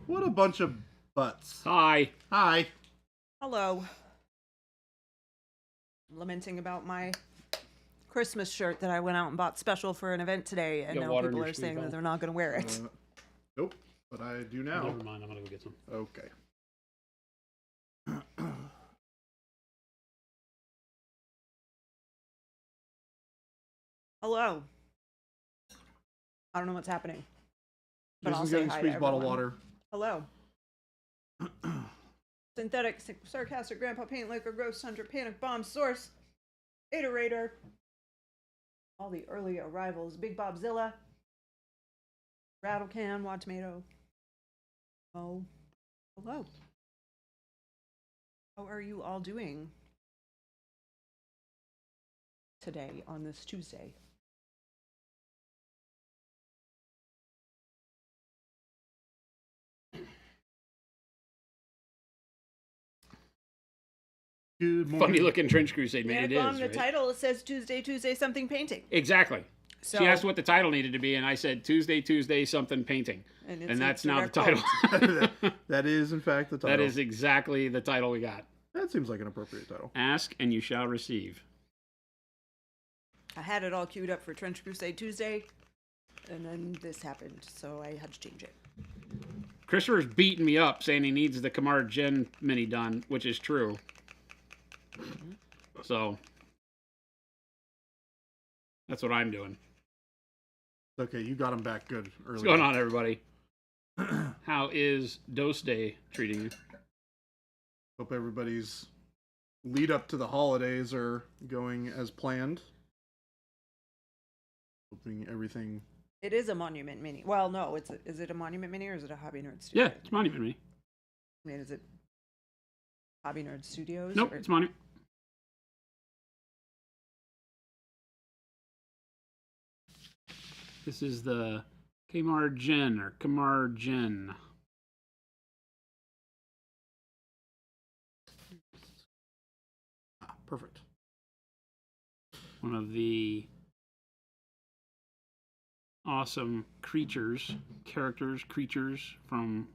What a bunch of butts. Hi. Hi. Hello. I'm lamenting about my Christmas shirt that I went out and bought special for an event today, and Got now water in people your are saying squeeze that they're not going to wear it. Nope, but I do now. Never mind, I'm gonna go get some. Okay. Hello. I don't know what's happening, but I'll Jason's say getting hi to squeeze bottle everyone. water. Hello. Synthetic, sarcastic, grandpa, paint liquor, ghost hunter, panic bomb, source, iterator. All the early arrivals: Big Bobzilla, Rattle Can, Wad Tomato. Oh, hello. How are you all doing today on this Tuesday? Good morning. Funny looking Trench Crusade, man. It is. On the Right? title, it says Tuesday something painting. Exactly. So, She asked what the title needed to be, and I said Tuesday something painting. it's And a that's now the direct title. quote. That is, in fact, the title. That is exactly the title we got. That seems like an appropriate title. Ask and you shall receive. I had it all queued up for Trench Crusade Tuesday, and then this happened, so I had to change it. Christopher's beating me up saying he needs the Kamar Gen mini done, which is true. So that's what I'm doing. Okay, you got him back good earlier. What's going on, everybody? How is Dose Day treating you? Hope everybody's lead up to the holidays are going as planned. Hoping everything. It is a Monument Mini. Well, no, is it a Monument Mini or is it a Hobby Nerd Studio? Yeah, it's Monument Mini. I mean, is it Hobby Nerd Studios? Nope, or- it's Monument. This is the Kamar Gen or Kamar Gen. Perfect. One of the awesome characters from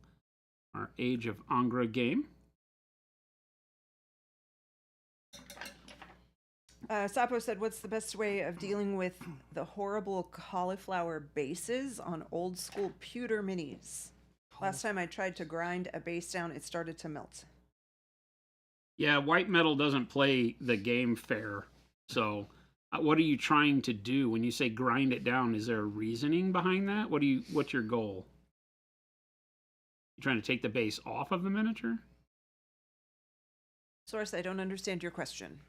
our Age of Angra game. Sapo said, what's the best way of dealing with the horrible cauliflower bases on old school pewter minis? Last time I tried to grind a base down, it started to melt. Yeah, white metal doesn't play the game fair. So, what are you trying to do when you say grind it down? Is there a reasoning behind that? What's your goal? You trying to take the base off of the miniature? Source, I don't understand your question.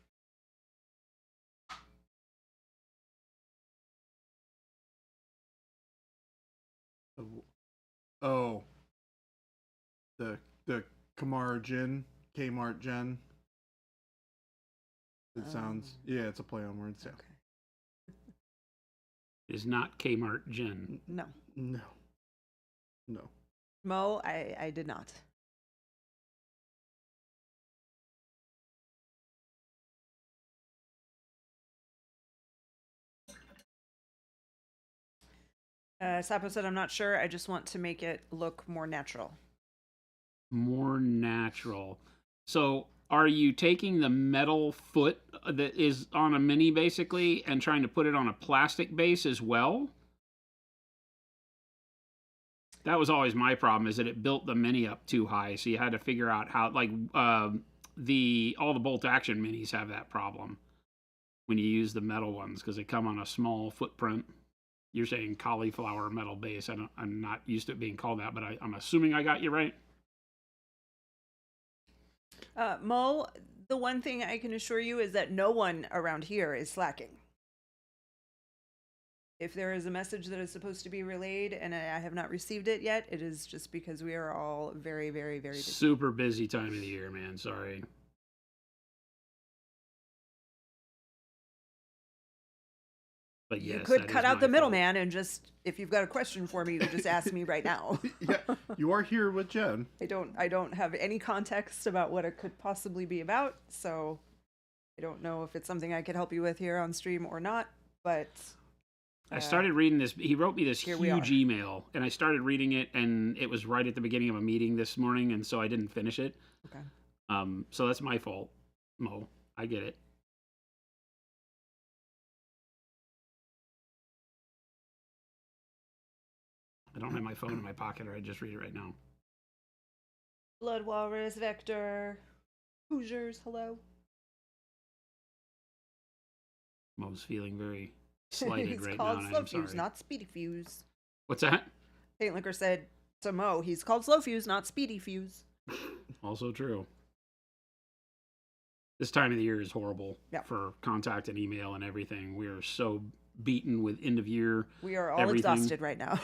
Oh. The Kamar Gen, Kmart Gen. It sounds, yeah, it's a play on words. Yeah. Okay. It is not Kmart Gen. No. No. No. Mo, I did not. Sapo said, I'm not sure. I just want to make it look more natural. More natural. So, are you taking the metal foot that is on a mini basically and trying to put it on a plastic base as well? That was always my problem, is that it built the mini up too high, so you had to figure out how, like, all the bolt action minis have that problem when you use the metal ones because they come on a small footprint. You're saying cauliflower metal base. I'm not used to it being called that, but I'm assuming I got you right. Mo, the one thing I can assure you is that no one around here is slacking. If there is a message that is supposed to be relayed and I have not received it yet, it is just because we are all very, very, very busy. Super busy time of the year, man. Sorry. But yes, You could that cut is out my the fault. middleman and just, if you've got a question for me, you just ask me right now. Yeah, you are here with Jen. I don't have any context about what it could possibly be about, so I don't know if it's something I could help you with here on stream or not, but I started reading this. He wrote me this Here we huge are. email, and I started reading it, and it was right at the beginning of a meeting this morning, and so I didn't finish it. Okay. So that's my fault, Mo. I get it. I don't have my phone in my pocket, or I'd just read it right now. Blood Walrus, Vector, Hoosiers, hello. Mo's feeling very slighted He's right called now, and I'm Slowfuse, sorry. not Speedy Fuse. What's that? Paint Liquor said to Mo, he's called Slowfuse, not Speedy Fuse. Also true. This time of the year is horrible for contact and email and everything. We are so beaten with end of year. We are all everything. exhausted right now.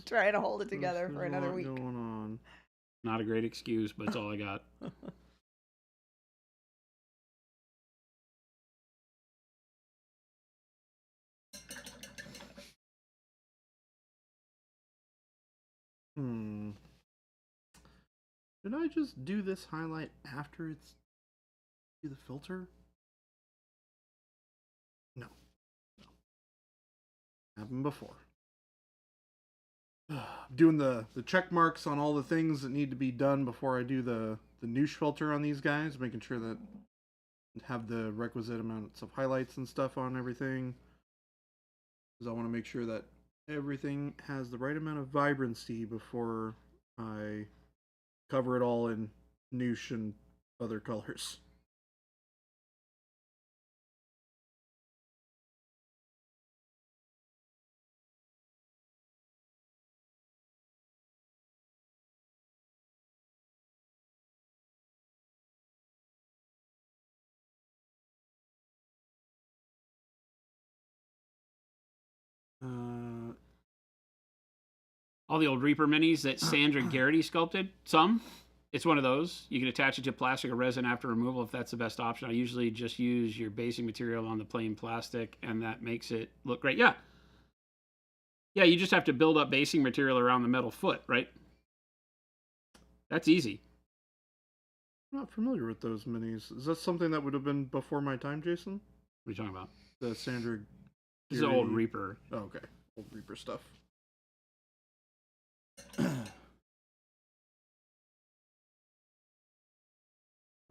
Trying to hold it together for another week. Going on. Not a great excuse, but it's all I got. Did I just do this highlight after it's do the filter? No. Happened before. Doing the check marks on all the things that need to be done before I do the niche filter on these guys, making sure that I have the requisite amounts of highlights and stuff on everything. Because I want to make sure that everything has the right amount of vibrancy before I cover it all in niche and other colors. All the old Reaper minis that Sandra Garrity sculpted. Some. It's one of those. You can attach it to plastic or resin after removal if that's the best option. I usually just use your basing material on the plain plastic, and that makes it look great. Yeah. Yeah, you just have to build up basing material around the metal foot, right? That's easy. I'm not familiar with those minis. Is that something that would have been before my time, Jason? What are you talking about? The Sandra This is old Reaper. Oh, okay. Old Reaper stuff.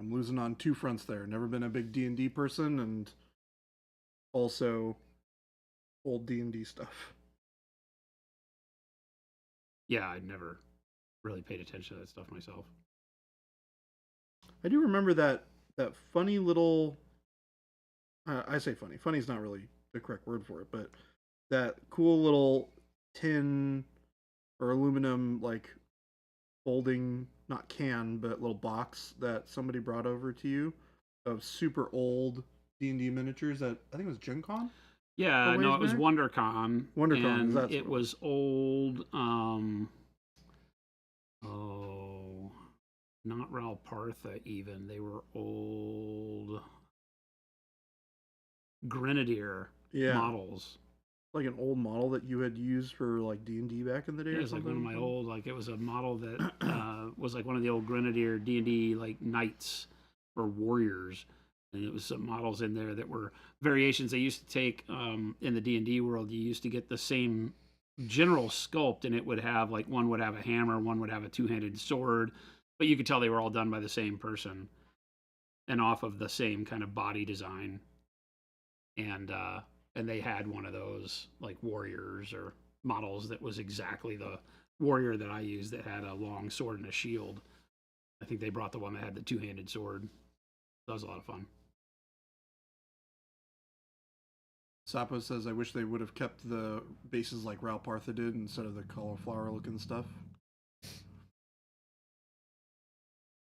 I'm losing on two fronts there. Never been a big D&D person, and also old D&D stuff. Yeah, I never really paid attention to that stuff myself. I do remember that funny little... I say funny. Funny's not really the correct word for it, but that cool little tin or aluminum, like, folding, not can, but little box that somebody brought over to you of super old D&D miniatures that I think it was Gen Con? Yeah, no, it was WonderCon. WonderCon, and that's it was old, not Ralpartha even. They were old Grenadier models. Like an old model that you had used for like D&D back in the day. Yeah, or it was something? like one of my old, like it was a model that was like one of the old Grenadier D&D like knights or warriors. And it was some models in there that were variations they used to take in the D&D world. You used to get the same general sculpt, and it would have like one would have a hammer, one would have a two-handed sword, but you could tell they were all done by the same person and off of the same kind of body design. And they had one of those like warriors or models that was exactly the warrior that I used that had a long sword and a shield. I think they brought the one that had the two-handed sword. That was a lot of fun. Sapo says, I wish they would have kept the bases like Ralpartha did instead of the cauliflower looking stuff.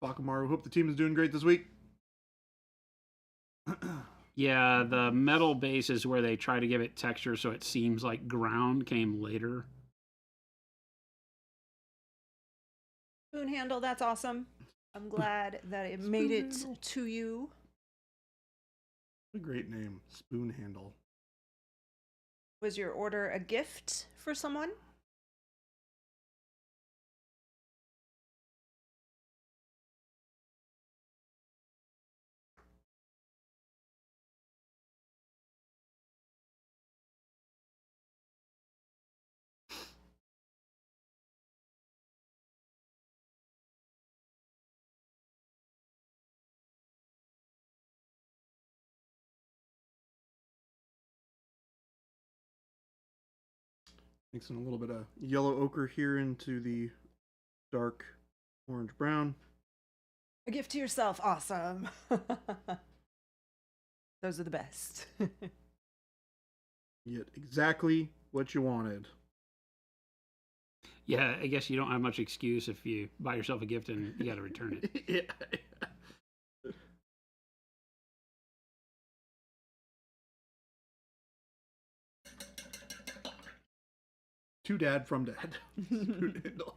Bakamaru, hope the team is doing great this week. Yeah, the metal base is where they try to give it texture so it seems like ground came later. Spoon handle, that's awesome. I'm glad that it made it to you. A great name, Spoon Handle. Was your order a gift for someone? Mixing a little bit of yellow ochre here into the dark orange brown. A gift to yourself. Awesome. Those are the best. You get exactly what you wanted. Yeah, I guess you don't have much excuse if you buy yourself a gift and you got to return it. Yeah. To Dad from Dad. Spoon handle.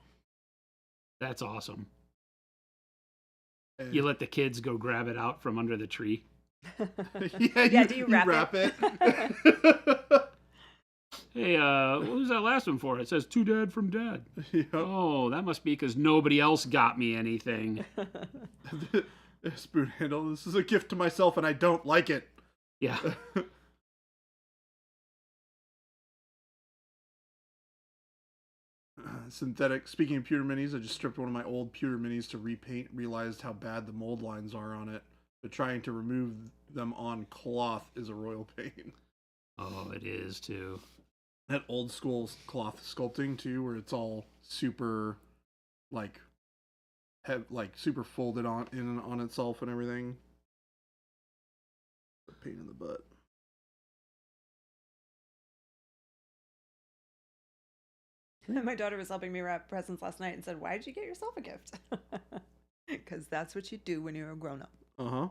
That's awesome. And You let the kids go grab it out from under the tree. Yeah, do you wrap it? Hey, what was that last one for? It says to Dad from Dad. Yep. Oh, that must be because nobody else got me anything. Spoon handle. This is a gift to myself and I don't like it. Yeah. Synthetic. Speaking of pewter minis, I just stripped one of my old pewter minis to repaint. Realized how bad the mold lines are on it. But trying to remove them on cloth is a royal pain. Oh, it is too. That old school cloth sculpting too, where it's all super, like super folded on itself and everything. A pain in the butt. My daughter was helping me wrap presents last night and said, "Why did you get yourself a gift?" Because that's what you do when you're a grown up. Uh-huh.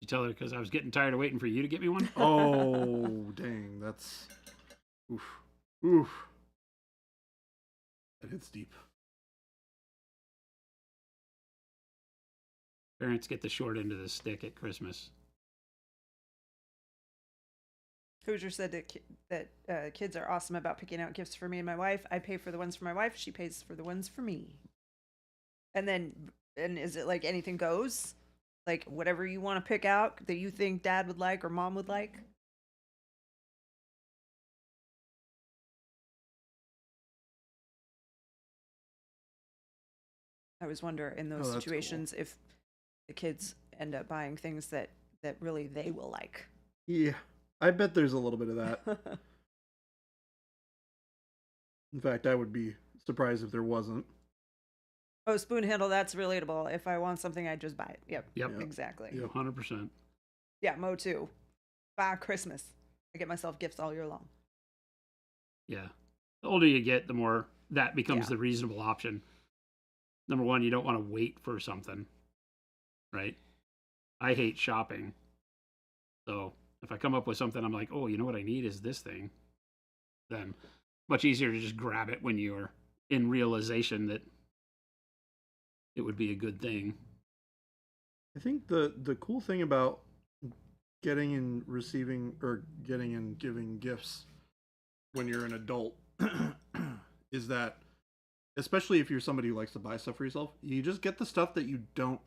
You tell her because I was getting tired of waiting for you to get me one? Oh, dang. That's... Oof. Oof. That hits deep. Parents get the short end of the stick at Christmas. Hoosier said that kids are awesome about picking out gifts for me and my wife. I pay for the ones for my wife. She pays for the ones for me. And is it like anything goes? Like whatever you want to pick out that you think Dad would like or Mom would like? I always wonder in those that's situations if the kids end up buying things that really they will like. Yeah. I bet there's a little bit of that. In fact, I would be surprised if there wasn't. Oh, spoon handle, that's relatable. If I want something, I just buy it. Yep. Yep. Exactly. Yep. 100%. Yeah, Mo too. By Christmas. I get myself gifts all year long. Yeah. The older you get, the more that becomes Yeah. the reasonable option. Number one, you don't want to wait for something, right? I hate shopping. So if I come up with something, I'm like, oh, you know what I need is this thing. Then much easier to just grab it when you're in realization that it would be a good thing. I think the cool thing about getting and receiving or getting and giving gifts when you're an adult is that, especially if you're somebody who likes to buy stuff for yourself, you just get the stuff that you don't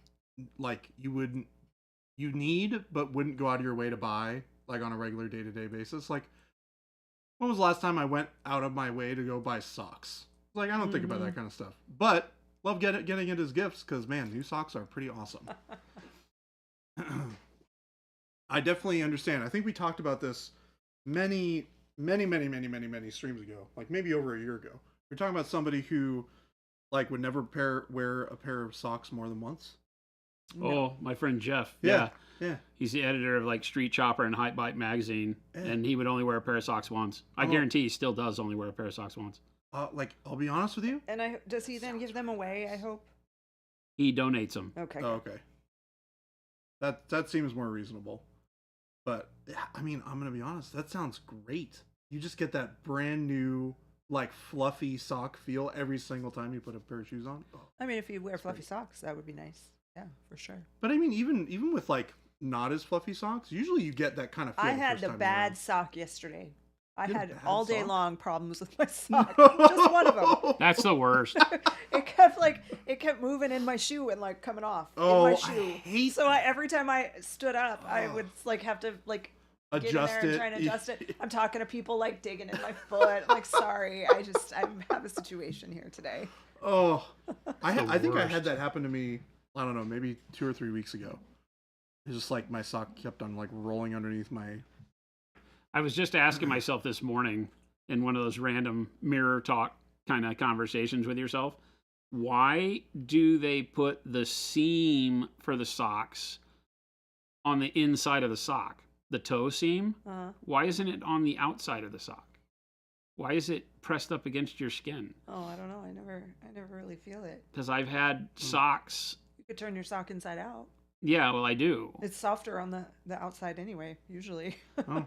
like, you need but wouldn't go out of your way to buy like on a regular day-to-day basis. Like, when was the last time I went out of my way to go buy socks? Like, I don't think about that kind of stuff, but love getting it as gifts because, man, new socks are pretty awesome. I definitely understand. I think we talked about this many streams ago, like maybe over a year ago. We're talking about somebody who like would never wear a pair of socks more than once. Oh, my friend Jeff. Yeah. He's the editor of like Street Chopper and Hype Bite magazine, and he would only wear a pair of socks once. I guarantee he still does only wear a pair of socks once. Like, I'll be honest with you. And does he then give them away, I hope? He donates them. Okay. Oh, okay. That seems more reasonable. But I mean, I'm gonna be honest. That sounds great. You just get that brand new, like fluffy sock feel every single time you put a pair of shoes on. Oh, I mean, if you wear fluffy socks, that would be nice. Yeah, for sure. but I mean, even with like not as fluffy socks, usually you get that kind of feel. I had first the time bad around. sock yesterday. I You had had a bad all day sock? long problems with my sock. Just one of them. That's the worst. It kept moving in my shoe and like coming off Oh, in I my shoe. hate So every time I stood up, I would like have to like get in Adjust there and it. try to adjust it. I'm talking to people like digging in my foot. Like, sorry, I have a situation here today. Oh, I think I worst. had that happen to me. I don't know, maybe 2 or 3 weeks ago. It's just like my sock kept on like rolling underneath my I was just asking myself this morning in one of those random mirror talk kind of conversations with yourself, why do they put the seam for the socks on the inside of the sock? The toe seam? Why isn't it on the outside of the sock? Why is it pressed up against your skin? Oh, I don't know. I never really feel it. Because I've had socks. You could turn your sock inside out. Yeah, well, I do. It's softer on the outside anyway, usually. Oh.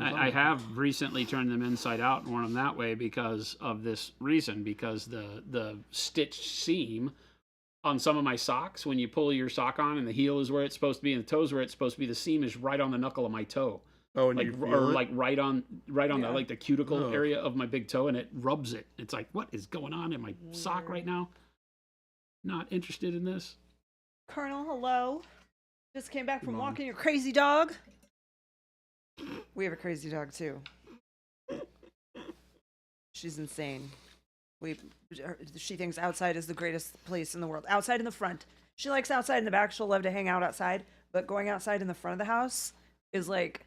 I have recently turned them inside out and worn them that way because of this reason. Because the stitched seam on some of my socks, when you pull your sock on and the heel is where it's supposed to be and the toes where it's supposed to be, the seam is right on the knuckle of my toe. Oh, and like you feel or it? like right on the like the cuticle Ugh. area of my big toe, and it rubs it. It's like, what is going on in my sock right now? Not interested in this. Colonel, hello. Just came back from Mom. walking your crazy dog. We have a crazy dog too. She's insane. She thinks outside is the greatest place in the world. Outside in the front. She likes outside in the back. She'll love to hang out outside, but going outside in the front of the house is like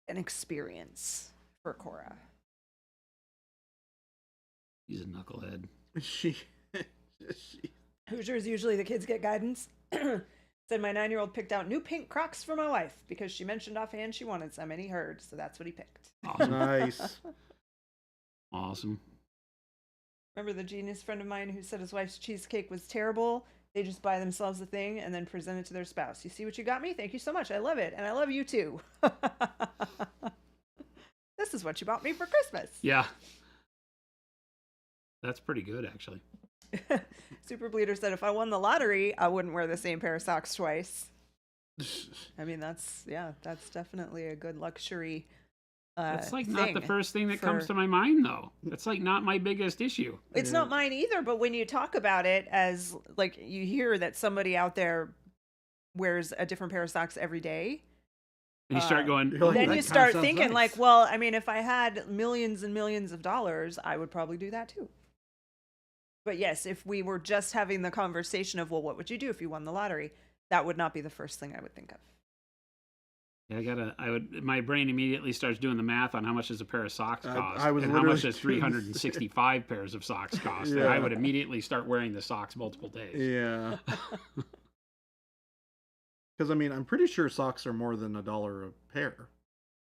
an experience for Cora. He's a knucklehead. She. Hoosiers, usually the kids get guidance. Said my 9-year-old picked out new pink Crocs for my wife because she mentioned offhand she wanted some and he heard, so that's what he picked. Awesome. Nice. Awesome. Remember the genius friend of mine who said his wife's cheesecake was terrible? They just buy themselves a thing and then present it to their spouse. You see what you got me? Thank you so much. I love it. And I love you too. This is what you bought me for Christmas. Yeah. That's pretty good, actually. Super Bleeder said if I won the lottery, I wouldn't wear the same pair of socks twice. I mean, that's definitely a good luxury. That's like not the thing first thing that for- comes to my mind, though. That's like not my biggest issue. It's not mine either, but when you talk about it as like you hear that somebody out there wears a different pair of socks every day, And you start going, You're like, then that you kinda start sounds thinking nice. like, well, I mean, if I had millions and millions of dollars, I would probably do that too. But yes, if we were just having the conversation of, well, what would you do if you won the lottery? That would not be the first thing I would think of. yeah, my brain immediately starts doing the math on how much does a pair of socks cost I was and how much literally does 365 pairs of socks cost. And Yeah. I would immediately start wearing the socks multiple days. Yeah. Because, I mean, I'm pretty sure socks are more than $1 a pair,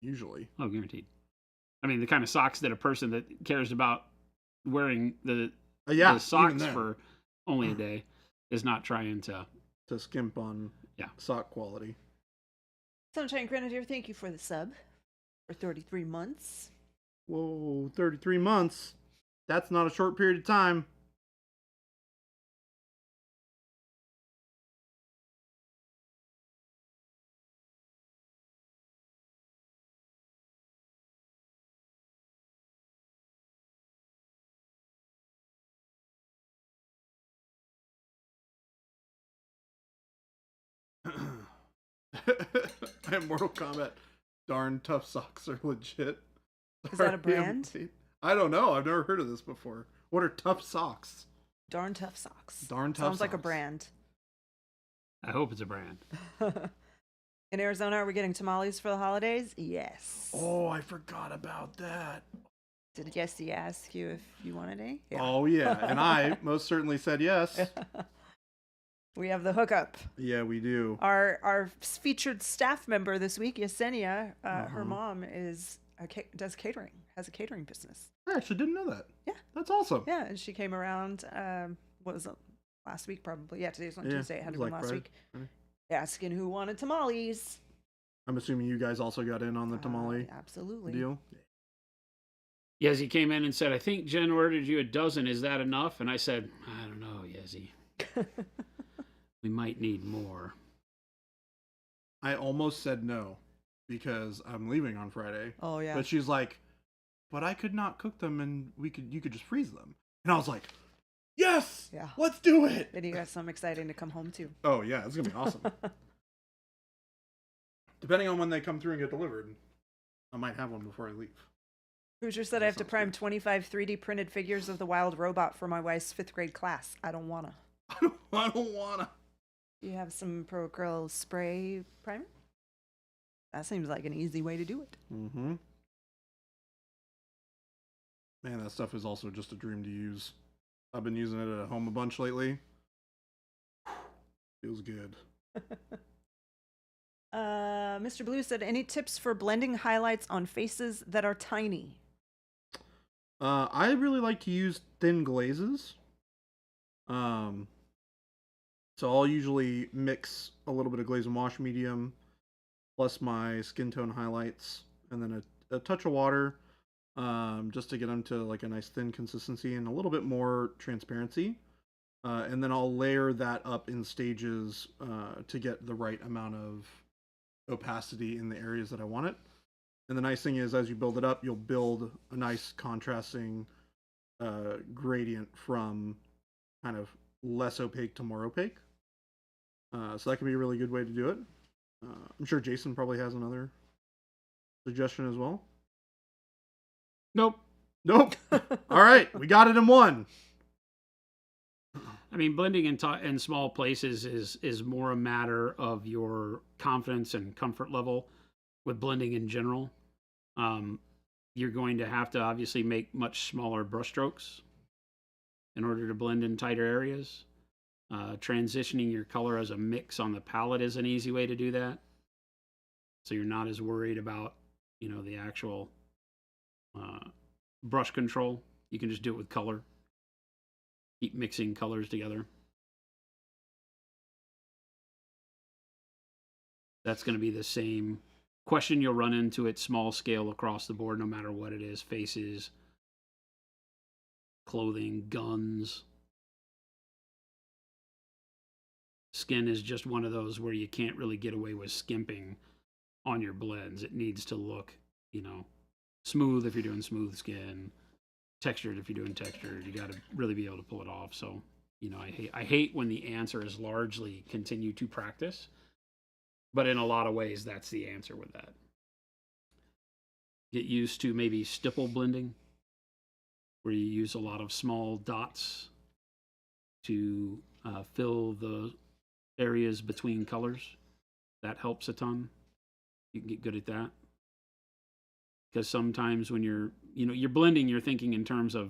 usually. Oh, guaranteed. I mean, the kind of socks that a person that cares about wearing the Yeah, socks even then, for only a day is not trying to. to skimp on sock quality. Sunshine Grenadier, thank you for the sub for 33 months. Whoa, 33 months. That's not a short period of time. Mortal Kombat. Darn tough socks are legit. Is that a brand? I don't know. I've never heard of this before. What are tough socks? Darn tough socks. Darn tough Sounds like a socks. brand. I hope it's a brand. In Arizona, are we getting tamales for the holidays? Yes. Oh, I forgot about that. Did Yesy ask you if you wanted any? Yeah. Oh, yeah. And I most certainly said yes. We have the hookup. Yeah, we do. Our featured staff member this week, Yesenia, her Uh-huh. mom does catering, has a catering business. I actually didn't know that. Yeah. That's awesome. Yeah, and she came around, what was it, last week probably? Yeah, today's on Yeah, Tuesday. It had it to was be like last Friday. week. Asking who wanted tamales. I'm assuming you guys also got in on the tamale Absolutely. deal. Yezi came in and said, I think Jen ordered you a dozen. Is that enough? And I said, I don't know, Yezi. We might need more. I almost said no because I'm leaving on Friday. Oh yeah. But she's like, but I could not cook them and you could just freeze them. And I was like, yes, Yeah. let's do it. Then you got something exciting to come home to. Oh yeah, it's gonna be awesome. Depending on when they come through and get delivered, I might have one before I leave. Hoosier said I have to prime 25 3D printed figures of the wild robot for my wife's 5th grade class. I don't wanna. I don't wanna. You have some Pro Acryl spray primer? That seems like an easy way to do it. Mm-hmm. Man, that stuff is also just a dream to use. I've been using it at home a bunch lately. Feels good. Mr. Blue said, any tips for blending highlights on faces that are tiny? I really like to use thin glazes. So I'll usually mix a little bit of glaze and wash medium plus my skin tone highlights and then a touch of water just to get them to like a nice thin consistency and a little bit more transparency. And then I'll layer that up in stages to get the right amount of opacity in the areas that I want it. And the nice thing is, as you build it up, you'll build a nice contrasting gradient from kind of less opaque to more opaque. So that can be a really good way to do it. I'm sure Jason probably has another suggestion as well. Nope. All right, we got it in one. I mean, blending in small places is more a matter of your confidence and comfort level with blending in general. You're going to have to obviously make much smaller brushstrokes in order to blend in tighter areas. Transitioning your color as a mix on the palette is an easy way to do that. So you're not as worried about, the actual brush control. You can just do it with color. Keep mixing colors together. That's going to be the same question you'll run into at small scale across the board, no matter what it is. Faces, clothing, guns. Skin is just one of those where you can't really get away with skimping on your blends. It needs to look, smooth if you're doing smooth skin, textured if you're doing textured. You got to really be able to pull it off. So, I hate when the answer is largely continue to practice, but in a lot of ways, that's the answer with that. Get used to maybe stipple blending, where you use a lot of small dots to fill the areas between colors. That helps a ton. You can get good at that. Because sometimes when you're blending, you're thinking in terms of,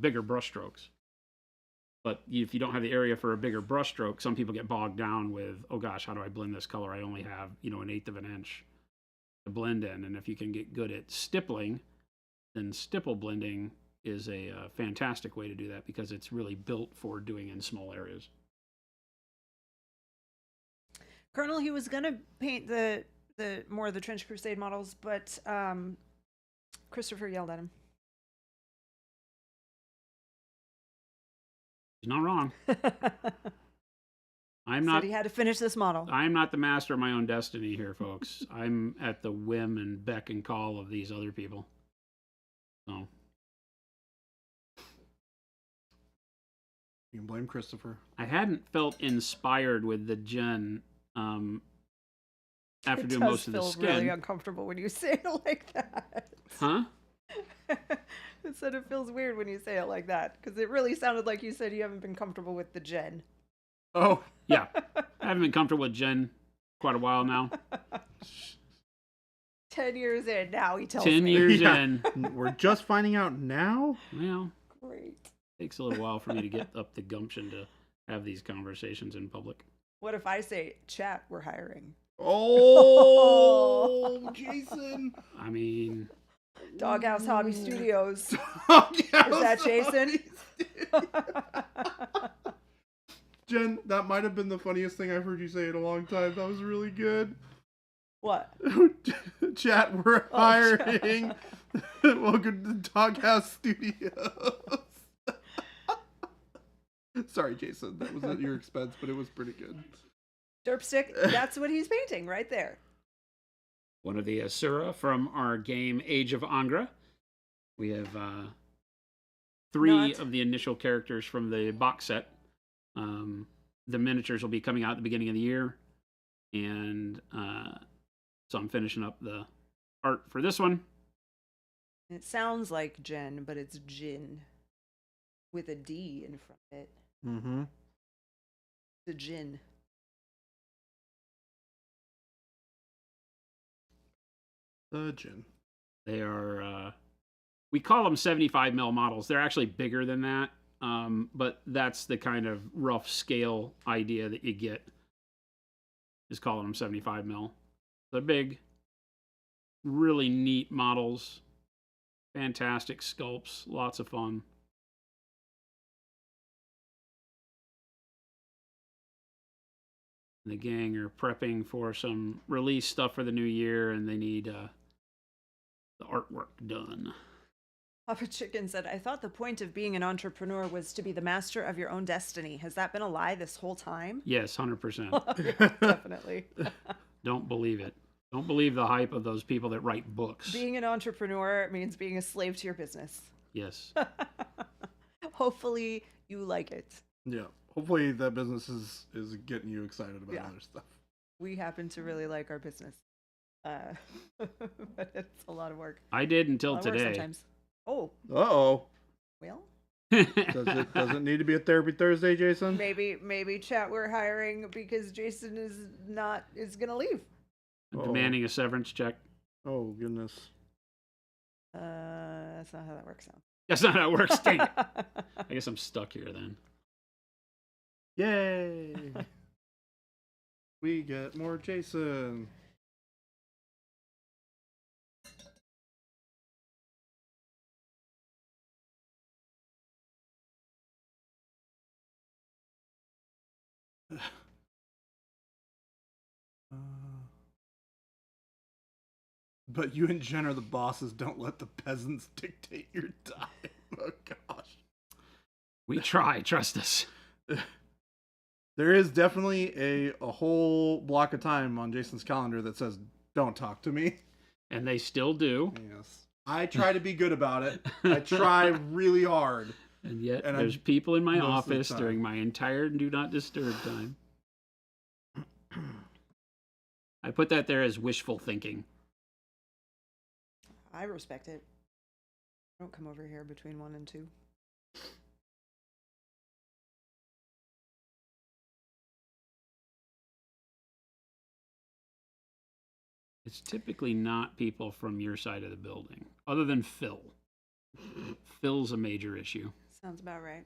bigger brush strokes. But if you don't have the area for a bigger brush stroke, some people get bogged down with, oh gosh, how do I blend this color? I only have, 1/8 of an inch to blend in. And if you can get good at stippling, then stipple blending is a fantastic way to do that because it's really built for doing in small areas. Colonel, he was going to paint the more of the Trench Crusade models, but Christopher yelled at him. He's not wrong. Said he had to finish this model. I'm not the master of my own destiny here, folks. I'm at the whim and beck and call of these other people. So you can blame Christopher. I hadn't felt inspired with the Jen after doing most of the skin. It feels really uncomfortable when you say it like that. Huh? It said it feels weird when you say it like that because it really sounded like you said you haven't been comfortable with the Jen. Oh, yeah. I haven't been comfortable with Jen quite a while now. 10 years in now, he tells me. 10 years in. We're just finding out now? Well, great. Takes a little while for me to get up the gumption to have these conversations in public. What if I say, chat, we're hiring? Oh, Jason. I mean... Doghouse Hobby Studios. Is that Jason? Jen, that might have been the funniest thing I've heard you say in a long time. That was really good. What? Chat, we're hiring. Welcome to Doghouse Studios. Sorry, Jason. That was at your expense, but it was pretty good. Derpstick, that's what he's painting right there. One of the Asura from our game Age of Angra. We have three of the initial characters from the box set. The miniatures will be coming out at the beginning of the year. And so I'm finishing up the art for this one. It sounds like Jen, but it's Jin. With a D in front of it. Mm-hmm. The Jin. The gin. They are, we call them 75 mil models. They're actually bigger than that, but that's the kind of rough scale idea that you get, is calling them 75 mil. They're big, really neat models, fantastic sculpts, lots of fun. The gang are prepping for some release stuff for the new year, and they need the artwork done. Papa Chicken said, I thought the point of being an entrepreneur was to be the master of your own destiny. Has that been a lie this whole time? Yes, 100%. Definitely. Don't believe it. Don't believe the hype of those people that write books. Being an entrepreneur means being a slave to your business. Yes. Hopefully you like it. Yeah. Hopefully that business is getting you excited about other stuff. We happen to really like our business. But it's a lot of work. I did until Work today. sometimes. Oh, Uh-oh. well, Does it need to be a Therapy Thursday, Jason? maybe chat we're hiring because Jason is gonna leave. Demanding a severance check. Oh, goodness. That's not how that works out. That's not how it works. Dang it. I guess I'm stuck here then. Yay! We get more Jason. But you and Jen are the bosses. Don't let the peasants dictate your time. Oh, gosh. We try. Trust us. There is definitely a whole block of time on Jason's calendar that says, don't talk to me. And they still do. Yes. I try to be good about it. I try really hard. And yet there's people in my most of the office time. during my entire do not disturb time. I put that there as wishful thinking. I respect it. Don't come over here between 1 and 2. It's typically not people from your side of the building, other than Phil. Phil's a major issue. Sounds about right.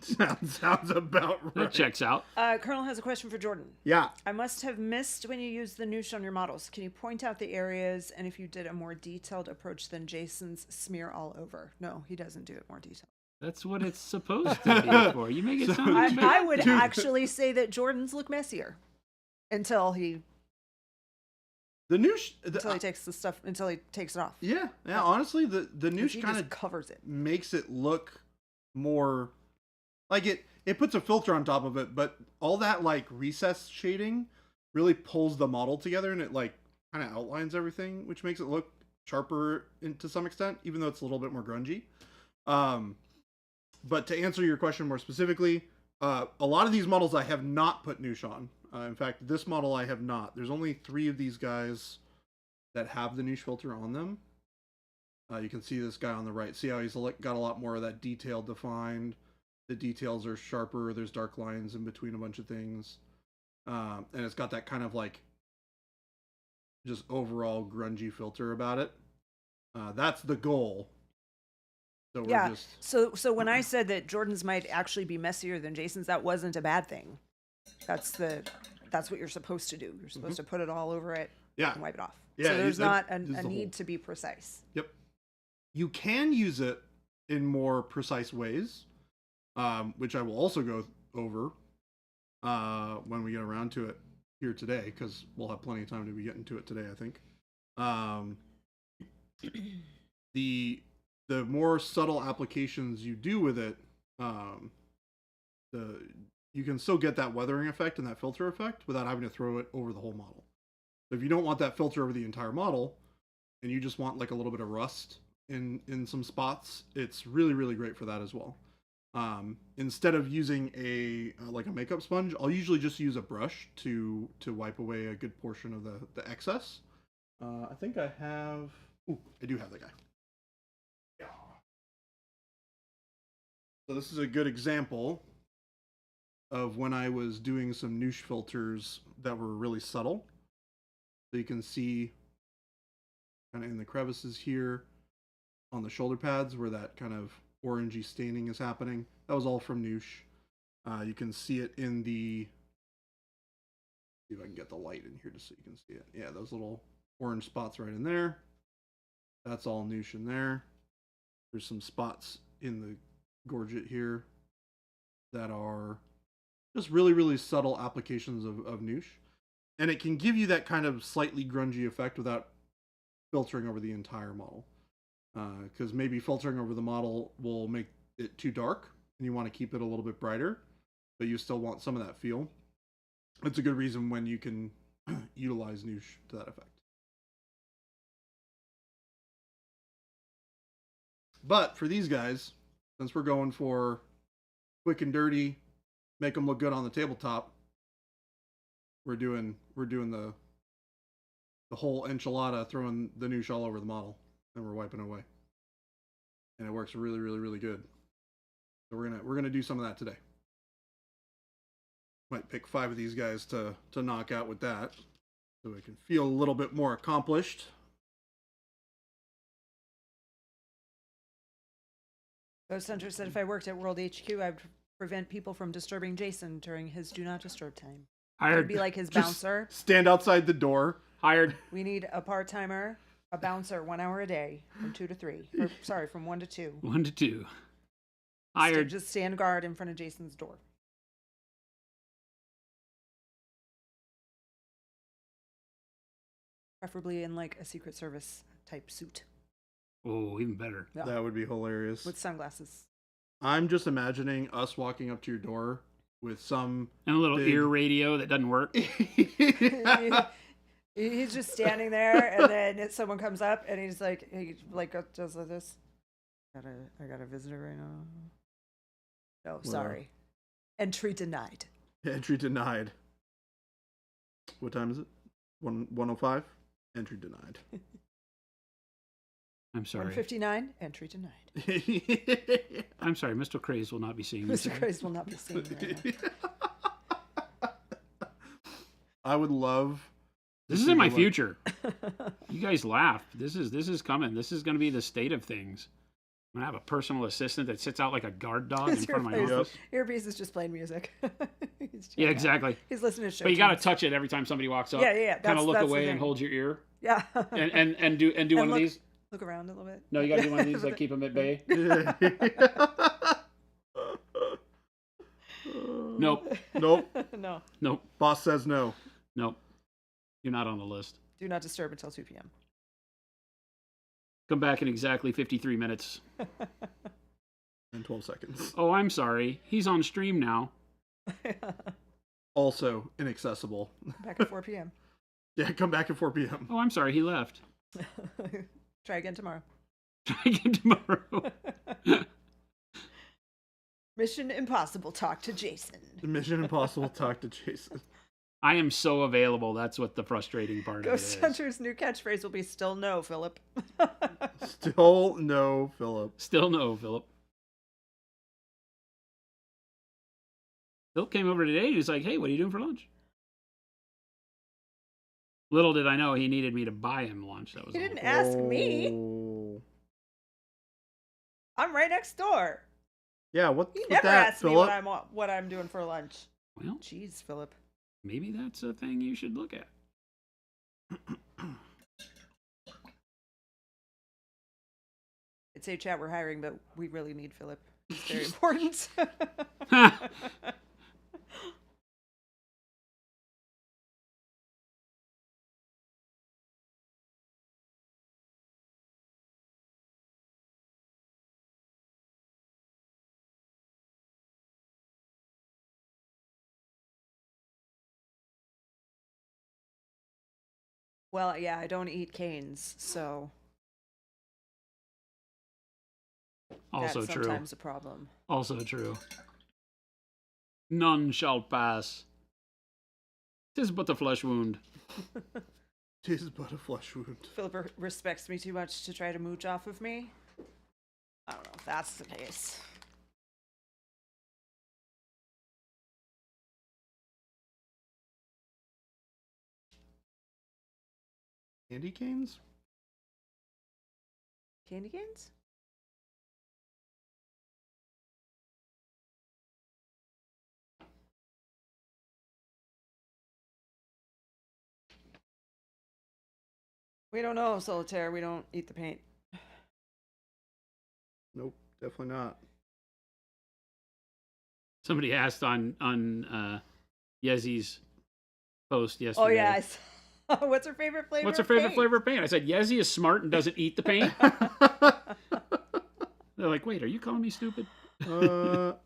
Sounds about right. That checks out. Colonel has a question for Jordan. Yeah. I must have missed when you used the noosh on your models. Can you point out the areas and if you did a more detailed approach than Jason's smear all over? No, he doesn't do it more detailed. That's what it's supposed to be for. You make it sound like I would actually say that Jordan's look messier until he until he takes it off. Yeah. Honestly, the noosh kind of covers it, makes it look more like it puts a filter on top of it, but all that like recess shading really pulls the model together, and it like kind of outlines everything, which makes it look sharper to some extent, even though it's a little bit more grungy. But to answer your question more specifically, a lot of these models I have not put noosh on. In fact, this model I have not. There's only 3 of these guys that have the noosh filter on them. You can see this guy on the right. See how he's got a lot more of that detail defined. The details are sharper. There's dark lines in between a bunch of things. And it's got that kind of like just overall grungy filter about it. That's the goal. So we're So when I said that Jordan's might actually be messier than Jason's, that wasn't a bad thing. That's what you're supposed to do. You're supposed to put it all over it and wipe it off. Yeah, so there's not a need to be precise. Yep. You can use it in more precise ways, which I will also go over when we get around to it here today, because we'll have plenty of time to be getting to it today, I think. The more subtle applications you do with it, you can still get that weathering effect and that filter effect without having to throw it over the whole model. So if you don't want that filter over the entire model, and you just want like a little bit of rust in some spots, it's really, really great for that as well. Instead of using a makeup sponge, I'll usually just use a brush to wipe away a good portion of the excess. I think I do have the guy. Yeah. So this is a good example of when I was doing some noosh filters that were really subtle. So you can see kind of in the crevices here on the shoulder pads where that kind of orangey staining is happening. That was all from Noosh. You can see it in the, see if I can get the light in here just so you can see it. Yeah, those little orange spots right in there. That's all Noosh in there. There's some spots in the gorget here that are just really, really subtle applications of Noosh. And it can give you that kind of slightly grungy effect without filtering over the entire model. Because maybe filtering over the model will make it too dark, and you want to keep it a little bit brighter, but you still want some of that feel. It's a good reason when you can utilize Noosh to that effect. But for these guys, since we're going for quick and dirty, make them look good on the tabletop, we're doing the whole enchilada, throwing the Noosh all over the model, and we're wiping away. And it works really, really, really good. So we're gonna do some of that today. Might pick 5 of these guys to knock out with that, so we can feel a little bit more accomplished. Ghost Hunter said if I worked at World HQ, I'd prevent people from disturbing Jason during his do not disturb time. I'd be like his bouncer. Stand outside the door. Hired. We need a part-timer, a bouncer, 1 hour a day from 2 to 3. Or, sorry, from 1 to 2. 1 to 2. Hired. Just stand guard in front of Jason's door. Preferably in like a Secret Service type suit. Oh, even better. Yeah. That would be hilarious. With sunglasses. I'm just imagining us walking up to your door with some And a little big ear radio that doesn't work. He's just standing there, and then someone comes up, and he does like this. I got a visitor right now. No, sorry. Entry denied. Entry denied. What time is it? 1:05. Entry denied. I'm sorry. 159. Entry denied. I'm sorry. Mr. Craze will not be seeing Mr. this. Craze will not be seen right now. I would love. This is in my future. You guys laugh. This is coming. This is going to be the state of things. I'm going to have a personal assistant that sits out like a guard dog in front of my office. Earpiece is just playing music. Yeah, exactly. He's listening to show. But you got to touch it every time somebody walks up. Yeah. Kind of look that's away and hold your ear. Yeah. And do one of these. Look around a little bit. No, you got to do one of these that keep them at bay. Nope. No. Nope. Boss says no. Nope. You're not on the list. Do not disturb until 2 p.m. Come back in exactly 53 minutes. And 12 seconds. Oh, I'm sorry. He's on stream now. Also inaccessible. Back at 4 p.m. Yeah, come back at 4 p.m. Oh, I'm sorry. He left. Try again tomorrow. Try again tomorrow. Mission Impossible. Talk to Jason. Mission Impossible. Talk to Jason. I am so available. That's what the frustrating part Ghost of it is. Hunter's new catchphrase will be "Still no, Philip." Still no, Philip. Still no, Philip. Philip came over today and he was like, hey, what are you doing for lunch? Little did I know he needed me to buy him lunch. That was He all. didn't ask me. Oh. I'm right next door. Yeah, what's He with never that, asked me Philip? what I'm doing for lunch. Well, Jeez, Philip. maybe that's a thing you should look at. I'd say chat we're hiring, but we really need Philip. He's very important. Well, yeah, I don't eat canes, so Also that's true. sometimes a problem. Also true. None shall pass. 'Tis but a flesh wound. Tis but a flesh wound. Philip respects me too much to try to mooch off of me. I don't know if that's the case. Candy canes? Candy canes? We don't know, Solitaire. We don't eat the paint. Nope, definitely not. Somebody asked on Yezi's post yesterday. Oh yeah, I saw. What's her favorite flavor? What's her of favorite paint? flavor of paint? I said Yezi is smart and doesn't eat the paint. They're like, wait, are you calling me stupid? No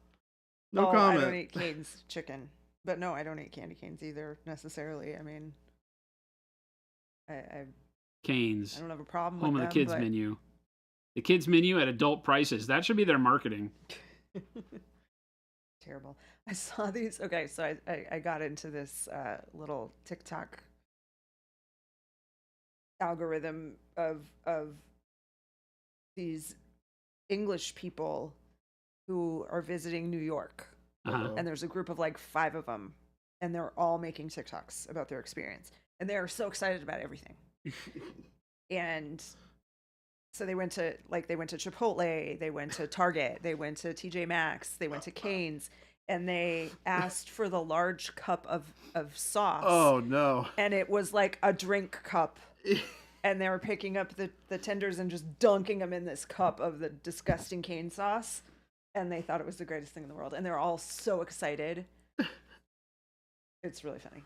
I comment. don't eat canes chicken, but no, I don't eat candy canes either necessarily. I mean, I Canes. don't have a problem Home with of the them, kids but... menu. The kids menu at adult prices. That should be their marketing. Terrible. I saw these. Okay, so I got into this little TikTok algorithm of these English people who are visiting New York. Uh-huh. And there's a group of like 5 of them, and they're all making TikToks about their experience. And they're so excited about everything. And so they went to Chipotle, they went to Target, they went to TJ Maxx, they went to Cane's, and they asked for the large cup of sauce. Oh no. And it was like a drink cup. And they were picking up the tenders and just dunking them in this cup of the disgusting cane sauce. And they thought it was the greatest thing in the world. And they're all so excited. It's really funny.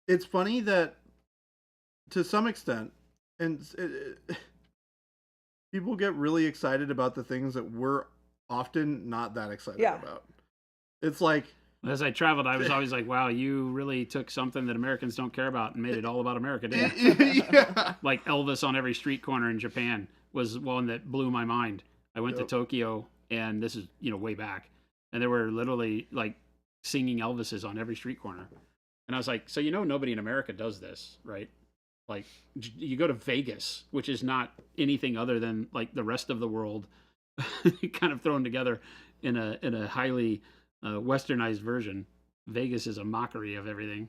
It's funny that to some extent, and people get really excited about the things that we're often not that excited about. It's like, as I traveled, I was always like, wow, you really took something that Americans don't care about and made it all about America, didn't you? yeah. Like Elvis on every street corner in Japan was one that blew my mind. I went to Tokyo, and this is, way back, and there were literally like singing Elvises on every street corner. And I was like, so nobody in America does this, right? Like, you go to Vegas, which is not anything other than like the rest of the world kind of thrown together in a highly westernized version. Vegas is a mockery of everything.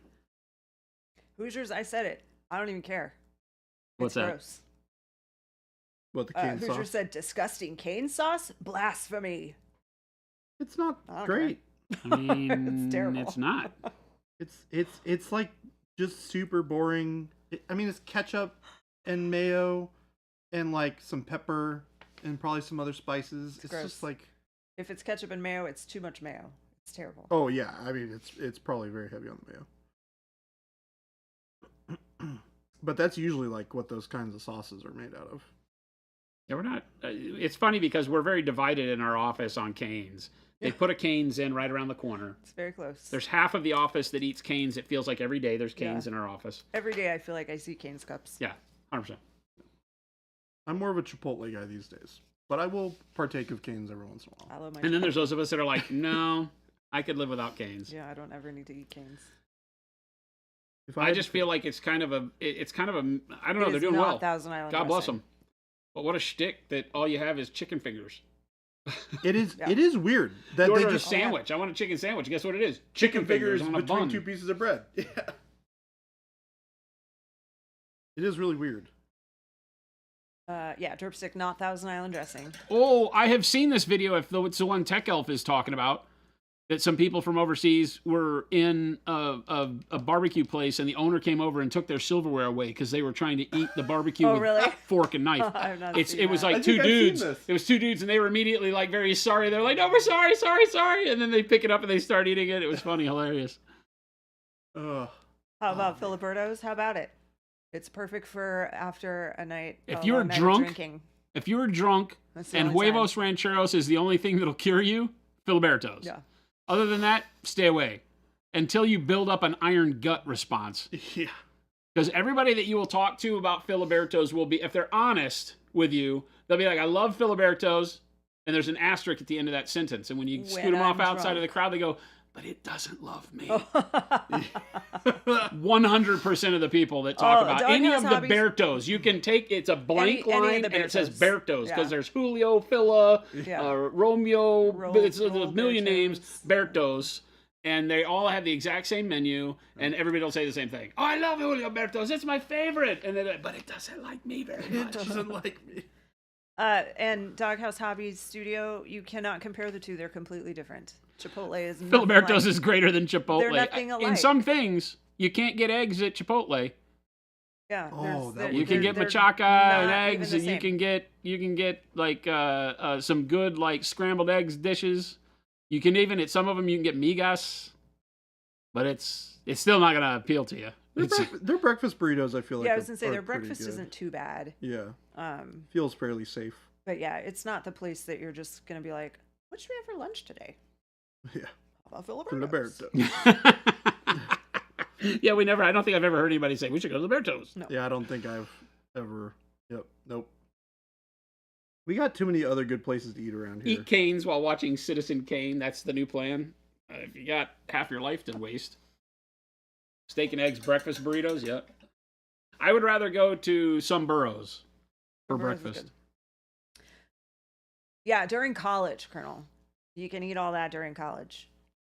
Hoosiers, I said it. I don't even care. What's it's that? Gross. What, the cane Hoosier sauce? said disgusting cane sauce? Blasphemy. It's not Okay. great. I mean, It's terrible. It's not. It's like just super boring. I mean, it's ketchup and mayo and like some pepper and probably some other spices. It's gross. just like, If it's ketchup and mayo, it's too much mayo. It's terrible. oh yeah, I mean it's probably very heavy on the mayo. But that's usually like what those kinds of sauces are made out of. Yeah, we're not. It's funny because we're very divided in our office on Cane's. They put a Cane's in right around the corner. It's very close. There's half of the office that eats Cane's. It feels like every day there's Cane's in our office. Every day I feel like I see Cane's cups. Yeah, 100%. I'm more of a Chipotle guy these days, but I will partake of Cane's every once in a while. I love my And then there's those of us that are like, no, I could live without Cane's. Yeah, I don't ever need to eat Cane's. If I just feel like it's kind of a, I don't know, they're doing well. Thousand Island God bless dressing. them. But what a shtick that all you have is chicken fingers. it is. Yeah. It is weird that You they ordered just a sandwich. I want a chicken sandwich. Guess what it is? Chicken fingers on a between bun. 2 pieces of bread. Yeah. It is really weird. Yeah, dripstick, not Thousand Island dressing. Oh, I have seen this video. If though it's the one Tech Elf is talking about, that some people from overseas were in a barbecue place, and the owner came over and took their silverware away because they were trying to eat the barbecue with really? fork and knife. I've not seen It was that. like I two think I've seen dudes. this. It was two dudes, and they were immediately like very sorry. They're like, "No, we're sorry, sorry," and then they pick it up and they start eating it. It was funny, hilarious. Ugh. How about Filiberto's? How about it? It's perfect for after a night. If a you're long night of drunk, drinking. If you're drunk That's the and only time. huevos rancheros is the only thing that'll cure you, Filiberto's. Yeah. Other than that, stay away until you build up an iron gut response. Yeah. Because everybody that you will talk to about Filiberto's will be, if they're honest with you, they'll be like, I love Filiberto's, and there's an asterisk at the end of that sentence. And when you scoot them off outside of the crowd, they go, but it doesn't love me. 100% of the people that talk about Doug any has of the hobbies. Bertos, you can take, it's a blank Any of line, the and it says Bertos. Bertos, because Yeah. there's Julio, Phila, Yeah. Romeo, it's a Roll million names, Bertos. Bertos. and they all have the exact same menu, and everybody will say the same thing. Oh, I love Julio Berto's. It's my favorite. And they're like, but it doesn't like me very It much. doesn't like me. And Doghouse Hobbies Studio, you cannot compare the two. They're completely different. Chipotle is Filiberto's is greater than Chipotle. They're nothing In alike. some things, you can't get eggs at Chipotle. Yeah. Oh, that You can get they're machaca and not even eggs, the and you same. can get like some good like scrambled eggs dishes. You can even at some of them you can get migas, but it's still not gonna appeal to you. Their breakfast burritos, I feel like. Yeah, I was gonna say are their pretty breakfast good. isn't too bad. Yeah, Um, feels fairly safe. but yeah, it's not the place that you're just gonna be like, what should we have for lunch today? Yeah, How about Filiberto's? Filiberto. Yeah, I don't think I've ever heard anybody say we should go to Liberto's. No. Yeah, I don't think I've ever. Yep, nope. We got too many other good places to eat around here. Eat canes while watching Citizen Kane. That's the new plan. If you got half your life to waste. Steak and eggs breakfast burritos, yeah. I would rather go to some burros for Burros is breakfast. good. Yeah, during college, Colonel. You can eat all that during college.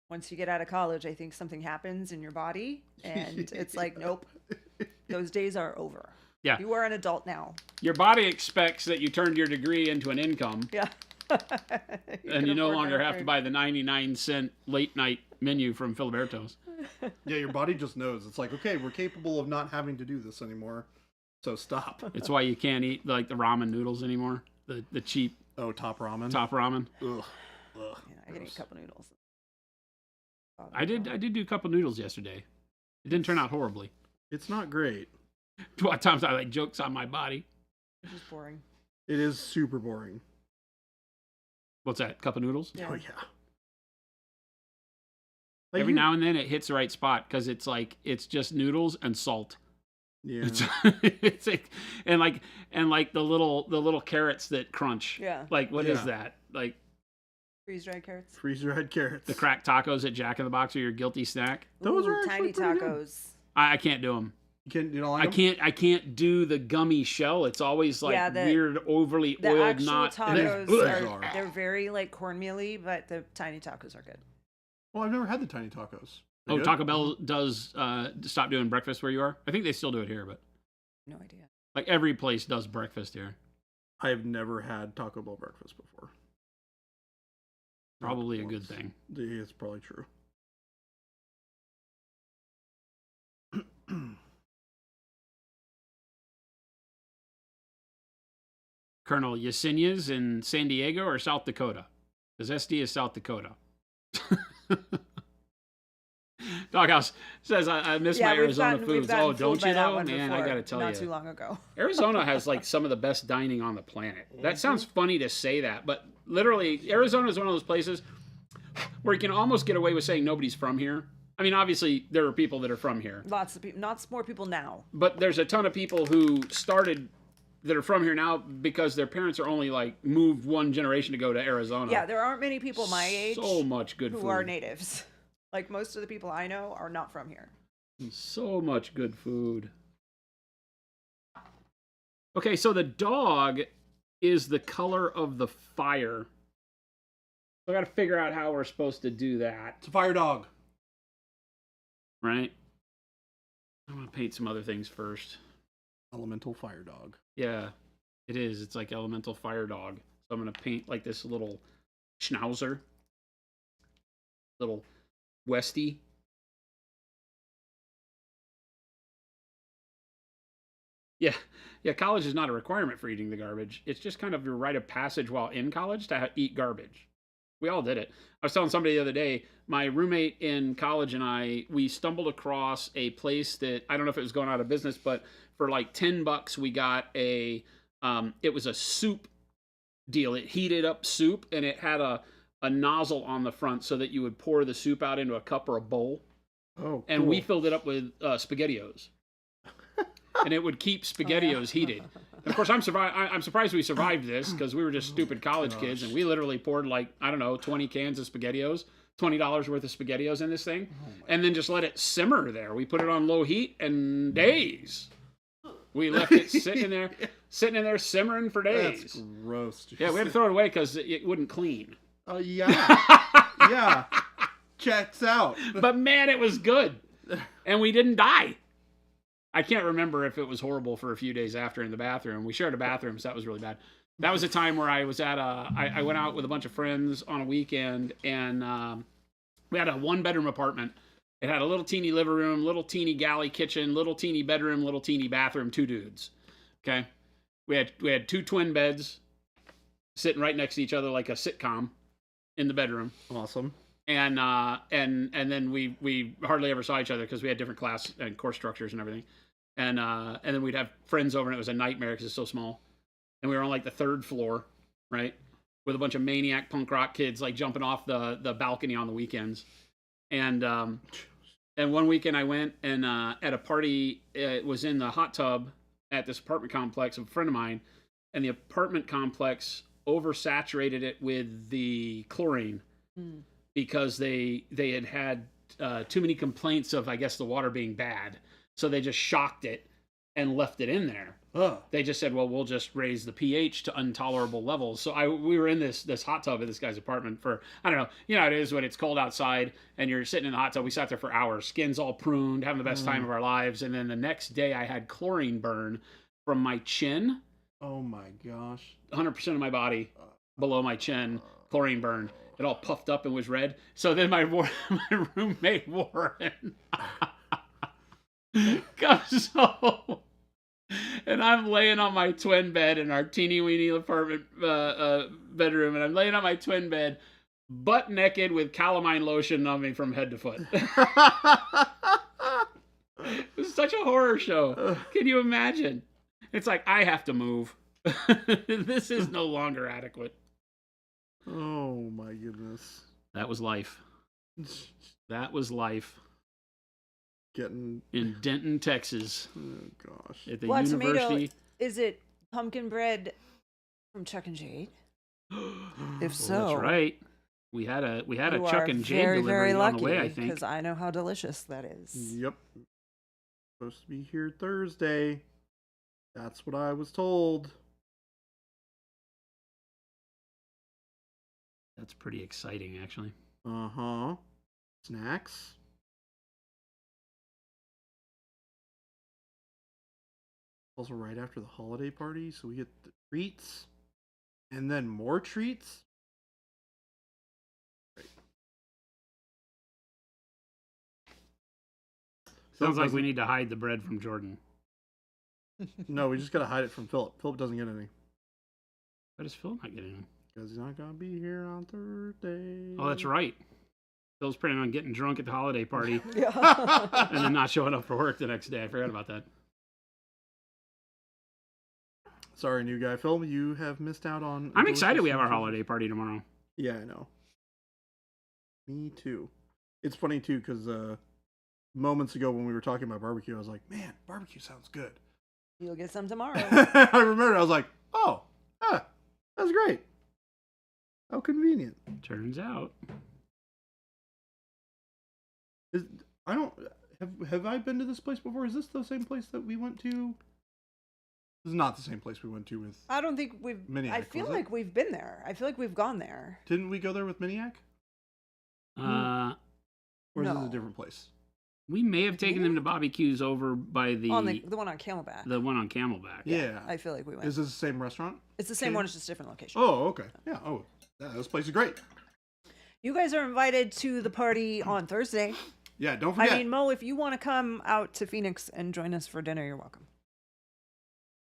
Once you get out of college, I think something happens in your body, and it's like, nope, those days are over. Yeah. You are an adult now. Your body expects that you turned your degree into an income, Yeah. and you no longer have to buy the 99-cent late night menu from Filiberto's. Yeah, your body just knows. It's like, okay, we're capable of not having to do this anymore, so stop. It's why you can't eat like the ramen noodles anymore. The cheap Oh, top ramen. top ramen. Ugh. Ugh. Yeah, I can eat Gross. a couple noodles. I did do a couple noodles yesterday. It didn't turn out horribly. It's not great. What times I like jokes on my body. Which is boring. It is super boring. What's that? Cup of noodles? Yeah. Oh yeah. Like Every you- now and then it hits the right spot because it's like it's just noodles and salt. Yeah. It's, it's like, and like the little carrots that crunch. Yeah. Like what is Yeah. that? Like Freeze dried carrots. Freeze-dried carrots. the cracked tacos at Jack in the Box are your guilty snack. Those Ooh, are tiny actually pretty good. tacos. I can't do them. You don't like I can't do the gummy shell. It's always like Yeah, the- weird, overly The oiled, actual not. tacos bizarre. they're very like cornmealy, but the tiny tacos are good. Well, I've never had the tiny tacos. They're Oh, good? Taco Bell does stop doing breakfast where you are. I think they still do it here, but No idea. like every place does breakfast here. I have never had Taco Bell breakfast before. Not Probably a good once. thing. Yeah, it's probably true. Colonel Yesenias in San Diego or South Dakota? Because SD is South Dakota. Doghouse says, I miss my Arizona foods. Oh, don't you know? Man, I got to tell not you. too long ago. Arizona has like some of the best dining on the planet. That sounds funny to say that, but literally, Arizona is one of those places where you can almost get away with saying nobody's from here. I mean, obviously, there are people that are from here, Lots of people, lots more people now. but there's a ton of people who started that are from here now because their parents are only like moved one generation ago to Arizona. Yeah, there aren't many people my age So much good who food. are natives. Like most of the people I know are not from here. So much good food. Okay, so the dog is the color of the fire. So I got to figure out how we're supposed to do that, It's a fire dog. right? I'm going to paint some other things first. Elemental fire dog. Yeah, it is. It's like elemental fire dog. So I'm going to paint like this little schnauzer. Little Westie. Yeah, college is not a requirement for eating the garbage. It's just kind of your rite of passage while in college to eat garbage. We all did it. I was telling somebody the other day, my roommate in college and we stumbled across a place that, I don't know if it was going out of business, but for like $10 we got it was a soup deal. It heated up soup and it had a nozzle on the front so that you would pour the soup out into a cup or a bowl. Oh, And cool. we filled it up with SpaghettiOs. And it would keep SpaghettiOs heated. And of course, I'm surprised we survived this because we were just stupid college kids, and we literally poured like, I don't know, 20 cans of SpaghettiOs, $20 worth of SpaghettiOs in this thing, and then just let it simmer there. We put it on low heat, and days. We left it sitting in there simmering for days. That's gross. Yeah, we had to throw it away because it wouldn't clean. Yeah. Yeah. checks out. But man, it was good. And we didn't die. I can't remember if it was horrible for a few days after in the bathroom. We shared a bathroom, so that was really bad. That was a time where I was at I went out with a bunch of friends on a weekend, and we had a 1-bedroom apartment. It had a little teeny living room, little teeny galley kitchen, little teeny bedroom, little teeny bathroom, 2 dudes. Okay? We had 2 twin beds sitting right next to each other like a sitcom in the bedroom. Awesome. And then we hardly ever saw each other because we had different class and course structures and everything. And then we'd have friends over, and it was a nightmare because it's so small. And we were on like the 3rd floor, right, with a bunch of maniac punk rock kids like jumping off the balcony on the weekends. And one weekend I went and at a party, it was in the hot tub at this apartment complex of a friend of mine, and the apartment complex oversaturated it with the chlorine because they had too many complaints of, I guess, the water being bad. So they just shocked it and left it in there. They just said, well, we'll just raise the pH to intolerable levels. So we were in this hot tub at this guy's apartment for, I don't know, you know how it is when it's cold outside and you're sitting in the hot tub. We sat there for hours, skin's all pruned, having the best time of our lives. And then the next day I had chlorine burn from my chin. Oh my gosh. 100% of my body below my chin, chlorine burned. It all puffed up and was red. So then my roommate Warren comes home. And I'm laying on my twin bed in our teeny weeny apartment bedroom, and I'm laying on my twin bed, butt naked with calamine lotion on me from head to foot. It was such a horror show. Can you imagine? It's like, I have to move. This is no longer adequate. Oh my goodness. That was life. That was life. Getting in Denton, Texas. Oh gosh. At the What university. tomato? Is it pumpkin bread from Chuck and Jade? If so, that's right. We had a you Chuck are and Jade very, delivery very on lucky, the way, I think. because I know how delicious that is. Yep. Supposed to be here Thursday. That's what I was told. That's pretty exciting, actually. Uh-huh. Snacks. Also right after the holiday party, so we get the treats. And then more treats. Great. Sounds like we need to hide the bread from Jordan. No, we just gotta hide it from Philip. Philip doesn't get any. Why does Phil not get any? Because he's not gonna be here on Thursday. Oh, that's right. Phil's planning on getting drunk at the holiday party Yeah. and then not showing up for work the next day. I forgot about that. Sorry, new guy. Phil, you have missed out on... I'm excited we have our holiday party tomorrow. Yeah, I know. Me too. It's funny too, because moments ago when we were talking about barbecue, I was like, man, barbecue sounds good. You'll get some tomorrow. I remember, I was like, oh, that's great. How convenient. Turns out. Have I been to this place before? Is this the same place that we went to? This is not the same place we went to with... I don't think we've... Miniac, I feel was it? like we've been there. I feel like we've gone there. Didn't we go there with Miniac? Or is No. this a different place? We may have taken them to Bobby Q's over by the On the one on Camelback. the one on Camelback. Yeah. I feel like we went. Is this the same restaurant? It's the same Okay. one, it's just a different location. Oh, okay. Yeah. Oh, yeah, this place is great. You guys are invited to the party on Thursday. Yeah, don't forget. I mean, Mo, if you want to come out to Phoenix and join us for dinner, you're welcome.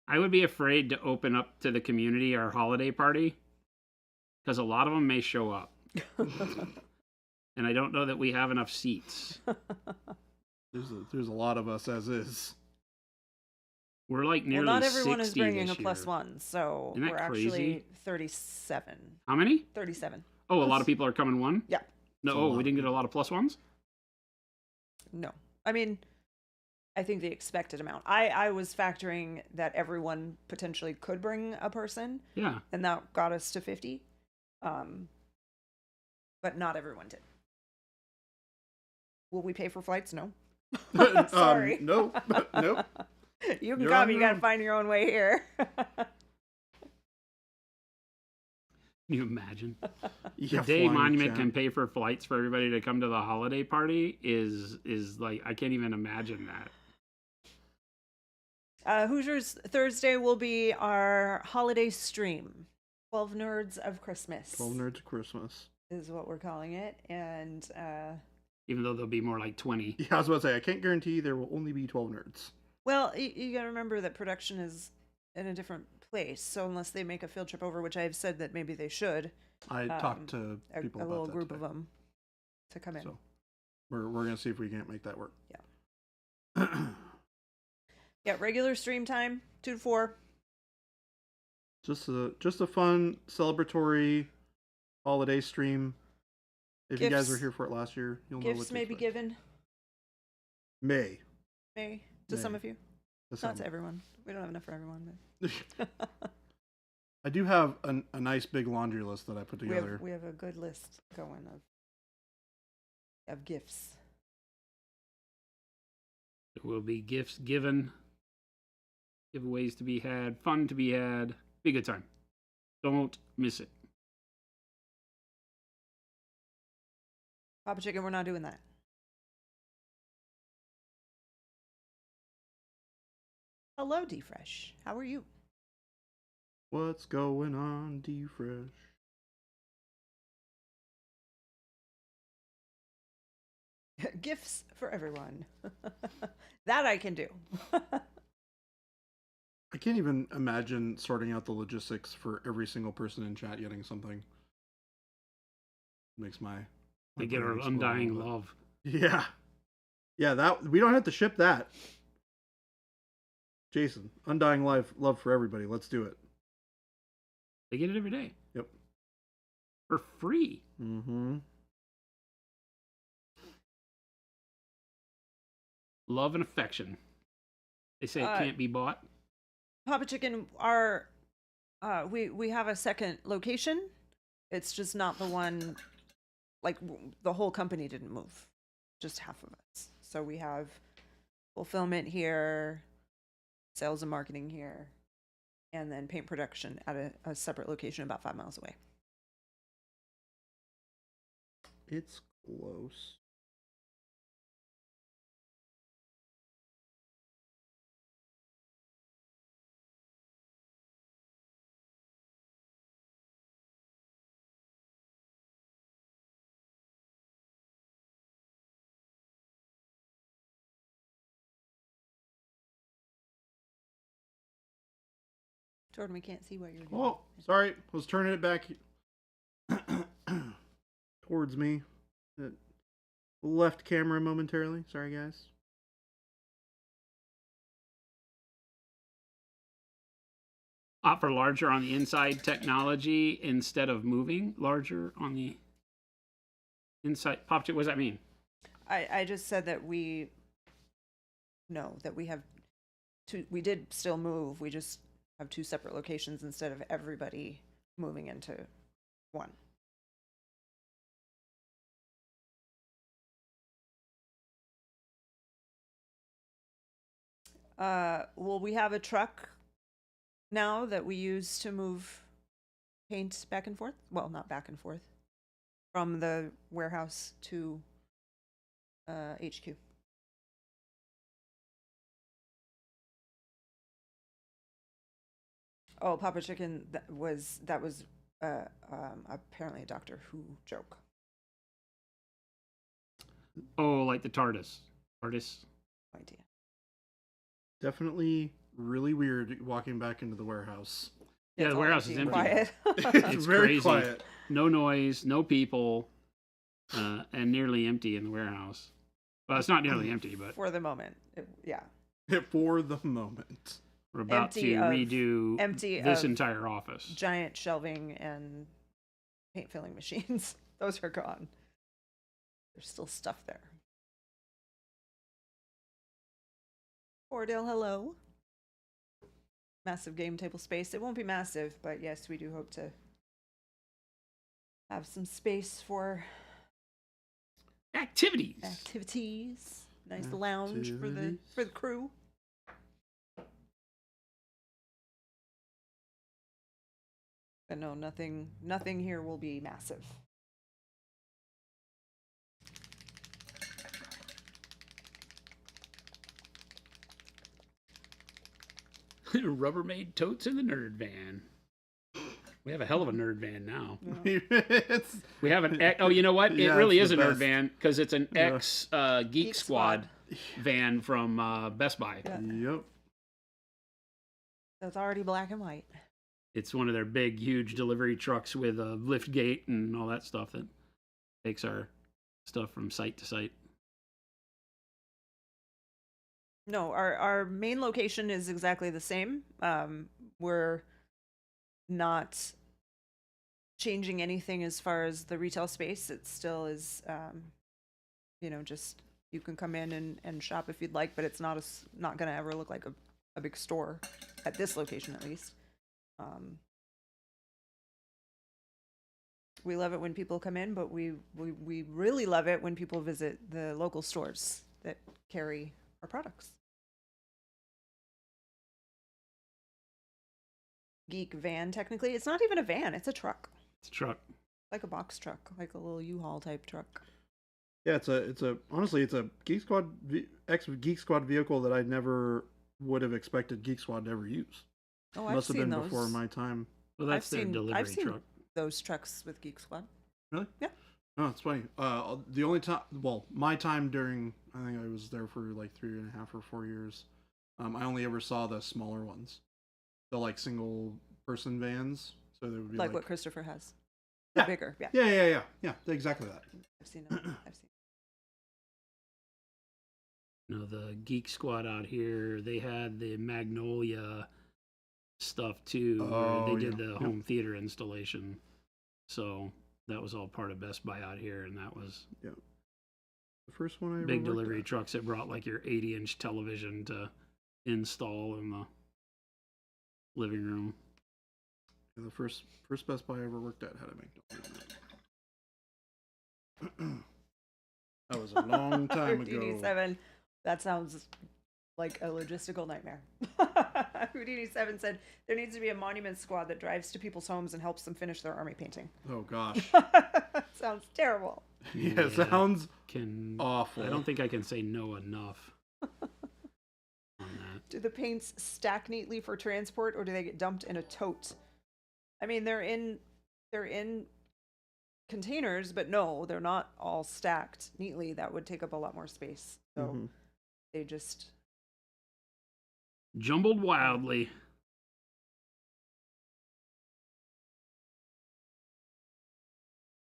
I would be afraid to open up to the community our holiday party because a lot of them may show up. And I don't know that we have enough seats. There's a lot of us as is. We're like nearly Well, not everyone is 60 bringing this a plus year. one, so Isn't that we're crazy? actually 37. How many? 37. Oh, a lot of people are coming one? Yeah. No, That's a lot. we didn't get a lot of plus ones? No. I mean, I think the expected amount. I was factoring that everyone potentially could bring a person, Yeah. and that got us to 50. But not everyone did. Will we pay for flights? No. Sorry. Nope. Nope. You can You're come. on You your got to own. find your own way here. Can you imagine? Yeah, The day flying Monument chat. can pay for flights for everybody to come to the holiday party is like, I can't even imagine that. Hoosiers Thursday will be our holiday stream. 12 Nerds of Christmas 12 Nerds of Christmas. is what we're calling it. And Even though there'll be more like 20. Yeah, I was about to say, I can't guarantee there will only be 12 nerds. well, you gotta remember that production is in a different place. So unless they make a field trip over, which I've said that maybe they should, I talked to people a about little that group today. of them to come in. So we're going to see if we can't make that work. Yeah. Yeah, regular stream time, 2 to 4. Just a fun celebratory holiday stream. If you guys Gifts. were here for it last year, you'll know what Gifts to may be expect. given, May. to some May. of you. That's Not not to everyone. We don't have enough for everyone. But I do have a nice big laundry list that I put together. we have a good list going of gifts. There will be gifts given, giveaways to be had, fun to be had. Be a good time. Don't miss it. Papa Chicken, we're not doing that. Hello, D-Fresh. How are you? What's going on, D-Fresh? Gifts for everyone. That I can do. I can't even imagine sorting out the logistics for every single person in chat getting something. Makes my They get our brain explode a undying little bit. love. Yeah. Yeah, that we don't have to ship that. Jason, undying love for everybody. Let's do it. They get it every day. Yep. For free. Mm-hmm. Love and affection. They say it can't be bought. Papa Chicken, our we have a second location. It's just not the one. Like the whole company didn't move, just half of us. So we have fulfillment here, sales and marketing here, and then paint production at a separate location about 5 miles away. It's close. Jordan, we can't see what you're doing. Oh, sorry. I was turning it back towards me. It left camera momentarily. Sorry, guys. Opt for larger on the inside technology instead of moving larger on the inside. Pop, what does that mean? I just said that we know that we have two. We did still move. We just have 2 separate locations instead of everybody moving into one. Well, we have a truck now that we use to move paint back and forth. Well, not back and forth, from the warehouse to HQ. Oh, Papa Chicken, that was apparently a Doctor Who joke. Oh, like the TARDIS. TARDIS. No idea. Definitely really weird walking back into the warehouse. Yeah, It's the all warehouse is and empty. quiet. It's very crazy. quiet. No noise, no people, and nearly empty in the warehouse. Well, it's not nearly empty, but For the moment, yeah. For the moment. we're about Empty to of- redo empty this of entire office. Giant shelving and paint filling machines. Those are gone. There's still stuff there. Ordale, hello. Massive game table space. It won't be massive, but yes, we do hope to have some space for Activities. activities. Nice lounge for the crew. But no, nothing here will be massive. Rubbermaid totes in the nerd van. We have a hell of a nerd van now. It's, We have an X. Oh, you know what? Yeah, it really it's is a the nerd best. van because it's an Yeah. X Geek Squad van from Best Buy. Yeah. Yep. That's already black and white. It's one of their big, huge delivery trucks with a lift gate and all that stuff that takes our stuff from site to site. No, our main location is exactly the same. We're not changing anything as far as the retail space. It still is, just you can come in and shop if you'd like, but it's not going to ever look like a big store at this location, at least. We love it when people come in, but we really love it when people visit the local stores that carry our products. Geek van, technically. It's not even a van, it's a truck. It's a truck. Like a box truck, like a little U-Haul type truck. Yeah, honestly, it's a Geek Squad Geek Squad vehicle that I never would have expected Geek Squad to ever use. Oh, Must I've have seen been those. before my time. Well, that's their delivery I've seen truck. those trucks with Geek Squad. Really? Yeah. Oh, it's funny. The only time, my time during, I think I was there for like 3.5 or 4 years. I only ever saw the smaller ones, the like single person vans. So they would be Like what Christopher has. Yeah. Bigger, yeah. Yeah, exactly that. I've seen them. No, the Geek Squad out here, they had the Magnolia stuff too, where they did the home theater installation. So that was all part of Best Buy out here, and that was the first one I ever big worked delivery at. trucks that brought like your 80-inch television to install in the living room. Yeah, the first Best Buy I ever worked at had a Magnolia. That was a long time ago. Houdini7, that sounds like a logistical nightmare. Houdini7 said there needs to be a monument squad that drives to people's homes and helps them finish their army painting. Oh gosh. Sounds terrible. Yeah, sounds Can awful. I don't think I can say no enough on that. Do the paints stack neatly for transport, or do they get dumped in a tote? I mean, they're in containers, but no, they're not all stacked neatly. That would take up a lot more space. So they just Jumbled wildly.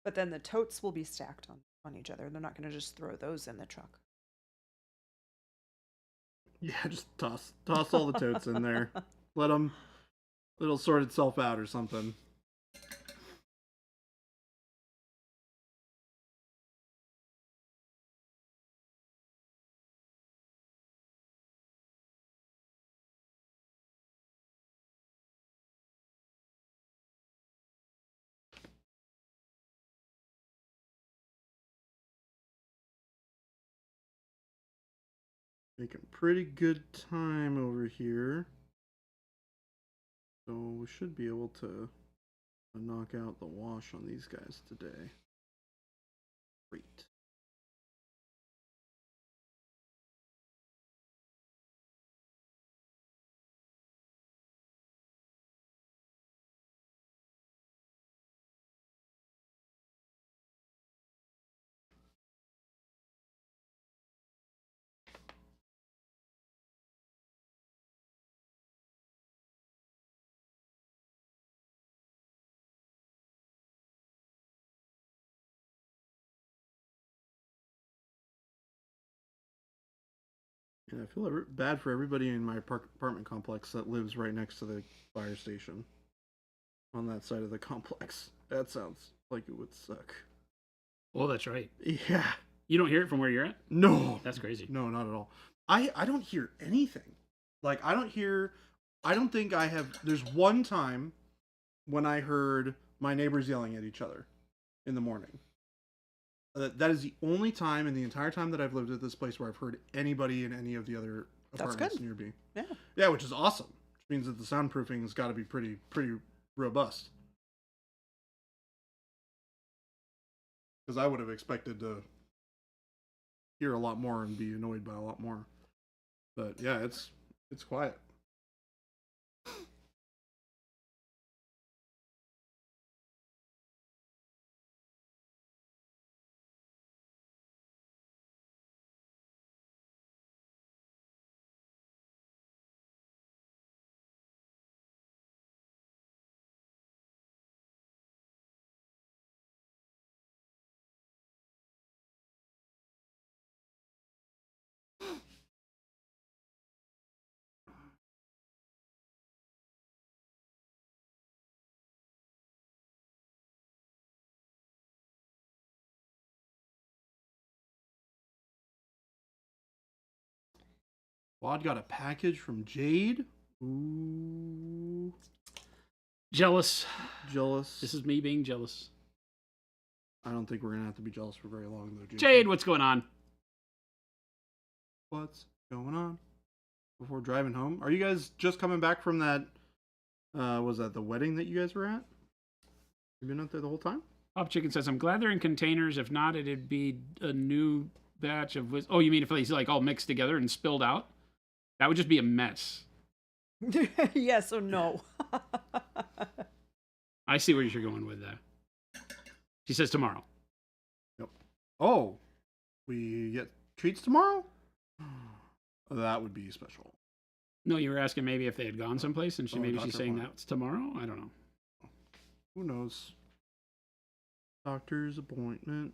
But then the totes will be stacked on each other. They're not going to just throw those in the truck. Yeah, just toss all the totes in there. It'll sort itself out or something. Making pretty good time over here. So we should be able to knock out the wash on these guys today. Great. And I feel bad for everybody in my apartment complex that lives right next to the fire station. On that side of the complex. That sounds like it would suck. Well, that's right. Yeah. You don't hear it from where you're at? No. That's crazy. No, not at all. I don't hear anything. Like, I don't think I have. There's one time when I heard my neighbors yelling at each other in the morning. That is the only time in the entire time that I've lived at this place where I've heard anybody in any of the other apartments near me. Yeah. Yeah, which is awesome. Which means that the soundproofing has got to be pretty robust. because I would have expected to hear a lot more and be annoyed by a lot more. But yeah, it's quiet. Wad got a package from Jade. Ooh, Jealous. jealous. This is me being jealous. I don't think we're gonna have to be jealous for very long though. Jason. Jade, what's going on? What's going on? Before driving home, are you guys just coming back from that? Was that the wedding that you guys were at? You've been out there the whole time? Pop Chicken says, I'm glad they're in containers. If not, it'd be a new batch of... Oh, you mean if it's like all mixed together and spilled out? That would just be a mess. Yes or no? I see where you're going with that. She says tomorrow. Yep. Oh, we get treats tomorrow? That would be special. No, you were asking maybe if they had gone someplace, and maybe she's saying appointment. that's tomorrow? I don't know. Who knows? Doctor's appointment.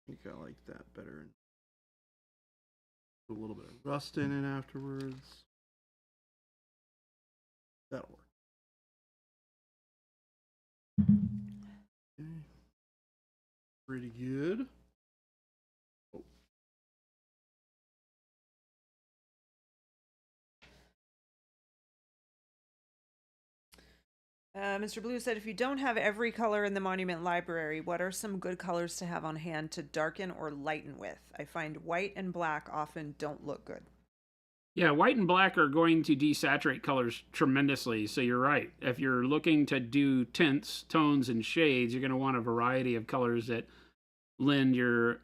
I think I like that better. Put a little bit of rust in it afterwards. That'll work. Okay. Pretty good. Oh. Mr. Blue said, if you don't have every color in the Monument Library, what are some good colors to have on hand to darken or lighten with? I find white and black often don't look good. Yeah, white and black are going to desaturate colors tremendously, so you're right. If you're looking to do tints, tones, and shades, you're going to want a variety of colors that lend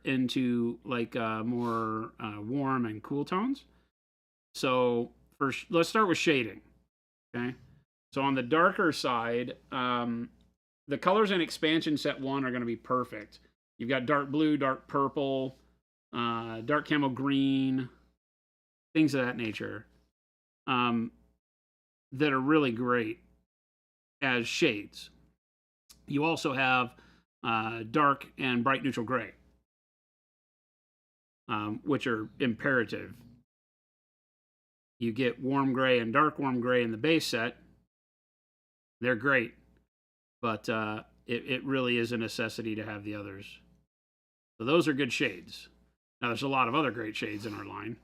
into like more warm and cool tones. So let's start with shading, okay? So on the darker side, the colors in expansion set 1 are going to be perfect. You've got dark blue, dark purple, dark camel green, things of that nature, that are really great as shades. You also have dark and bright neutral gray, which are imperative. You get warm gray and dark warm gray in the base set. They're great, but it really is a necessity to have the others. So those are good shades. Now, there's a lot of other great shades in our line.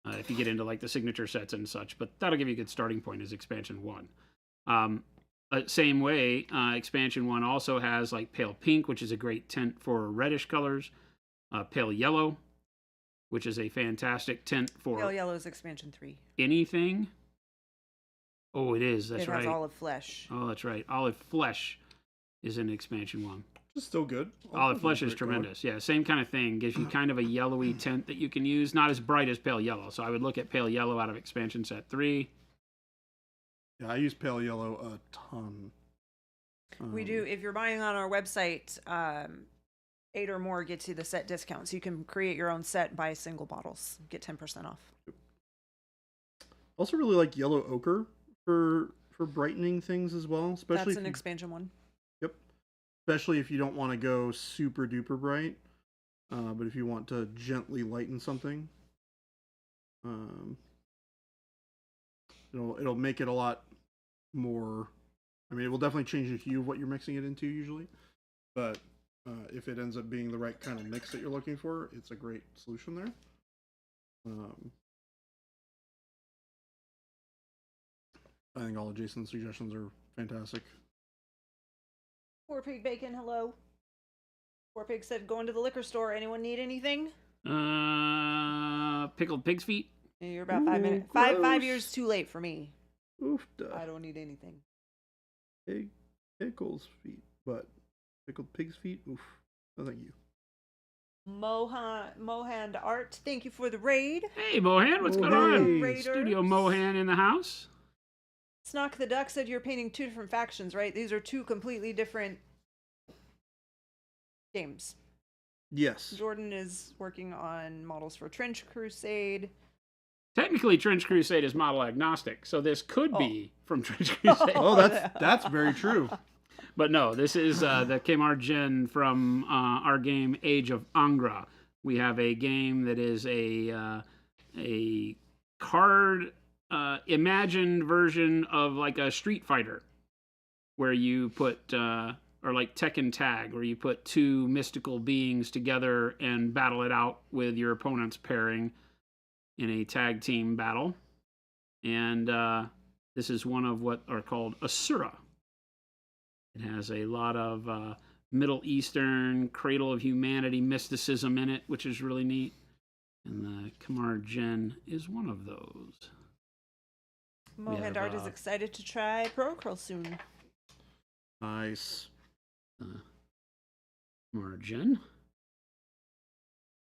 If you get into like the signature sets and such, but that'll give you a good starting point as expansion 1. Same way, expansion 1 also has like pale pink, which is a great tint for reddish colors. Pale yellow, which is a fantastic tint for Pale yellow is expansion 3. anything. Oh, it is. That's it right. has olive flesh. Oh, that's right. Olive flesh is in expansion 1. It's still good. Olive flesh is tremendous. Yeah, same kind of thing. Gives you kind of a yellowy tint that you can use. Not as bright as pale yellow. So I would look at pale yellow out of expansion set 3. Yeah, I use pale yellow a ton. We do. If you're buying on our website, 8 or more gets you the set discount. So you can create your own set and buy single bottles. Get 10% off. Also really like yellow ochre for brightening things as well. Especially That's an expansion 1. Yep. Especially if you don't want to go super duper bright. But if you want to gently lighten something. It'll make it a lot more. I mean, it will definitely change the hue of what you're mixing it into usually, but if it ends up being the right kind of mix that you're looking for, it's a great solution there. I think all of Jason's suggestions are fantastic. Poor Pig Bacon, hello. Poor Pig said, going to the liquor store. Anyone need anything? Pickled pig's feet. You're about 5 minutes. Five gross. years too late for me. Oof, I don't need anything. Pickles feet, but pickled pig's feet. Oof. No, thank you. Mohan Art, thank you for the raid. Hey, Mohan, what's going on? Studio Mohan in the house. Snock the Duck said you're painting 2 different factions, right? These are 2 completely different games. Yes. Jordan is working on models for Trench Crusade. Technically, Trench Crusade is model agnostic, so this could be from Trench Crusade. Oh, that's very true. But no, this is the Kmart Gen from our game Age of Angra. We have a game that is a card imagined version of like a Street Fighter, where you put or like Tekken Tag, where you put 2 mystical beings together and battle it out with your opponent's pairing in a tag team battle. And this is one of what are called Asura. It has a lot of Middle Eastern cradle of humanity mysticism in it, which is really neat. And the Kmart Gen is one of those. Mohan Art is excited to try Pro Curl soon. Nice. Kmart Gen.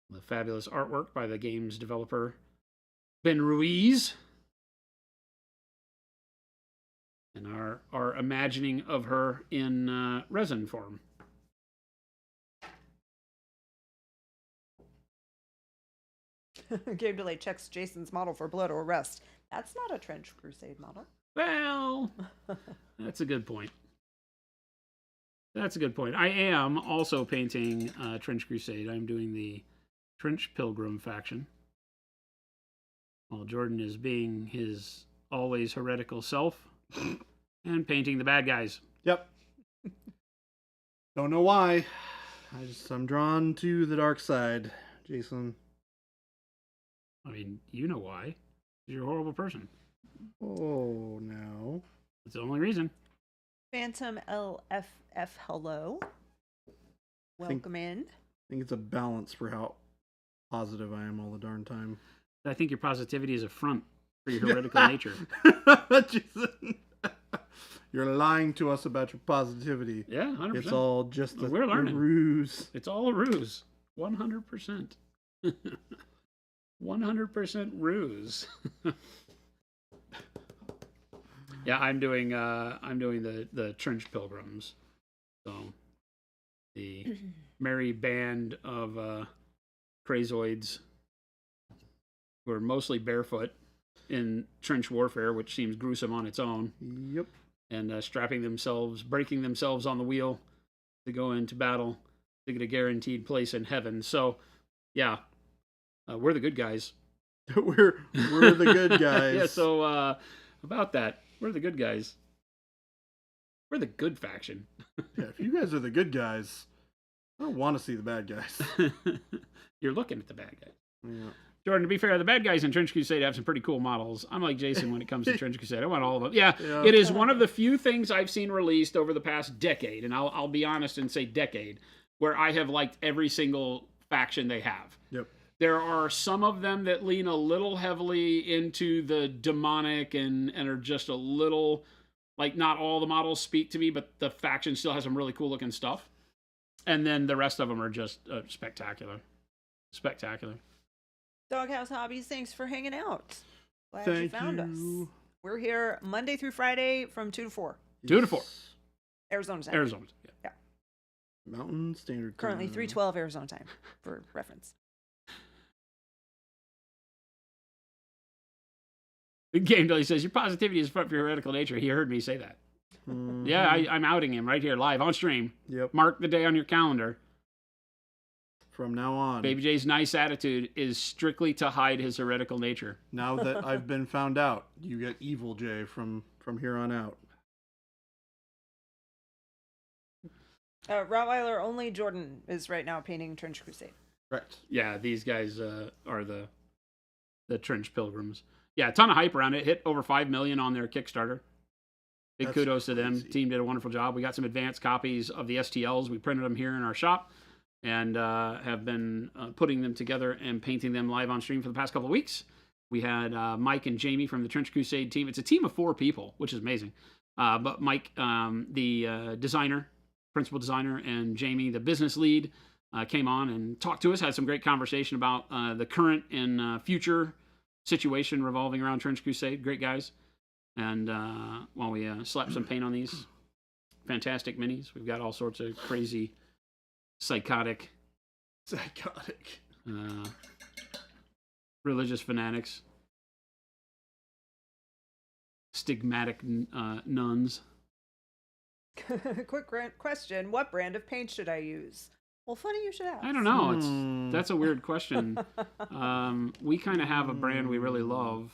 The fabulous artwork by the game's developer, Ben Ruiz. And our imagining of her in resin form. Game Delay checks Jason's model for Blood or Rust. That's not a Trench Crusade model. Well, that's a good point. That's a good point. I am also painting Trench Crusade. I'm doing the Trench Pilgrim faction, while Jordan is being his always heretical self and painting the bad guys. Yep. Don't know why. I'm drawn to the dark side, Jason. I mean, you know why. You're a horrible person. Oh, no. That's the only reason. Phantom LFF, hello. Welcome in. I think it's a balance for how positive I am all the darn time. I think your positivity is a front for your heretical nature. Jason, you're lying to us about your positivity. Yeah, 100%. It's all just a We're learning. ruse. It's all a ruse. 100%. 100% ruse. Yeah, I'm doing the Trench Pilgrims. So the merry band of crazoids who are mostly barefoot in trench warfare, which seems gruesome on its own. Yep. And breaking themselves on the wheel to go into battle to get a guaranteed place in heaven. So, yeah, we're the good guys. we're the good guys. Yeah. So about that, we're the good guys. We're the good faction. Yeah, if you guys are the good guys, I don't want to see the bad guys. You're looking at the bad guys. Yeah. Jordan, to be fair, the bad guys in Trench Crusade have some pretty cool models. I'm like Jason when it comes to Trench Crusade. I want all of them. Yeah, it is one of the few things I've seen released over the past decade, and I'll be honest and say decade, where I have liked every single faction they have. Yep. There are some of them that lean a little heavily into the demonic and are just a little, like, not all the models speak to me, but the faction still has some really cool looking stuff. And then the rest of them are just spectacular. Spectacular. Doghouse Hobbies, thanks for hanging out. Glad Thank you found us. We're here Monday through Friday from 2 to 4. 2 to 4. Arizona time. Arizona. Yeah. Mountain Standard Currently Time. 3:12 Arizona time, for reference. Game Delay says, your positivity is front for your heretical nature. He heard me say that. Mm-hmm. Yeah, I'm outing him right here live on stream. Yep. Mark the day on your calendar. from now on. Baby J's nice attitude is strictly to hide his heretical nature. Now that I've been found out, you get Evil J from here on out. Rottweiler only Jordan is right now painting Trench Crusade. Correct. Yeah, these guys are the Trench Pilgrims. Yeah, a ton of hype around it. Hit over 5 million on their Kickstarter. Big That's kudos to them. crazy. Team did a wonderful job. We got some advanced copies of the STLs. We printed them here in our shop and have been putting them together and painting them live on stream for the past couple of weeks. We had Mike and Jamie from the Trench Crusade team. It's a team of 4 people, which is amazing. But Mike, the designer, principal designer, and Jamie, the business lead, came on and talked to us, had some great conversation about the current and future situation revolving around Trench Crusade. Great guys. And while we slapped some paint on these fantastic minis, we've got all sorts of crazy, psychotic, religious fanatics, stigmatic nuns. Quick question: what brand of paint should I use? Well, funny you should ask. I don't know. That's a weird question. We kind of have a brand we really love.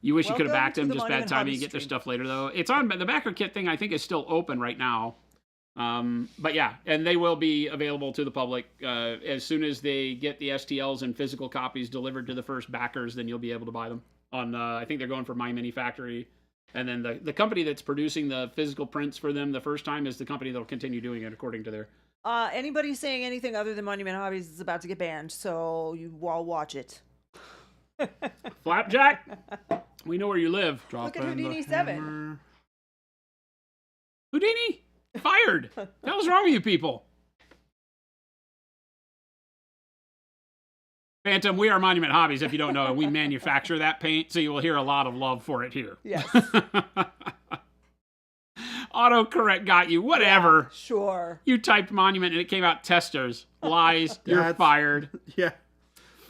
You wish you could have backed them. Just bad timing. You get their stuff later, though. It's on the backer kit thing. I think is still open right now. But yeah, and they will be available to the public as soon as they get the STLs and physical copies delivered to the first backers. Then you'll be able to buy them on. I think they're going for My Mini Factory. And then the company that's producing the physical prints for them the first time is the company that'll continue doing it according to their. Anybody saying anything other than Monument Hobbies is about to get banned, so you all watch it. Flapjack, we know where you live. Look at Houdini 7. Houdini fired. What the hell's wrong with you people? Phantom, we are Monument Hobbies, if you don't know, and we manufacture that paint, so you will hear a lot of love for it here. Yes. Autocorrect got you. Whatever. Yeah, sure. You typed Monument and it came out Testers. Lies. You're fired. Yeah.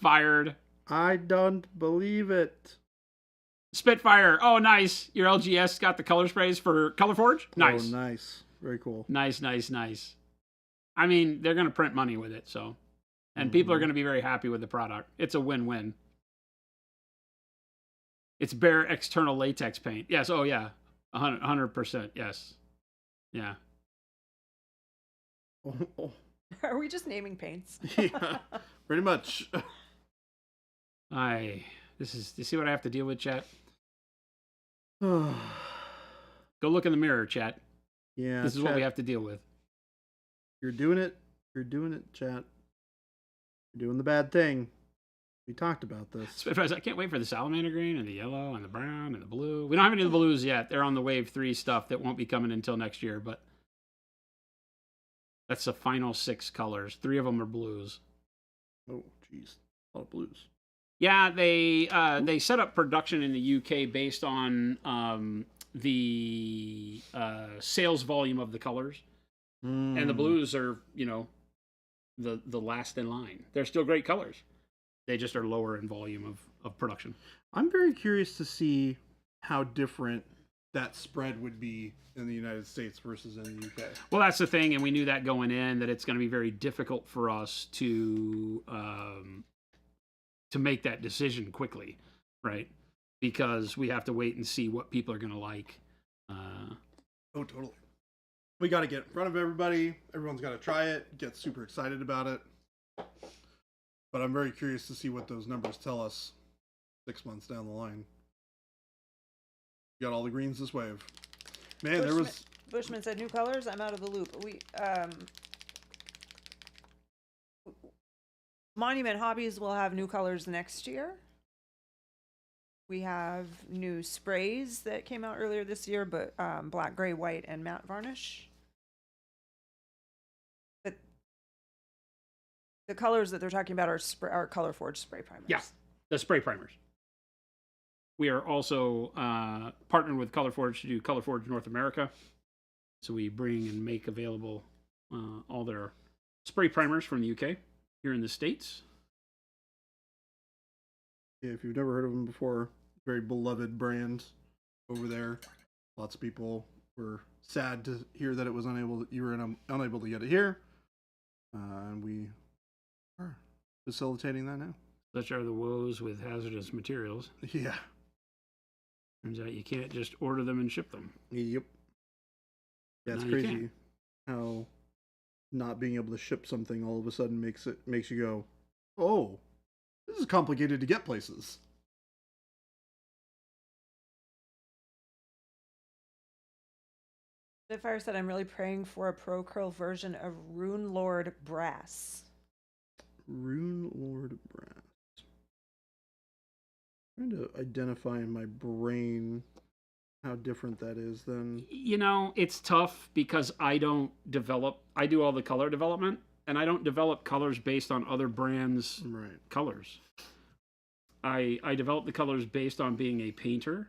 Fired. I don't believe it. Spitfire. Oh, nice. Your LGS got the color sprays for Colorforge? Nice. Oh, nice. Very cool. Nice. I mean, they're going to print money with it, so. And people are going to be very happy with the product. It's a win-win. It's bare external latex paint. Yes. Oh, yeah. 100%. Yes. Yeah. Oh. Are we just naming paints? Yeah. Pretty much. You see what I have to deal with, chat? Yeah. Go look in the mirror, chat. This is what we have to deal with. You're doing it. You're doing it, chat. You're doing the bad thing. We talked about this. I can't wait for the salamander green and the yellow and the brown and the blue. We don't have any of the blues yet. They're on the Wave 3 stuff that won't be coming until next year, but that's the final 6 colors. 3 of them are blues. Oh, jeez. A lot of blues. Yeah, they set up production in the UK based on the sales volume of the colors. And the blues are, the last in line. They're still great colors. They just are lower in volume of production. I'm very curious to see how different that spread would be in the United States versus in the UK. Well, that's the thing, and we knew that going in, that it's going to be very difficult for us to make that decision quickly, right? Because we have to wait and see what people are going to like. Oh, totally. We got to get in front of everybody. Everyone's got to try it, get super excited about it. But I'm very curious to see what those numbers tell us 6 months down the line. We got all the greens this wave. Man, Bushman said new colors. I'm out of the loop. Monument Hobbies will have new colors next year. We have new sprays that came out earlier this year, but black, gray, white, and matte varnish. But the colors that they're talking about are Colorforge spray primers. Yeah, the spray primers. We are also partnered with Colorforge to do Colorforge North America. So we bring and make available all their spray primers from the UK here in the States. Yeah, if you've never heard of them before, very beloved brand over there. Lots of people were sad to hear that it was you were unable to get it here. And we are facilitating that now. Such are the woes with hazardous materials. Yeah. Turns out you can't just order them and ship them. Yep. Yeah, it's No, you crazy can't. how not being able to ship something all of a sudden makes you go, oh, this is complicated to get places. Fire said, I'm really praying for a Pro Curl version of Rune Lord Brass. Rune Lord Brass. Trying to identify in my brain how different that is then. You know, it's tough because I do all the color development, and I don't develop colors based on other brands' Right. colors. I develop the colors based on being a painter.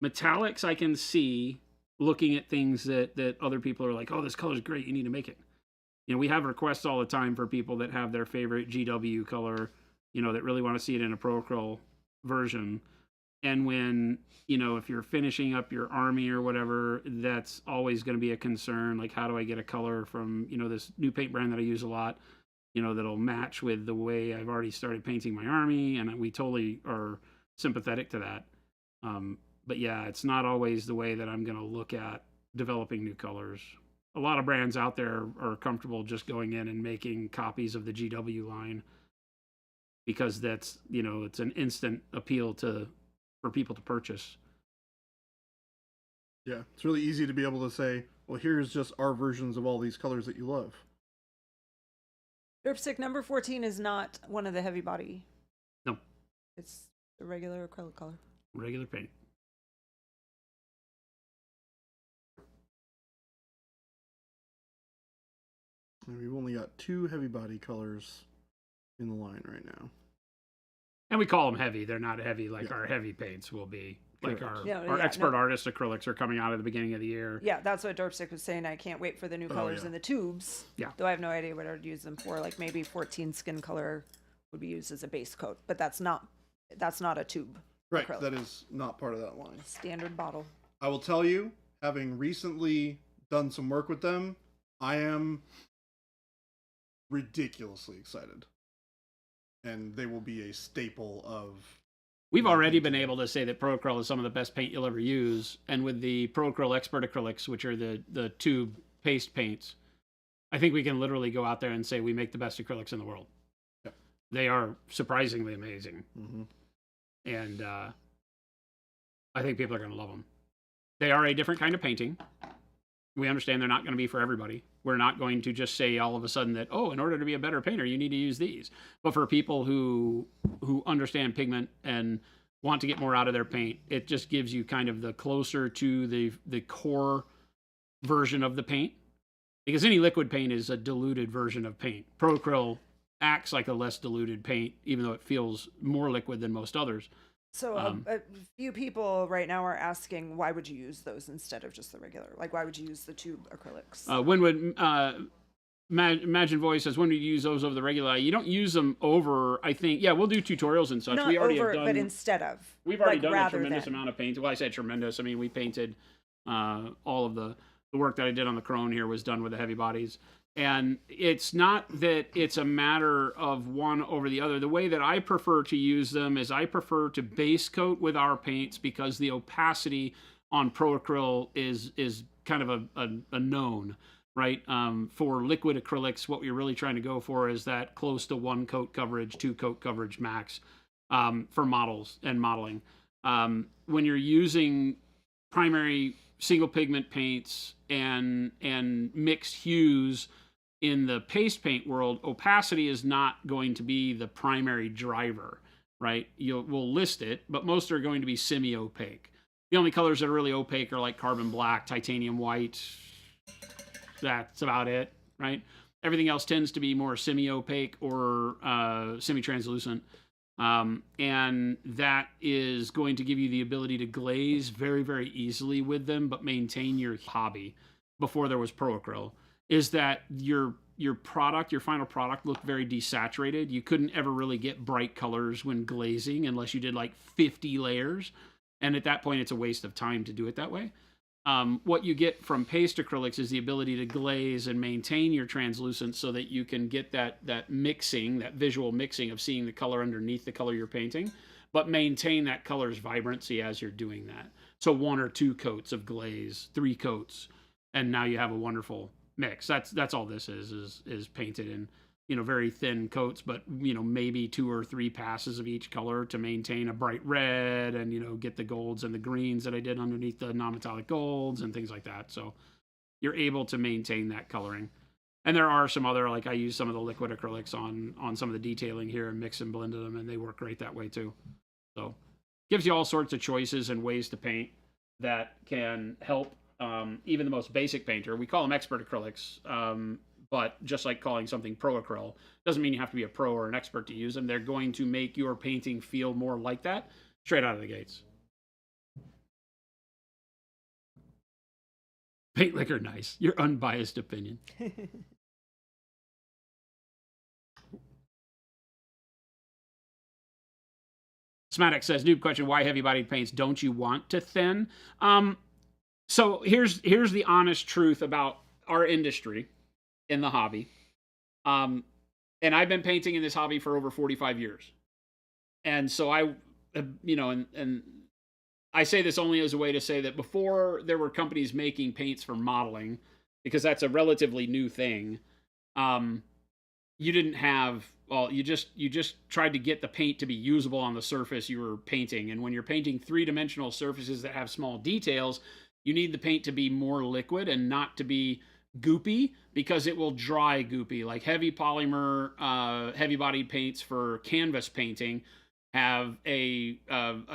Metallics I can see looking at things that other people are like, oh, this color's great, you need to make it. You know, we have requests all the time for people that have their favorite GW color, you know, that really want to see it in a Pro Curl version. And when, you know, if you're finishing up your army or whatever, that's always going to be a concern. Like, how do I get a color from, you know, this new paint brand that I use a lot, you know, that'll match with the way I've already started painting my army. And we totally are sympathetic to that. But yeah, it's not always the way that I'm going to look at developing new colors. A lot of brands out there are comfortable just going in and making copies of the GW line because that's, you know, it's an instant appeal for people to purchase. Yeah, it's really easy to be able to say, well, here's just our versions of all these colors that you love. Derpstick number 14 is not one of the heavy body. No. It's the regular acrylic color. Regular paint. And we've only got 2 heavy body colors in the line right now. And we call them heavy. They're not heavy like Yeah. our heavy paints will be. Like Correct. our expert artist acrylics are coming out at the beginning of the year. Yeah, that's what Derpstick was saying. I can't wait for the new colors yeah. in the tubes. Yeah. Though I have no idea what I'd use them for. Like maybe 14 skin color would be used as a base coat, but that's not a tube. Right, acrylic. that is not part of that line. Standard bottle. I will tell you, having recently done some work with them, I am ridiculously excited. And they will be a staple of... We've already been able to say that Pro Acryl is some of the best paint you'll ever use. And with the Pro Acryl Expert Acrylics, which are the tube paste paints, I think we can literally go out there and say we make the best acrylics in the world. Yep. They are surprisingly amazing. Mm-hmm. And I think people are going to love them. They are a different kind of painting. We understand they're not going to be for everybody. We're not going to just say all of a sudden that, oh, in order to be a better painter, you need to use these. But for people who understand pigment and want to get more out of their paint, it just gives you kind of the closer to the core version of the paint. Because any liquid paint is a diluted version of paint. Pro Acryl acts like a less diluted paint, even though it feels more liquid than most others. So a few people right now are asking, why would you use those instead of just the regular? Like, why would you use the tube acrylics? When would Imagine Voice says, when do you use those over the regular? You don't use them over, I think. Yeah, we'll do tutorials and such. Not we already over, have done, but instead of. we've already like, done a tremendous than. amount of paint. Well, I said tremendous. I mean, we painted all of the work that I did on the Crone here was done with the heavy bodies. And it's not that it's a matter of one over the other. The way that I prefer to use them is I prefer to base coat with our paints because the opacity on Pro Acryl is kind of a known, right? For liquid acrylics, what we're really trying to go for is that close to 1 coat coverage, 2 coat coverage max for models and modeling. When you're using primary single pigment paints and mixed hues, in the paste paint world, opacity is not going to be the primary driver, right? We'll list it, but most are going to be semi-opaque. The only colors that are really opaque are like carbon black, titanium white. That's about it, right? Everything else tends to be more semi-opaque or semi-translucent. And that is going to give you the ability to glaze very, very easily with them, but maintain your hobby. Before there was Pro Acryl, is that your product, your final product, looked very desaturated. You couldn't ever really get bright colors when glazing unless you did like 50 layers. And at that point, it's a waste of time to do it that way. What you get from paste acrylics is the ability to glaze and maintain your translucence so that you can get that mixing, that visual mixing of seeing the color underneath the color you're painting, but maintain that color's vibrancy as you're doing that. So 1 or 2 coats of glaze, 3 coats, and now you have a wonderful mix. That's all this is painted in, very thin coats, but maybe 2 or 3 passes of each color to maintain a bright red and get the golds and the greens that I did underneath the non-metallic golds and things like that. So you're able to maintain that coloring. And there are some other, like I use some of the liquid acrylics on some of the detailing here and mix and blended them, and they work great that way too. So gives you all sorts of choices and ways to paint that can help even the most basic painter. We call them expert acrylics. But just like calling something pro acryl, doesn't mean you have to be a pro or an expert to use them. They're going to make your painting feel more like that straight out of the gates. Paint liquor, nice. Your unbiased opinion. Smatic says, noob question, why heavy-bodied paints don't you want to thin? So here's the honest truth about our industry in the hobby. And I've been painting in this hobby for over 45 years. And so and I say this only as a way to say that before there were companies making paints for modeling, because that's a relatively new thing, you didn't have, you just tried to get the paint to be usable on the surface you were painting. And when you're painting 3-dimensional surfaces that have small details, you need the paint to be more liquid and not to be goopy, because it will dry goopy. Like heavy polymer, heavy bodied paints for canvas painting have a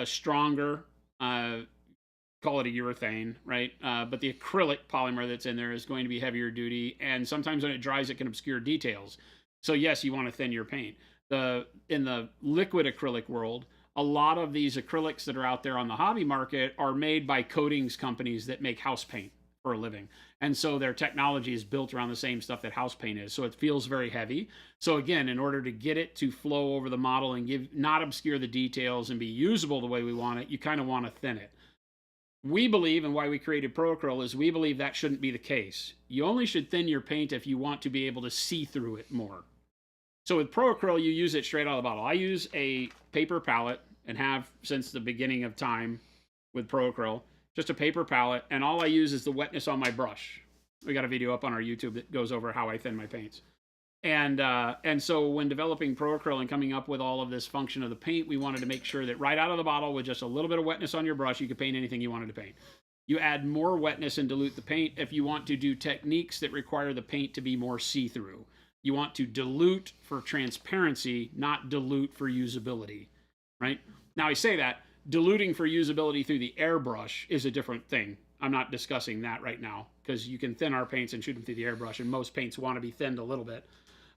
stronger, call it a urethane, right? But the acrylic polymer that's in there is going to be heavier duty, and sometimes when it dries, it can obscure details. So yes, you want to thin your paint. In the liquid acrylic world, a lot of these acrylics that are out there on the hobby market are made by coatings companies that make house paint for a living. And so their technology is built around the same stuff that house paint is. So it feels very heavy. So again, in order to get it to flow over the model and not obscure the details and be usable the way we want it, you kind of want to thin it. We believe, and why we created ProAcryl, is we believe that shouldn't be the case. You only should thin your paint if you want to be able to see through it more. So with ProAcryl, you use it straight out of the bottle. I use a paper palette and have since the beginning of time with ProAcryl. Just a paper palette, and all I use is the wetness on my brush. We got a video up on our YouTube that goes over how I thin my paints. And so when developing ProAcryl and coming up with all of this function of the paint, we wanted to make sure that right out of the bottle with just a little bit of wetness on your brush, you could paint anything you wanted to paint. You add more wetness and dilute the paint if you want to do techniques that require the paint to be more see-through. You want to dilute for transparency, not dilute for usability, right? Now I say that, diluting for usability through the airbrush is a different thing. I'm not discussing that right now, because you can thin our paints and shoot them through the airbrush, and most paints want to be thinned a little bit.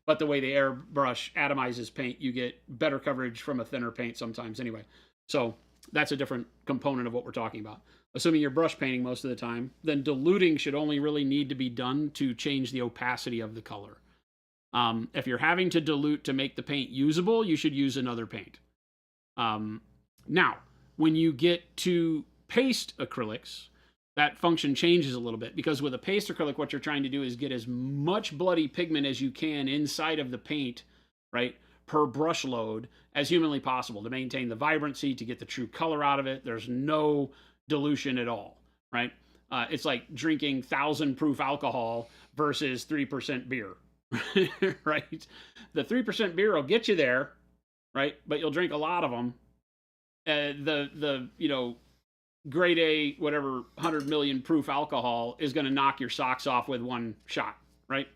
But the way the airbrush atomizes paint, you get better coverage from a thinner paint sometimes anyway. So that's a different component of what we're talking about. Assuming you're brush painting most of the time, then diluting should only really need to be done to change the opacity of the color. If you're having to dilute to make the paint usable, you should use another paint. Now, when you get to paste acrylics, that function changes a little bit, because with a paste acrylic, what you're trying to do is get as much bloody pigment as you can inside of the paint, right, per brush load as humanly possible to maintain the vibrancy, to get the true color out of it. There's no dilution at all, right? It's like drinking 1,000 proof alcohol versus 3% beer, right? The 3% beer will get you there, right? But you'll drink a lot of them. Grade A, whatever, 100 million proof alcohol is going to knock your socks off with one shot, right?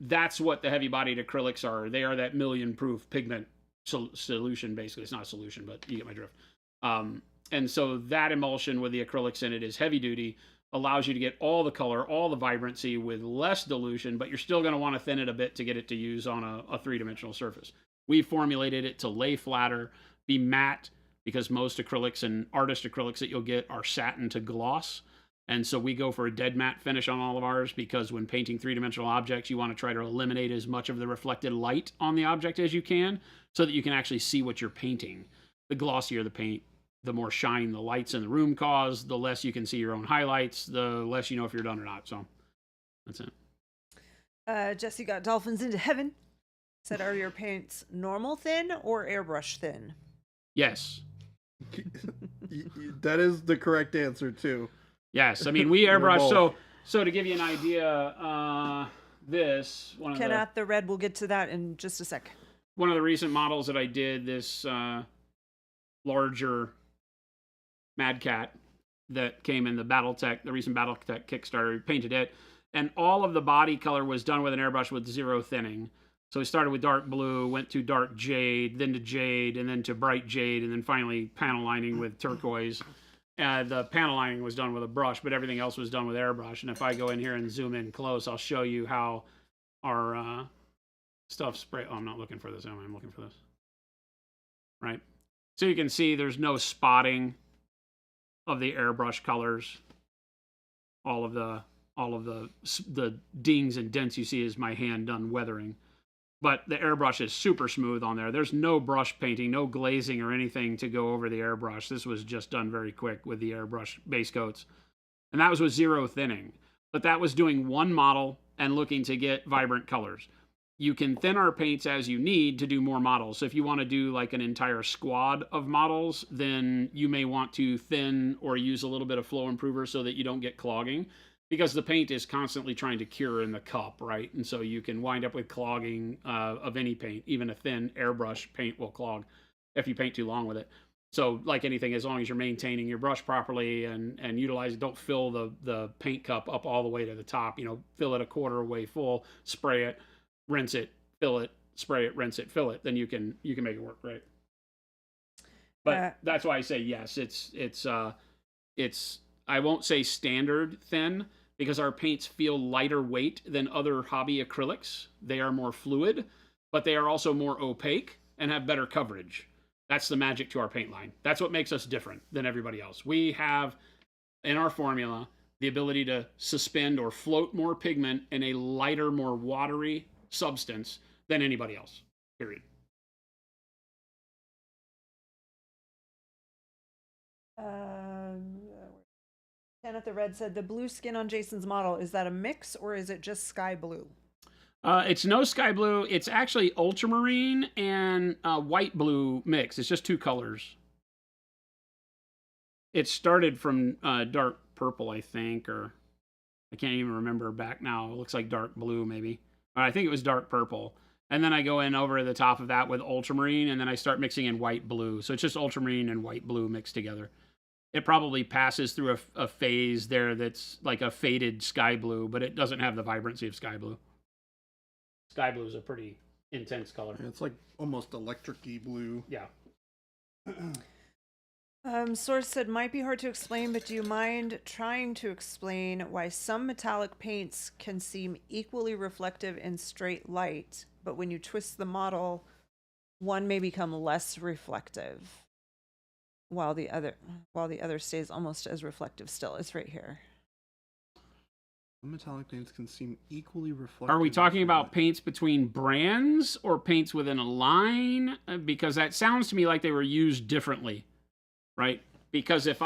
That's what the heavy-bodied acrylics are. They are that million proof pigment solution, basically. It's not a solution, but you get my drift. And so that emulsion with the acrylics in it is heavy duty, allows you to get all the color, all the vibrancy with less dilution, but you're still going to want to thin it a bit to get it to use on a 3-dimensional surface. We formulated it to lay flatter, be matte, because most acrylics and artist acrylics that you'll get are satin to gloss. And so we go for a dead matte finish on all of ours, because when painting 3-dimensional objects, you want to try to eliminate as much of the reflected light on the object as you can, so that you can actually see what you're painting. The glossier the paint, the more shine the lights in the room cause, the less you can see your own highlights, the less you know if you're done or not. So that's it. Jesse got dolphins into heaven. Said, are your paints normal thin or airbrush thin? Yes. That is the correct answer too. Yes. I mean, we airbrush. both. So to give you an idea, this one of Cannot the red. We'll get to that in just a sec. one of the recent models that I did, this larger Mad Cat that came in the BattleTech, the recent BattleTech Kickstarter, we painted it, and all of the body color was done with an airbrush with 0 thinning. So we started with dark blue, went to dark jade, then to jade, and then to bright jade, and then finally panel lining with turquoise. The panel lining was done with a brush, but everything else was done with airbrush. And if I go in here and zoom in close, I'll show you how our stuff spray. Oh, I'm not looking for this. I'm looking for this. Right. So you can see there's no spotting of the airbrush colors. All of the dings and dents you see is my hand done weathering. But the airbrush is super smooth on there. There's no brush painting, no glazing or anything to go over the airbrush. This was just done very quick with the airbrush base coats. And that was with 0 thinning. But that was doing one model and looking to get vibrant colors. You can thin our paints as you need to do more models. So if you want to do like an entire squad of models, then you may want to thin or use a little bit of flow improver so that you don't get clogging. Because the paint is constantly trying to cure in the cup, right? And so you can wind up with clogging of any paint. Even a thin airbrush paint will clog if you paint too long with it. So like anything, as long as you're maintaining your brush properly and utilize it, don't fill the paint cup up all the way to the top. You know, fill it a quarter way full, spray it, rinse it, fill it, spray it, rinse it, fill it. Then you can make it work, right? But that's why I say yes. It's I won't say standard thin, because our paints feel lighter weight than other hobby acrylics. They are more fluid, but they are also more opaque and have better coverage. That's the magic to our paint line. That's what makes us different than everybody else. We have, in our formula, the ability to suspend or float more pigment in a lighter, more watery substance than anybody else, period. Kenneth the Red said, the blue skin on Jason's model, is that a mix or is it just sky blue? It's no sky blue. It's actually ultramarine and white blue mix. It's just 2 colors. It started from dark purple, I think, or I can't even remember back now. It looks like dark blue, maybe. I think it was dark purple. And then I go in over the top of that with ultramarine, and then I start mixing in white blue. So it's just ultramarine and white blue mixed together. It probably passes through a phase there that's like a faded sky blue, but it doesn't have the vibrancy of sky blue. Sky blue is a pretty intense color. Yeah, it's like almost electric-y blue. Yeah. Source said, might be hard to explain, but do you mind trying to explain why some metallic paints can seem equally reflective in straight light, but when you twist the model, one may become less reflective, while the other stays almost as reflective still? It's right here. Metallic paints can seem equally reflective. Are we talking about paints between brands or paints within a line? Because that sounds to me like they were used differently, right? Because if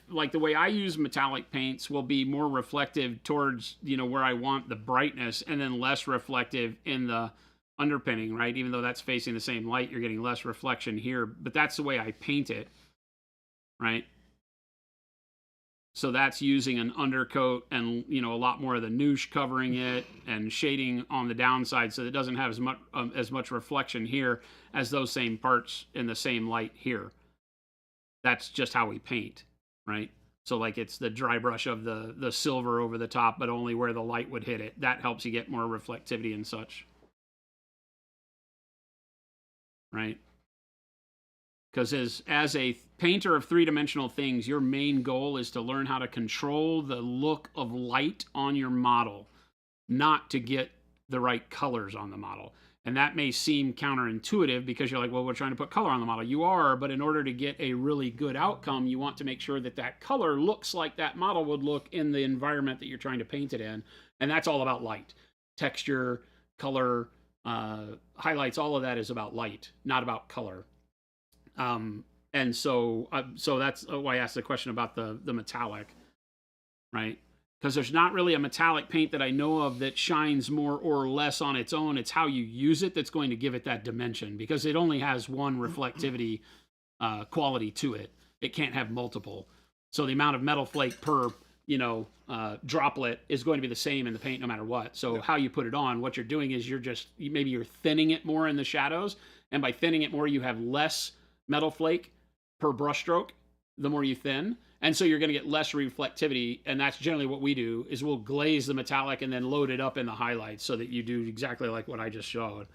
like the way I use metallic paints will be more reflective towards, where I want the brightness, and then less reflective in the underpinning, right? Even though that's facing the same light, you're getting less reflection here, but that's the way I paint it, right? So that's using an undercoat and, a lot more of the noosh covering it and shading on the downside so that it doesn't have as much reflection here as those same parts in the same light here. That's just how we paint, right? So like it's the dry brush of the silver over the top, but only where the light would hit it. That helps you get more reflectivity and such, right? Because as a painter of three-dimensional things, your main goal is to learn how to control the look of light on your model, not to get the right colors on the model. And that may seem counterintuitive because you're like, well, we're trying to put color on the model. You are, but in order to get a really good outcome, you want to make sure that that color looks like that model would look in the environment that you're trying to paint it in. And that's all about light. Texture, color, highlights, all of that is about light, not about color. And so that's why I asked the question about the metallic, right? Because there's not really a metallic paint that I know of that shines more or less on its own. It's how you use it that's going to give it that dimension, because it only has one reflectivity quality to it. It can't have multiple. So the amount of metal flake per droplet is going to be the same in the paint no matter what. So how you put it on, what you're doing is maybe you're thinning it more in the shadows, and by thinning it more, you have less metal flake per brush stroke the more you thin. And so you're going to get less reflectivity, and that's generally what we do, is we'll glaze the metallic and then load it up in the highlights so that you do exactly like what I just showed,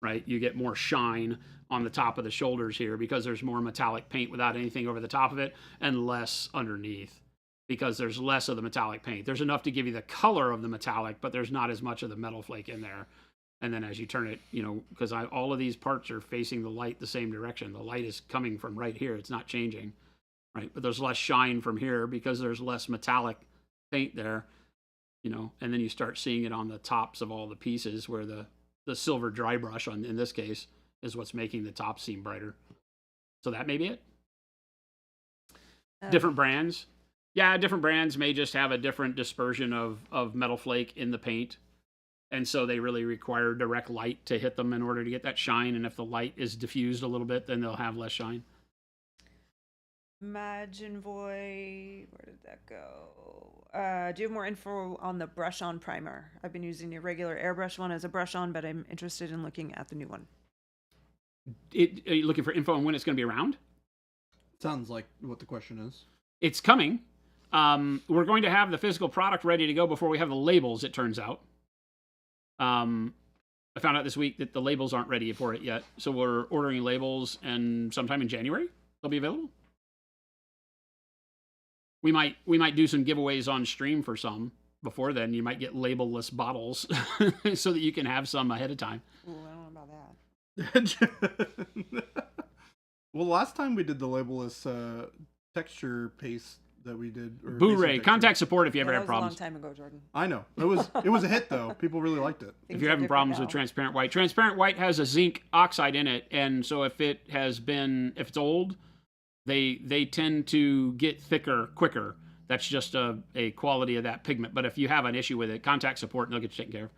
right? You get more shine on the top of the shoulders here because there's more metallic paint without anything over the top of it, and less underneath because there's less of the metallic paint. There's enough to give you the color of the metallic, but there's not as much of the metal flake in there. And then as you turn it, because all of these parts are facing the light the same direction. The light is coming from right here. It's not changing. Right, but there's less shine from here because there's less metallic paint there, and then you start seeing it on the tops of all the pieces where the silver dry brush in this case is what's making the top seem brighter. So that may be it. Different brands. Yeah, different brands may just have a different dispersion of metal flake in the paint. And so they really require direct light to hit them in order to get that shine. And if the light is diffused a little bit, then they'll have less shine. Imagine Voy, where did that go? Do you have more info on the brush on primer? I've been using the regular airbrush one as a brush on, but I'm interested in looking at the new one. Are you looking for info on when it's going to be around? Sounds like what the question is. It's coming. We're going to have the physical product ready to go before we have the labels, it turns out. I found out this week that the labels aren't ready for it yet. So we're ordering labels, and sometime in January they'll be available. We might do some giveaways on stream for some before then. You might get label-less bottles so that you can have some ahead of time. Ooh, I don't know about that. Well, last time we did the label-less texture paste that we did. Boo-ray, contact support if you ever have problems. That was a long time ago, Jordan. I know. It was a hit, though. People really liked it. If you're having problems with transparent white has a zinc oxide in it, and so if it's old, they tend to get thicker quicker. That's just a quality of that pigment. But if you have an issue with it, contact support and they'll get you taken care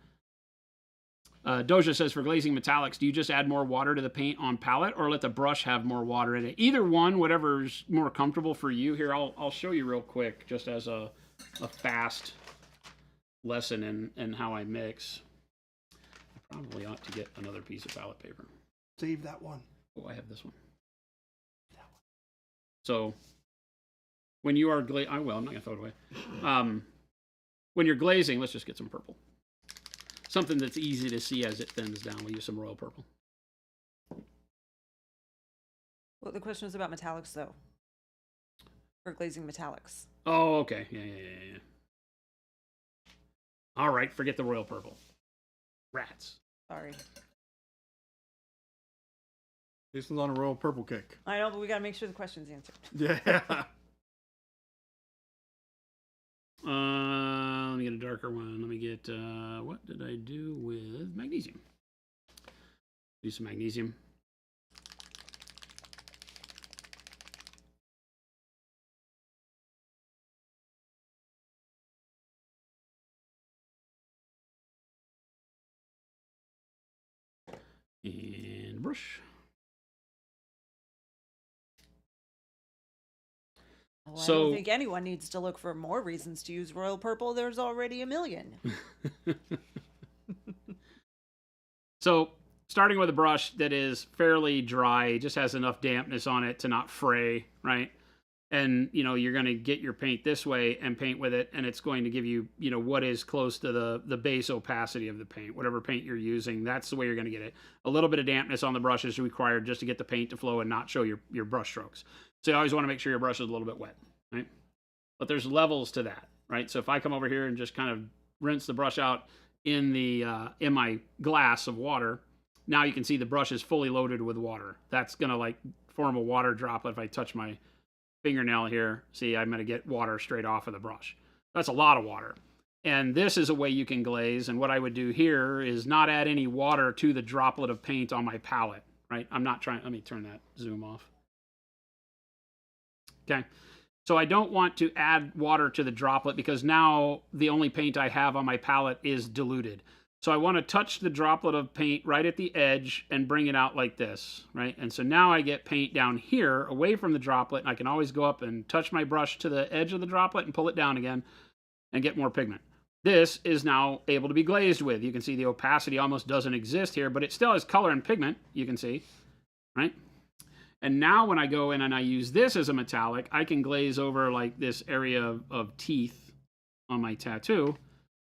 of. Doja says, for glazing metallics, do you just add more water to the paint on palette or let the brush have more water in it? Either one, whatever's more comfortable for you. Here, I'll show you real quick, just as a fast lesson in how I mix. I probably ought to get another piece of palette paper. Save that one. Oh, I have this one. So when you are I'm not going to throw it away. When you're glazing, let's just get some purple. Something that's easy to see as it thins down. We'll use some royal purple. Well, the question was about metallics, though. For glazing metallics. Oh, okay. Yeah. All right, forget the royal purple. Rats. Sorry. Jason's on a royal purple kick. I know, but we got to make sure the question's answered. Yeah. Let me get a darker one. Let me get, what did I do with magnesium? Do some magnesium. And brush. Well, I don't think anyone needs to look for more reasons to use royal purple. There's already a million. So, starting with a brush that is fairly dry, just has enough dampness on it to not fray, right? And, you're going to get your paint this way and paint with it, and it's going to give you, what is close to the base opacity of the paint. Whatever paint you're using, that's the way you're going to get it. A little bit of dampness on the brush is required just to get the paint to flow and not show your brush strokes. So you always want to make sure your brush is a little bit wet, right? But there's levels to that, right? So if I come over here and just kind of rinse the brush out in my glass of water, now you can see the brush is fully loaded with water. That's going to form a water droplet if I touch my fingernail here. See, I'm going to get water straight off of the brush. That's a lot of water. And this is a way you can glaze. And what I would do here is not add any water to the droplet of paint on my palette, right? I'm not trying, let me turn that zoom off. Okay. So I don't want to add water to the droplet because now the only paint I have on my palette is diluted. So I want to touch the droplet of paint right at the edge and bring it out like this, right? And so now I get paint down here away from the droplet, and I can always go up and touch my brush to the edge of the droplet and pull it down again and get more pigment. This is now able to be glazed with. You can see the opacity almost doesn't exist here, but it still has color and pigment, you can see, right? And now when I go in and I use this as a metallic, I can glaze over like this area of teeth on my tattoo.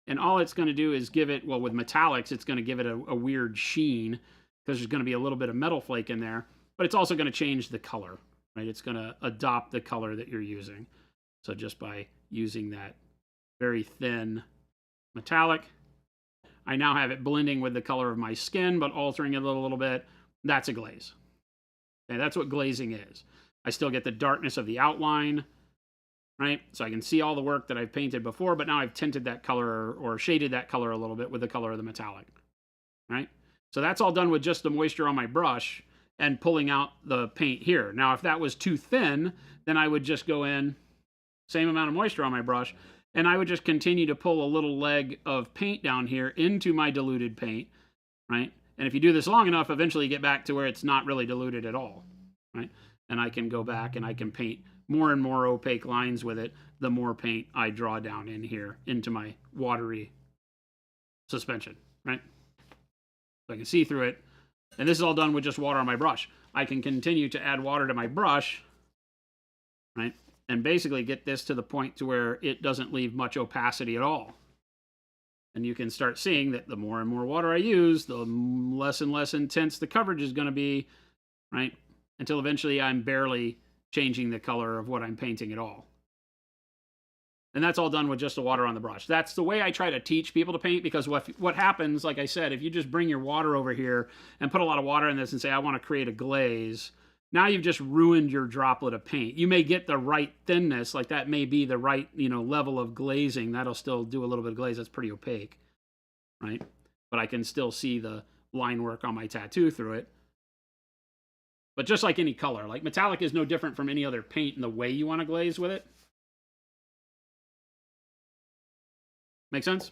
And all it's going to do is give it, well, with metallics, it's going to give it a weird sheen because there's going to be a little bit of metal flake in there. But it's also going to change the color, right? It's going to adopt the color that you're using. So just by using that very thin metallic, I now have it blending with the color of my skin, but altering it a little bit. That's a glaze. Okay, that's what glazing is. I still get the darkness of the outline, right? So I can see all the work that I've painted before, but now I've tinted that color or shaded that color a little bit with the color of the metallic, right? So that's all done with just the moisture on my brush and pulling out the paint here. Now, if that was too thin, then I would just go in, same amount of moisture on my brush, and I would just continue to pull a little leg of paint down here into my diluted paint, right? And if you do this long enough, eventually you get back to where it's not really diluted at all, right? And I can go back and I can paint more and more opaque lines with it, the more paint I draw down in here into my watery suspension, right? So I can see through it. And this is all done with just water on my brush. I can continue to add water to my brush, right? And basically get this to the point to where it doesn't leave much opacity at all. And you can start seeing that the more and more water I use, the less and less intense the coverage is going to be, right? Until eventually I'm barely changing the color of what I'm painting at all. And that's all done with just the water on the brush. That's the way I try to teach people to paint, because what happens, like I said, if you just bring your water over here and put a lot of water in this and say, I want to create a glaze, now you've just ruined your droplet of paint. You may get the right thinness, like that may be the right, level of glazing. That'll still do a little bit of glaze. That's pretty opaque, right? But I can still see the line work on my tattoo through it. But just like any color, like metallic is no different from any other paint in the way you want to glaze with it. Make sense?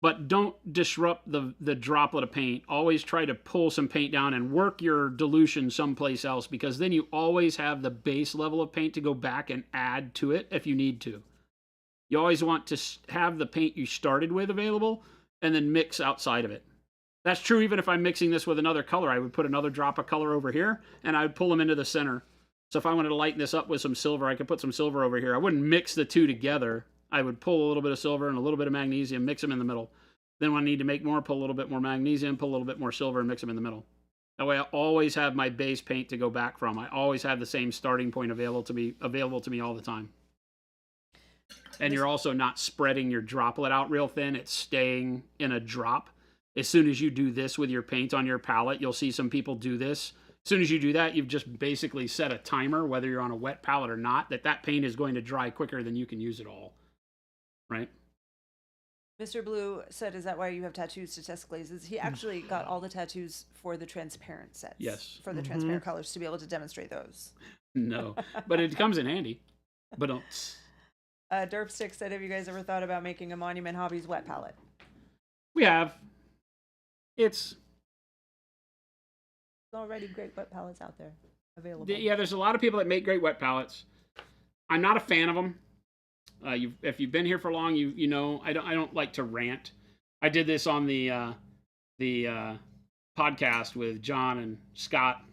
But don't disrupt the droplet of paint. Always try to pull some paint down and work your dilution someplace else, because then you always have the base level of paint to go back and add to it if you need to. You always want to have the paint you started with available and then mix outside of it. That's true even if I'm mixing this with another color. I would put another drop of color over here and I would pull them into the center. So if I wanted to lighten this up with some silver, I could put some silver over here. I wouldn't mix the two together. I would pull a little bit of silver and a little bit of magnesium, mix them in the middle. Then when I need to make more, pull a little bit more magnesium, pull a little bit more silver, and mix them in the middle. That way I always have my base paint to go back from. I always have the same starting point available to me all the time. And you're also not spreading your droplet out real thin. It's staying in a drop. As soon as you do this with your paint on your palette, you'll see some people do this. As soon as you do that, you've just basically set a timer, whether you're on a wet palette or not, that paint is going to dry quicker than you can use it all. Right? Mr. Blue said, is that why you have tattoos to test glazes? He actually got all the tattoos for the transparent sets. Yes. For the transparent colors to be able to demonstrate those. No, but it comes in handy. But don't. Derpstick said, have you guys ever thought about making a Monument Hobbies wet palette? We have. It's already great wet palettes out there available. Yeah, there's a lot of people that make great wet palettes. I'm not a fan of them. If you've been here for long, you know I don't like to rant. I did this on the podcast with John and Scott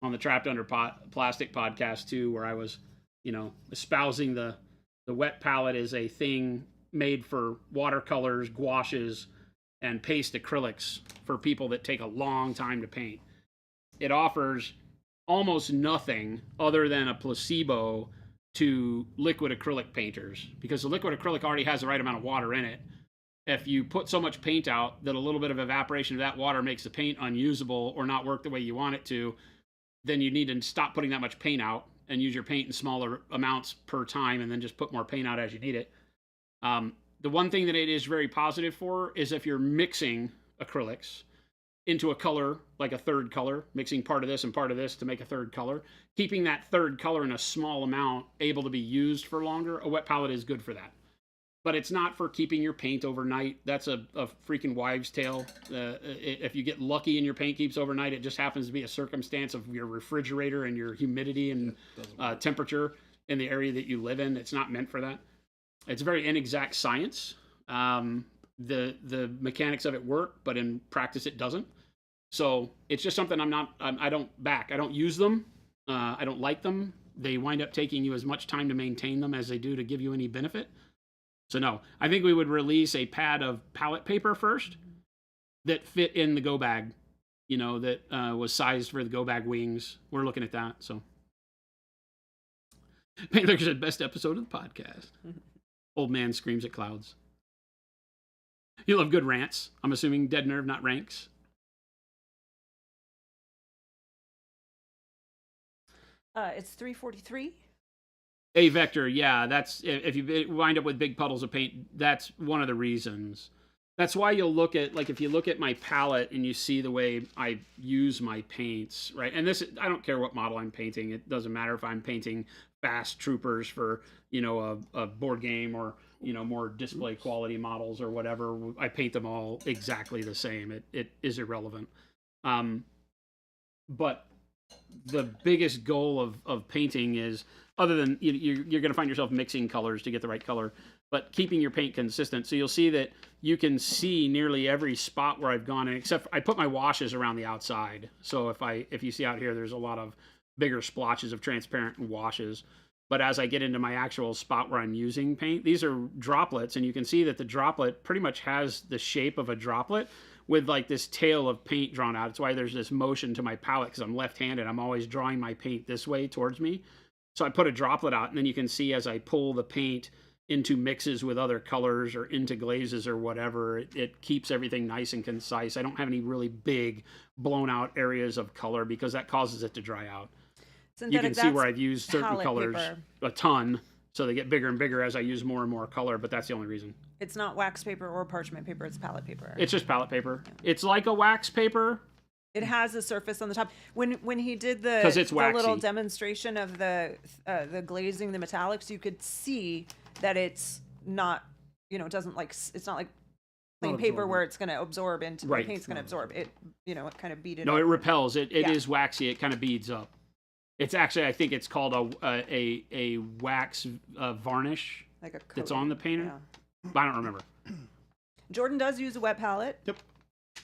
on the Trapped Under Plastic podcast too, where I was espousing the wet palette is a thing made for watercolors, gouaches, and paste acrylics for people that take a long time to paint. It offers almost nothing other than a placebo to liquid acrylic painters, because the liquid acrylic already has the right amount of water in it. If you put so much paint out that a little bit of evaporation of that water makes the paint unusable or not work the way you want it to, then you need to stop putting that much paint out and use your paint in smaller amounts per time, and then just put more paint out as you need it. The one thing that it is very positive for is if you're mixing acrylics, into a color, like a third color, mixing part of this and part of this to make a third color, keeping that third color in a small amount able to be used for longer, a wet palette is good for that. But it's not for keeping your paint overnight. That's a freaking wives' tale. If you get lucky and your paint keeps overnight, it just happens to be a circumstance of your refrigerator and your humidity and temperature in the area that you live in. It's not meant for that. It's a very inexact science. The mechanics of it work, but in practice it doesn't. So it's just something I don't back. I don't use them. I don't like them. They wind up taking you as much time to maintain them as they do to give you any benefit. So no, I think we would release a pad of palette paper first that fit in the go bag, that was sized for the go bag wings. We're looking at that. So Paintlicker said best episode of the podcast. Old man screams at clouds. You love good rants. I'm assuming dead nerve, not ranks. It's 343. A vector, yeah, that's if you wind up with big puddles of paint, that's one of the reasons. That's why you'll look at, like, if you look at my palette and you see the way I use my paints, right? And this, I don't care what model I'm painting. It doesn't matter if I'm painting fast troopers for, a board game or, more display quality models or whatever. I paint them all exactly the same. It is irrelevant. But the biggest goal of painting is, other than you're going to find yourself mixing colors to get the right color, but keeping your paint consistent. So you'll see that you can see nearly every spot where I've gone in, except I put my washes around the outside. So if you see out here, there's a lot of bigger splotches of transparent washes. But as I get into my actual spot where I'm using paint, these are droplets, and you can see that the droplet pretty much has the shape of a droplet with like this tail of paint drawn out. It's why there's this motion to my palette, because I'm left-handed. I'm always drawing my paint this way towards me. So I put a droplet out, and then you can see as I pull the paint into mixes with other colors or into glazes or whatever, it keeps everything nice and concise. I don't have any really big blown out areas of color because that causes it to dry out. You can see where I've used certain colors a ton, so they get bigger and bigger as I use more and more color, but that's the only reason. It's not wax paper or parchment paper, it's palette paper. It's just palette paper. Yeah. It's like a wax paper. It has a surface on the top. When he did the little demonstration of the glazing, the metallics, you could see that it's not, it doesn't it's not like plain paper where it's going to absorb into the paint's going to absorb it. It kind of beat it. No, it repels. It is waxy. It kind of beads up. It's actually, I think it's called a wax varnish. Like a coating. That's on the painter. Yeah. I don't remember. Jordan does use a wet palette. Yep.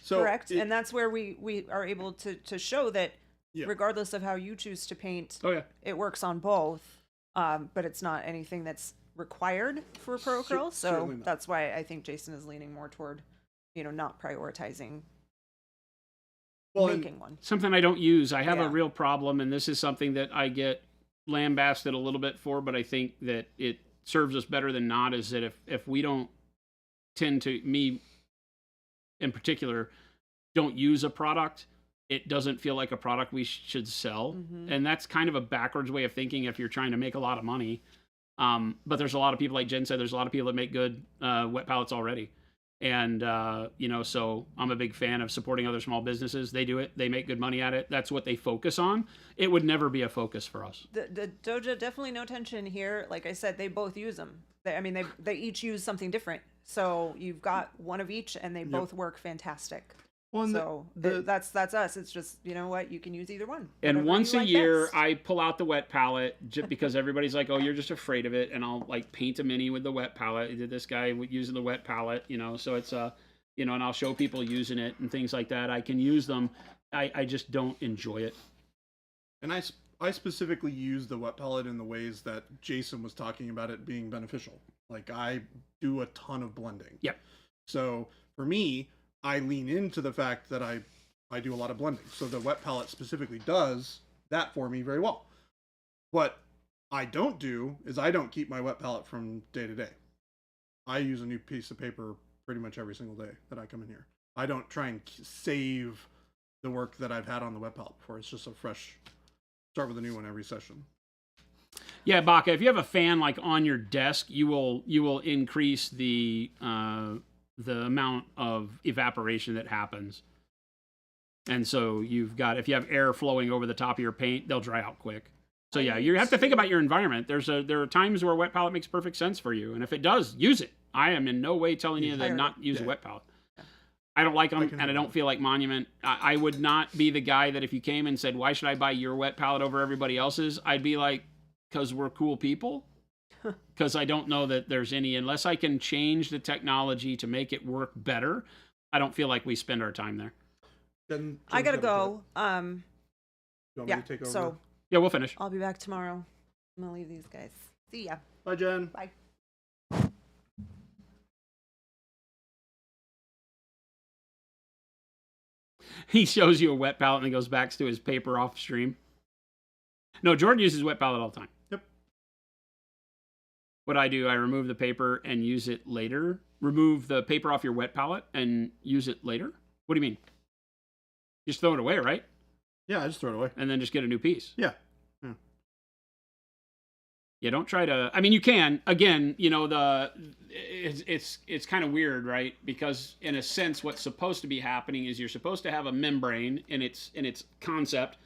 So correct, and that's where we are able to show that regardless of how you choose to paint, it works on both, but it's not anything that's required for Pro Curl. So that's why I think Jason is leaning more toward, not prioritizing making one. Something I don't use. I have a real problem, and this is something that I get lambasted a little bit for, but I think that it serves us better than not, is that if we don't tend to, me in particular, don't use a product, it doesn't feel like a product we should sell. Mm-hmm. And that's kind of a backwards way of thinking if you're trying to make a lot of money. But there's a lot of people, like Jen said, there's a lot of people that make good wet palettes already. And, so I'm a big fan of supporting other small businesses. They do it. They make good money at it. That's what they focus on. It would never be a focus for us. The Doja, definitely no tension here. Like I said, they both use them. They each use something different. So you've got one of each, and they both work fantastic. Well, so that's us. It's just, you know what, you can use either one. And once a year, I pull out the wet palette just because everybody's like, oh, you're just afraid of it. And I'll like paint a mini with the wet palette. Did this guy using the wet palette, so it's and I'll show people using it and things like that. I can use them. I just don't enjoy it. And I specifically use the wet palette in the ways that Jason was talking about it being beneficial. Like, I do a ton of blending. Yep. So for me, I lean into the fact that I do a lot of blending. So the wet palette specifically does that for me very well. What I don't do is I don't keep my wet palette from day to day. I use a new piece of paper pretty much every single day that I come in here. I don't try and save the work that I've had on the wet palette before. It's just a fresh, start with a new one every session. Yeah, Baca, if you have a fan like on your desk, you will increase the amount of evaporation that happens. And so you've got, if you have air flowing over the top of your paint, they'll dry out quick. So yeah, you have to think about your environment. There are times where a wet palette makes perfect sense for you, and if it does, use it. I am in no way telling you to not use a wet palette. I don't like them, and I don't feel like Monument. I would not be the guy that if you came and said, why should I buy your wet palette over everybody else's? I'd be like, because we're cool people. Because I don't know that there's any, unless I can change the technology to make it work better, I don't feel like we spend our time there. Then I gotta go. You want me to take over? So yeah, we'll finish. I'll be back tomorrow. I'm gonna leave these guys. See ya. Bye, Jen. Bye. He shows you a wet palette and he goes back to his paper off stream. No, Jordan uses wet palette all the time. Yep. What I do, I remove the paper and use it later. Remove the paper off your wet palette and use it later? What do you mean? You just throw it away, right? Yeah, I just throw it away. And then just get a new piece. Yeah. Yeah, don't try to. I mean, you can. Again, you know, it's kind of weird, right? Because in a sense, what's supposed to be happening is you're supposed to have a membrane in its concept,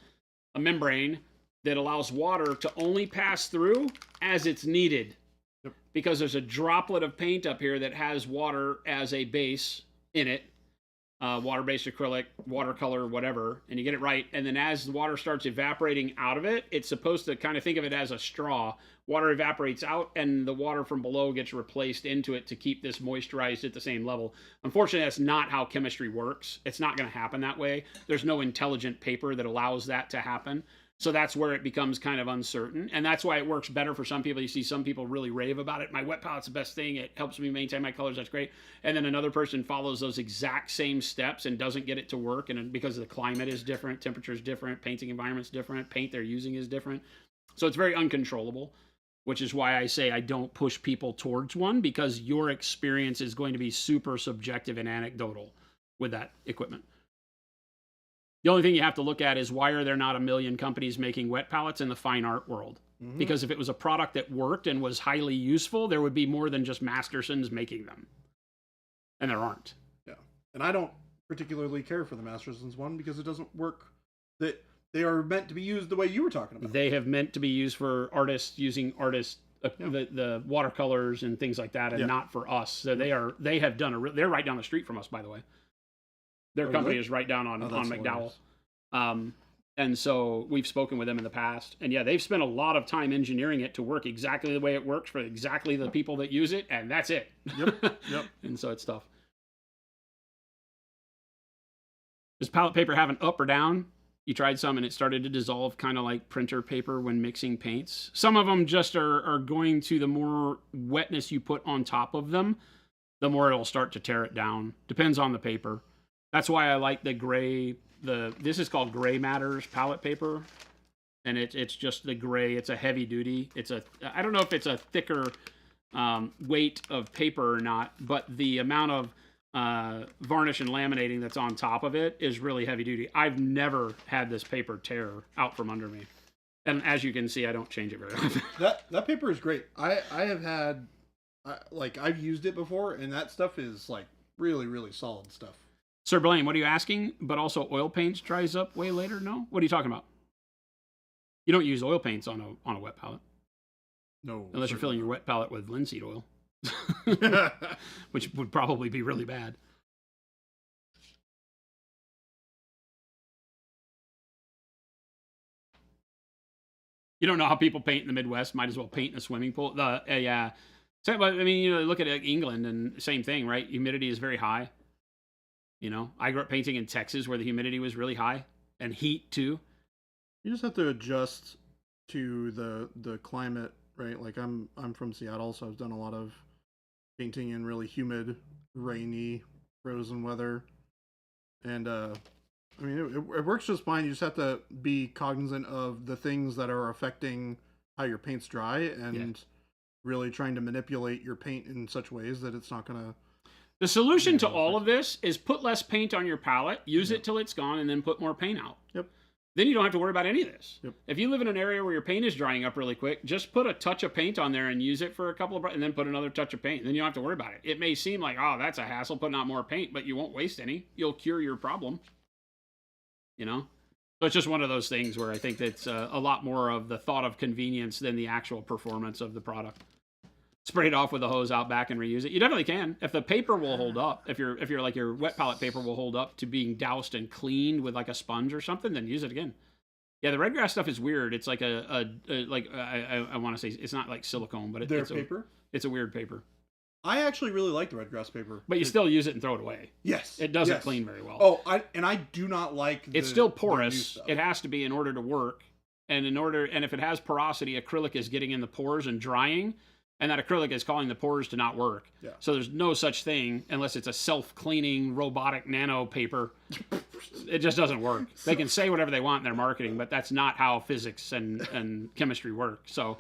a membrane that allows water to only pass through as it's needed. Yep. Because there's a droplet of paint up here that has water as a base in it. Water-based acrylic, watercolor, whatever, and you get it right. And then as the water starts evaporating out of it, it's supposed to kind of think of it as a straw. Water evaporates out, and the water from below gets replaced into it to keep this moisturized at the same level. Unfortunately, that's not how chemistry works. It's not going to happen that way. There's no intelligent paper that allows that to happen. So that's where it becomes kind of uncertain. And that's why it works better for some people. You see some people really rave about it. My wet palette's the best thing. It helps me maintain my colors. That's great. And then another person follows those exact same steps and doesn't get it to work. And because the climate is different, temperature is different, painting environment's different, paint they're using is different. So it's very uncontrollable, which is why I say I don't push people towards one, because your experience is going to be super subjective and anecdotal with that equipment. The only thing you have to look at is why are there not a million companies making wet palettes in the fine art world? Mm-hmm. Because if it was a product that worked and was highly useful, there would be more than just Mastersons making them. And there aren't. Yeah. And I don't particularly care for the Mastersons one because it doesn't work. That they are meant to be used the way you were talking about. They have meant to be used for artists using the watercolors and things like that, and not for us. So they have done they're right down the street from us, by the way. Their company is right down on McDowell. And so we've spoken with them in the past. And yeah, they've spent a lot of time engineering it to work exactly the way it works for exactly the people that use it. And that's it. Yep. And so it's tough. Does palette paper have an up or down? You tried some and it started to dissolve, kind of like printer paper when mixing paints. Some of them just are going to, the more wetness you put on top of them, the more it'll start to tear it down. Depends on the paper. That's why I like the gray, this is called Gray Matters palette paper. And it's just the gray, it's a heavy duty. I don't know if it's a thicker weight of paper or not, but the amount of varnish and laminating that's on top of it is really heavy duty. I've never had this paper tear out from under me. And as you can see, I don't change it very often. That paper is great. I have had, I've used it before, and that stuff is like really, really solid stuff. Sir Blaine, what are you asking? But also oil paints dries up way later? No? What are you talking about? You don't use oil paints on a wet palette. No. Unless you're filling your wet palette with linseed oil. Which would probably be really bad. You don't know how people paint in the Midwest. Might as well paint in a swimming pool. Yeah. So, I mean, you know, look at England and same thing, right? Humidity is very high. You know, I grew up painting in Texas where the humidity was really high and heat too. You just have to adjust to the climate, right? Like I'm from Seattle, so I've done a lot of painting in really humid, rainy, frozen weather. And I mean, it works just fine. You just have to be cognizant of the things that are affecting how your paint's dry and really trying to manipulate your paint in such ways that it's not going to... The solution to all of this is put less paint on your palette, use it till it's gone, and then put more paint out. Yep. Then you don't have to worry about any of this. Yep. If you live in an area where your paint is drying up really quick, just put a touch of paint on there and use it for a couple of, and then put another touch of paint. Then you don't have to worry about it. It may seem like, oh, that's a hassle putting out more paint, but you won't waste any. You'll cure your problem. you know? So it's just one of those things where I think that's a lot more of the thought of convenience than the actual performance of the product. Spray it off with a hose out back and reuse it. You definitely can. If the paper will hold up, if you're like your wet palette paper will hold up to being doused and cleaned with like a sponge or something, then use it again. Yeah, the red grass stuff is weird. It's like I want to say it's not like silicone, but it's paper. It's a weird paper. I actually really like the red grass paper. But you still use it and throw it away. Yes. It doesn't clean very well. Oh, I do not like it's still porous. It has to be in order to work. And if it has porosity, acrylic is getting in the pores and drying, and that acrylic is causing the pores to not work. Yeah. So there's no such thing unless it's a self-cleaning robotic nano paper. It just doesn't work. They can say whatever they want in their marketing, but that's not how physics and chemistry work. So,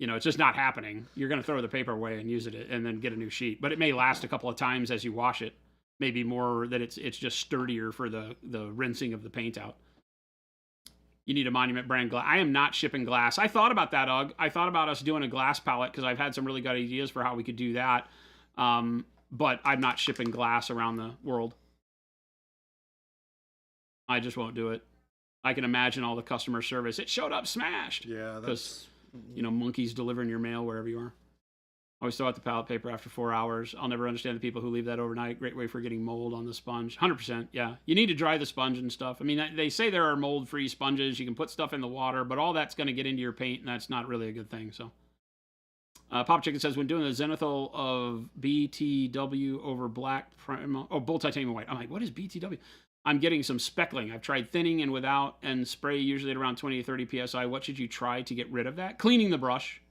it's just not happening. You're going to throw the paper away and use it and then get a new sheet. But it may last a couple of times as you wash it. Maybe more that it's just sturdier for the rinsing of the paint out. You need a Monument brand glass. I am not shipping glass. I thought about that, Ugg. I thought about us doing a glass palette because I've had some really good ideas for how we could do that. But I'm not shipping glass around the world. I just won't do it. I can imagine all the customer service. It showed up smashed. Yeah, because monkeys delivering your mail wherever you are. Always throw out the palette paper after 4 hours. I'll never understand the people who leave that overnight. Great way for getting mold on the sponge. 100%, yeah. You need to dry the sponge and stuff. I mean, they say there are mold-free sponges. You can put stuff in the water, but all that's going to get into your paint, and that's not really a good thing. So, Pop Chicken says, when doing the zenithal of BTW over black bull titanium white. I'm like, what is BTW? I'm getting some speckling. I've tried thinning and without, and spray usually at around 20 to 30 psi. What should you try to get rid of that? Cleaning the brush.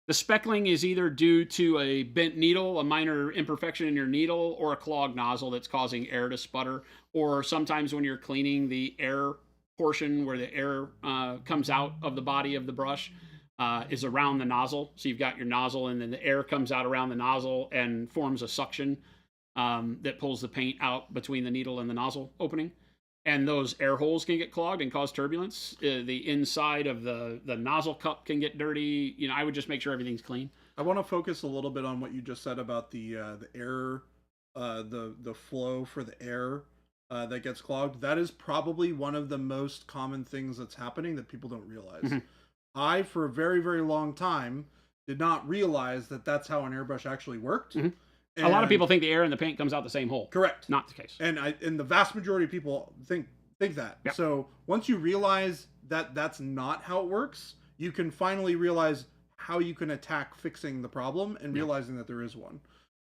The speckling is either due to a bent needle, a minor imperfection in your needle, or a clogged nozzle that's causing air to sputter. Or sometimes when you're cleaning the air portion where the air comes out of the body of the brush is around the nozzle. So you've got your nozzle and then the air comes out around the nozzle and forms a suction that pulls the paint out between the needle and the nozzle opening. And those air holes can get clogged and cause turbulence. The inside of the nozzle cup can get dirty. I would just make sure everything's clean. I want to focus a little bit on what you just said about the air, the flow for the air that gets clogged. That is probably one of the most common things that's happening that people don't realize. Mm-hmm. I, for a very, very long time, did not realize that that's how an airbrush actually worked. Mm-hmm. A lot of people think the air in the paint comes out the same hole. Correct. Not the case. And the vast majority of people think that. Yep. So once you realize that that's not how it works, you can finally realize how you can attack fixing the problem and realizing that there is one.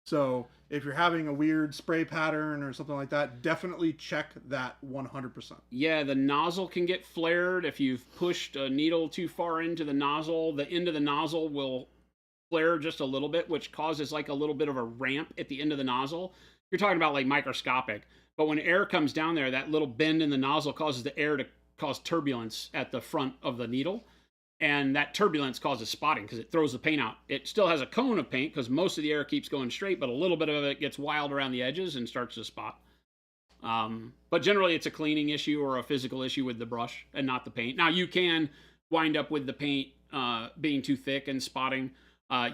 So if you're having a weird spray pattern or something like that, definitely check that 100%. Yeah, the nozzle can get flared. If you've pushed a needle too far into the nozzle, the end of the nozzle will flare just a little bit, which causes like a little bit of a ramp at the end of the nozzle. You're talking about like microscopic, but when air comes down there, that little bend in the nozzle causes the air to cause turbulence at the front of the needle, and that turbulence causes spotting because it throws the paint out. It still has a cone of paint because most of the air keeps going straight, but a little bit of it gets wild around the edges and starts to spot. But generally it's a cleaning issue or a physical issue with the brush and not the paint. Now you can wind up with the paint being too thick and spotting.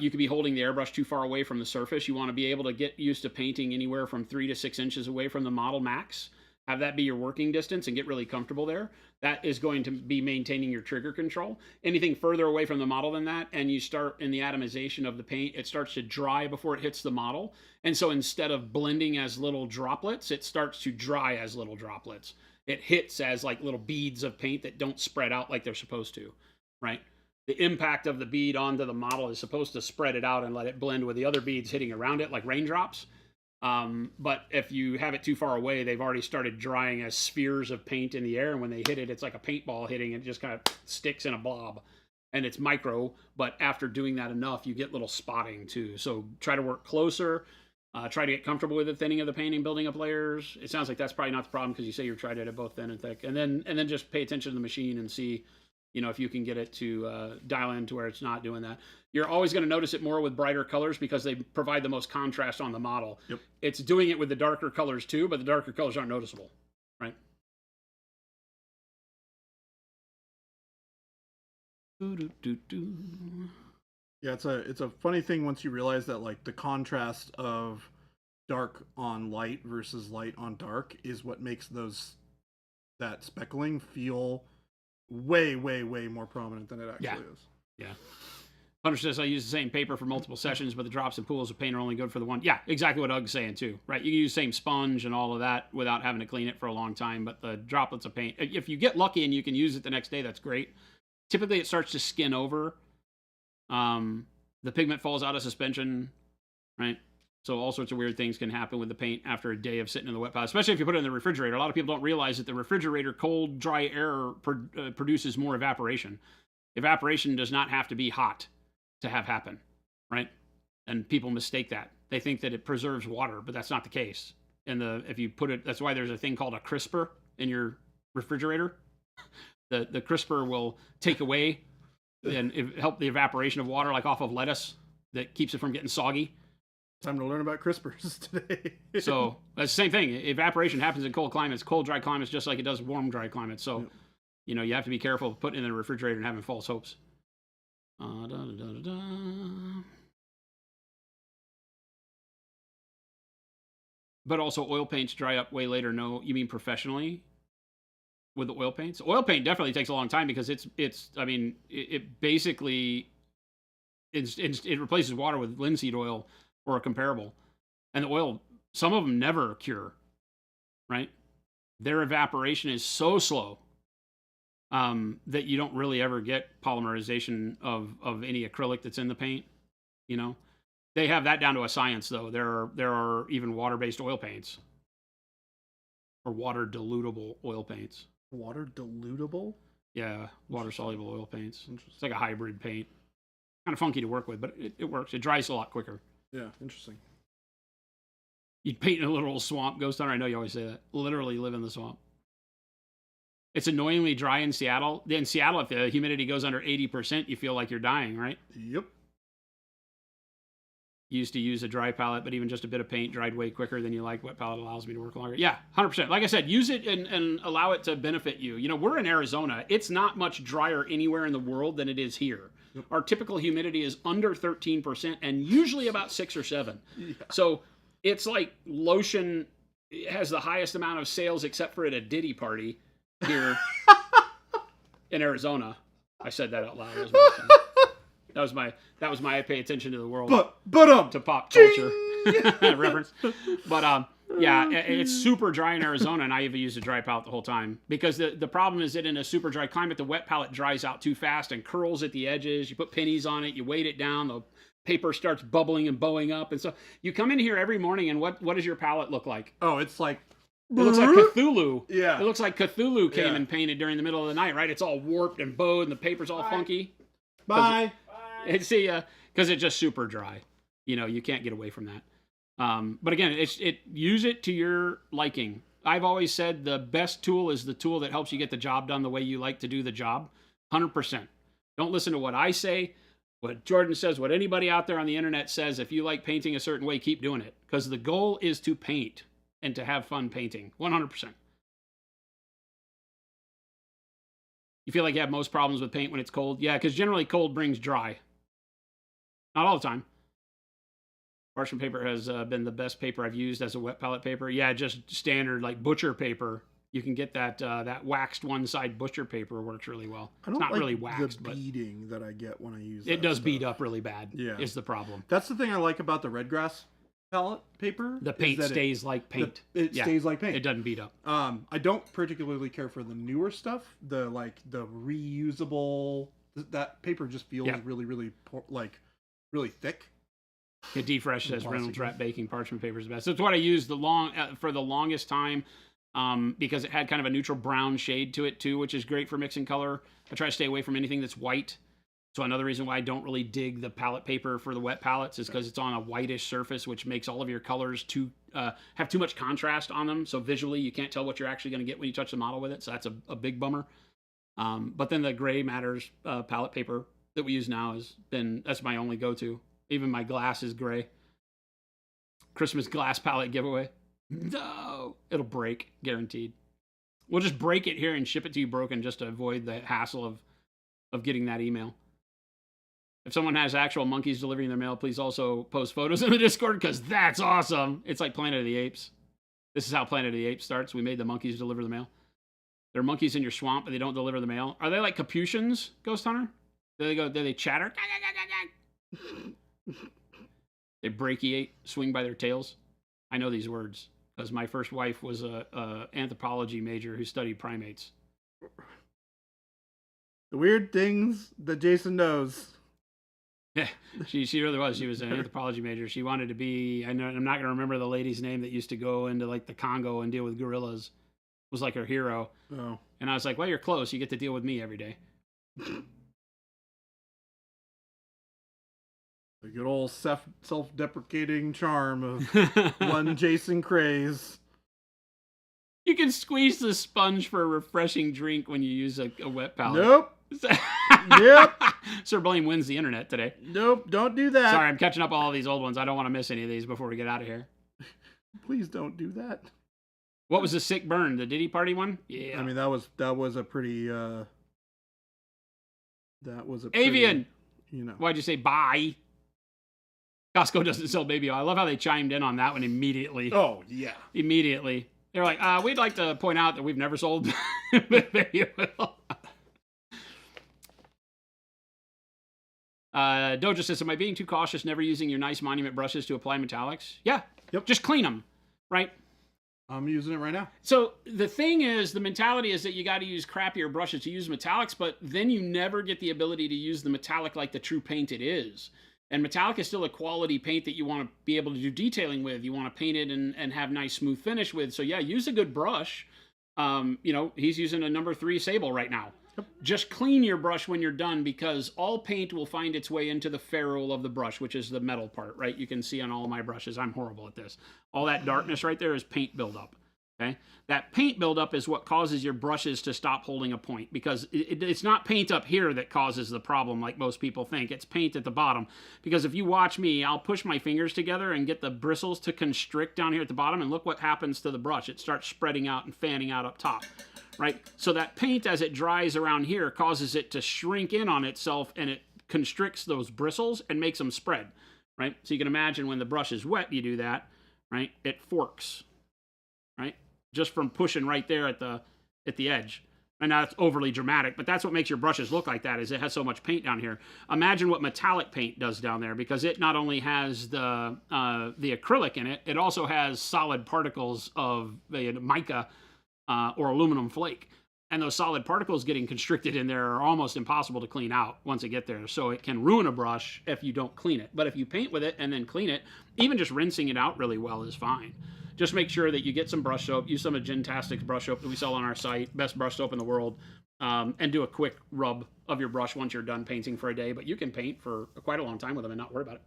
You could be holding the airbrush too far away from the surface. You want to be able to get used to painting anywhere from 3 to 6 inches away from the model max. Have that be your working distance and get really comfortable there. That is going to be maintaining your trigger control. Anything further away from the model than that, and you start in the atomization of the paint, it starts to dry before it hits the model. And so instead of blending as little droplets, it starts to dry as little droplets. It hits as like little beads of paint that don't spread out like they're supposed to, right? The impact of the bead onto the model is supposed to spread it out and let it blend with the other beads hitting around it like raindrops. But if you have it too far away, they've already started drying as spheres of paint in the air. And when they hit it, it's like a paintball hitting. It just kind of sticks in a blob. And it's micro, but after doing that enough, you get little spotting too. So try to work closer. Try to get comfortable with the thinning of the painting, building up layers. It sounds like that's probably not the problem because you say you're trying it at both thin and thick. And then just pay attention to the machine and see, if you can get it to dial in to where it's not doing that. You're always going to notice it more with brighter colors because they provide the most contrast on the model. Yep. It's doing it with the darker colors too, but the darker colors aren't noticeable, right? Yeah, it's a funny thing once you realize that like the contrast of dark on light versus light on dark is what makes those that speckling feel way more prominent than it actually is. Yeah. Hunter says, I use the same paper for multiple sessions, but the drops and pools of paint are only good for the one. Yeah, exactly what Doug's saying too, right? You can use the same sponge and all of that without having to clean it for a long time, but the droplets of paint, if you get lucky and you can use it the next day, that's great. Typically, it starts to skin over. The pigment falls out of suspension, right? So all sorts of weird things can happen with the paint after a day of sitting in the wet palette, especially if you put it in the refrigerator. A lot of people don't realize that the refrigerator, cold, dry air produces more evaporation. Evaporation does not have to be hot to have happen, right? And people mistake that. They think that it preserves water, but that's not the case. And if you put it, that's why there's a thing called a crisper in your refrigerator. The crisper will take away and help the evaporation of water, like off of lettuce, that keeps it from getting soggy. Time to learn about crispers today. So that's the same thing. Evaporation happens in cold climates, cold, dry climates, just like it does warm, dry climates. So, you know, you have to be careful putting it in the refrigerator and having false hopes. But also oil paints dry up way later. No, you mean professionally with the oil paints? Oil paint definitely takes a long time because it basically it replaces water with linseed oil or a comparable. And the oil, some of them never cure, right? Their evaporation is so slow that you don't really ever get polymerization of any acrylic that's in the paint. You know, they have that down to a science, though. There are even water-based oil paints or water dilutable oil paints. Water dilutable? Yeah, water soluble oil paints. It's like a hybrid paint. Kind of funky to work with, but it works. It dries a lot quicker. Yeah, interesting. You'd paint in a literal swamp, Ghost Hunter. I know you always say that. Literally live in the swamp. It's annoyingly dry in Seattle. In Seattle, if the humidity goes under 80%, you feel like you're dying, right? Yep. Used to use a dry palette, but even just a bit of paint dried way quicker than you like. Wet palette allows me to work longer. Yeah, 100%. Like I said, use it and allow it to benefit you. You know, we're in Arizona. It's not much drier anywhere in the world than it is here. Yep. Our typical humidity is under 13% and usually about 6 or 7. Yeah. So it's like lotion has the highest amount of sales except for at a Diddy party here in Arizona. I said that out loud. That was my pay attention to the world. To pop culture reference. But yeah, it's super dry in Arizona, and I even used a dry palette the whole time because the problem is that in a super dry climate, the wet palette dries out too fast and curls at the edges. You put pennies on it, you weight it down, the paper starts bubbling and bowing up, and so you come in here every morning, and what does your palette look like? Oh, it's like. It looks like Cthulhu. Yeah. It looks like Cthulhu came and painted during the middle of the night, right? It's all warped and bowed, and the paper's all funky. Bye. See, because it's just super dry. You know, you can't get away from that. But again, use it to your liking. I've always said the best tool is the tool that helps you get the job done the way you like to do the job. 100%. Don't listen to what I say, what Jordan says, what anybody out there on the internet says. If you like painting a certain way, keep doing it. Because the goal is to paint and to have fun painting. 100%. You feel like you have most problems with paint when it's cold? Yeah, because generally cold brings dry. Not all the time. Parchment paper has been the best paper I've used as a wet palette paper. Yeah, just standard like butcher paper. You can get that waxed one-side butcher paper works really well. I don't it's not like really waxed, the beading that I get when I use it. Does stuff. bead up really bad. Yeah, is the problem. That's the thing I like about the Redgrass palette paper. The paint stays like paint. It stays like paint. It doesn't beat up. I don't particularly care for the newer stuff. The reusable. That paper just feels really really thick. Yeah, D-Fresh says Reynolds Wrap Baking Parchment paper is the best. That's what I used for the longest time because it had kind of a neutral brown shade to it too, which is great for mixing color. I try to stay away from anything that's white. So another reason why I don't really dig the palette paper for the wet palettes is because it's on a whitish surface, which makes all of your colors have too much contrast on them. So visually, you can't tell what you're actually going to get when you touch the model with it. So that's a big bummer. But then the Gray Matters palette paper that we use now that's my only go-to. Even my glass is gray. Christmas glass palette giveaway. No, it'll break, guaranteed. We'll just break it here and ship it to you broken just to avoid the hassle of getting that email. If someone has actual monkeys delivering their mail, please also post photos in the Discord because that's awesome. It's like Planet of the Apes. This is how Planet of the Apes starts. We made the monkeys deliver the mail. They're monkeys in your swamp, but they don't deliver the mail. Are they like Capuchins, Ghost Hunter? Do they chatter? They brachiate, swing by their tails. I know these words because my first wife was a anthropology major who studied primates. The weird things that Jason knows. Yeah, she really was. She was an anthropology major. She wanted to be. I'm not going to remember the lady's name that used to go into like the Congo and deal with gorillas. Was like her hero. Oh. And I was like, well, you're close. You get to deal with me every day. The good old self-deprecating charm of one Jason Craze. You can squeeze the sponge for a refreshing drink when you use a wet palette. Nope. Yep. Sir Blaine wins the internet today. Nope, don't do that. Sorry, I'm catching up all these old ones. I don't want to miss any of these before we get out of here. Please don't do that. What was the sick burn? The Diddy Party one? Yeah. I mean, that was a pretty Avian. You know. Why'd you say bye? Costco doesn't sell baby oil. I love how they chimed in on that one immediately. Oh, yeah. Immediately. They're like, we'd like to point out that we've never sold baby oil. Doja says, am I being too cautious never using your nice monument brushes to apply metallics? Yeah. Yep. Just clean them, right? I'm using it right now. So the thing is, the mentality is that you got to use crappier brushes to use metallics, but then you never get the ability to use the metallic like the true paint it is. And metallic is still a quality paint that you want to be able to do detailing with. You want to paint it and have nice smooth finish with. So yeah, use a good brush. He's using a number 3 Sable right now. Yep. Just clean your brush when you're done because all paint will find its way into the ferrule of the brush, which is the metal part, right? You can see on all my brushes, I'm horrible at this. All that darkness right there is paint buildup. Okay, that paint buildup is what causes your brushes to stop holding a point because it's not paint up here that causes the problem like most people think. It's paint at the bottom because if you watch me, I'll push my fingers together and get the bristles to constrict down here at the bottom and look what happens to the brush. It starts spreading out and fanning out up top, right? So that paint as it dries around here causes it to shrink in on itself and it constricts those bristles and makes them spread, right? So you can imagine when the brush is wet, you do that, right? It forks, right? Just from pushing right there at the edge. And now it's overly dramatic, but that's what makes your brushes look like that, is it has so much paint down here. Imagine what metallic paint does down there, because it not only has the acrylic in it, it also has solid particles of mica or aluminum flake. And those solid particles getting constricted in there are almost impossible to clean out once they get there. So it can ruin a brush if you don't clean it. But if you paint with it and then clean it, even just rinsing it out really well is fine. Just make sure that you get some brush soap. Use some of Gentastic's brush soap that we sell on our site. Best brush soap in the world. And do a quick rub of your brush once you're done painting for a day. But you can paint for quite a long time with them and not worry about it.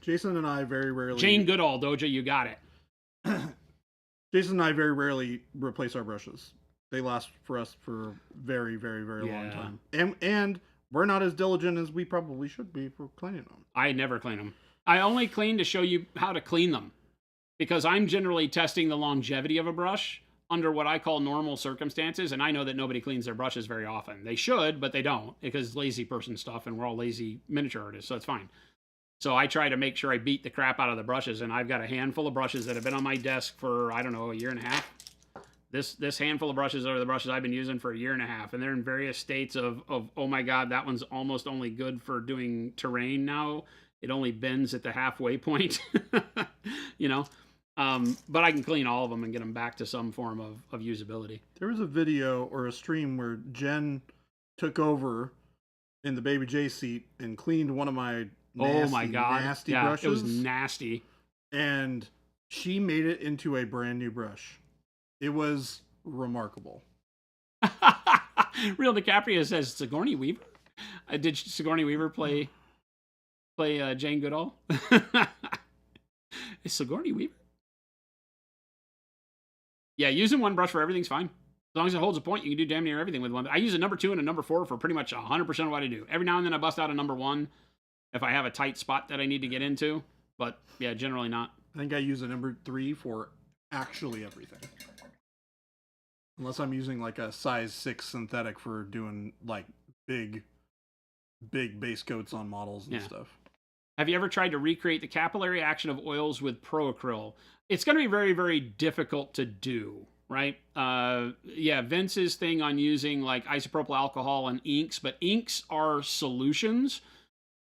Jason and I very rarely... Jane Goodall, Doja, you got it. Jason and I very rarely replace our brushes. They last for us for a very, very, very long time. And we're not as diligent as we probably should be for cleaning them. I never clean them. I only clean to show you how to clean them. Because I'm generally testing the longevity of a brush under what I call normal circumstances. And I know that nobody cleans their brushes very often. They should, but they don't. Because it's lazy person stuff and we're all lazy miniature artists. So it's fine. So I try to make sure I beat the crap out of the brushes, and I've got a handful of brushes that have been on my desk for, I don't know, a year and a half. This handful of brushes are the brushes I've been using for a year and a half, and they're in various states of oh my God, that one's almost only good for doing terrain now. It only bends at the halfway point, but I can clean all of them and get them back to some form of usability. There was a video or a stream where Jen took over in the Baby J seat and cleaned one of my nasty brushes. It was nasty. And she made it into a brand new brush. It was remarkable. Real DiCaprio says Sigourney Weaver. Did Sigourney Weaver play Jane Goodall? Is Sigourney Weaver? Yeah, using one brush for everything's fine. As long as it holds a point, you can do damn near everything with one. I use a number 2 and a number 4 for pretty much 100% of what I do. Every now and then I bust out a number 1. If I have a tight spot that I need to get into. But, yeah, generally not. I think I use a number 3 for actually everything. Unless I'm using, like, a size 6 synthetic for doing, like, big base coats on models and stuff. Have you ever tried to recreate the capillary action of oils with Pro Acryl? It's going to be very, very difficult to do. right? Yeah, Vince's thing on using like isopropyl alcohol and inks, but inks are solutions,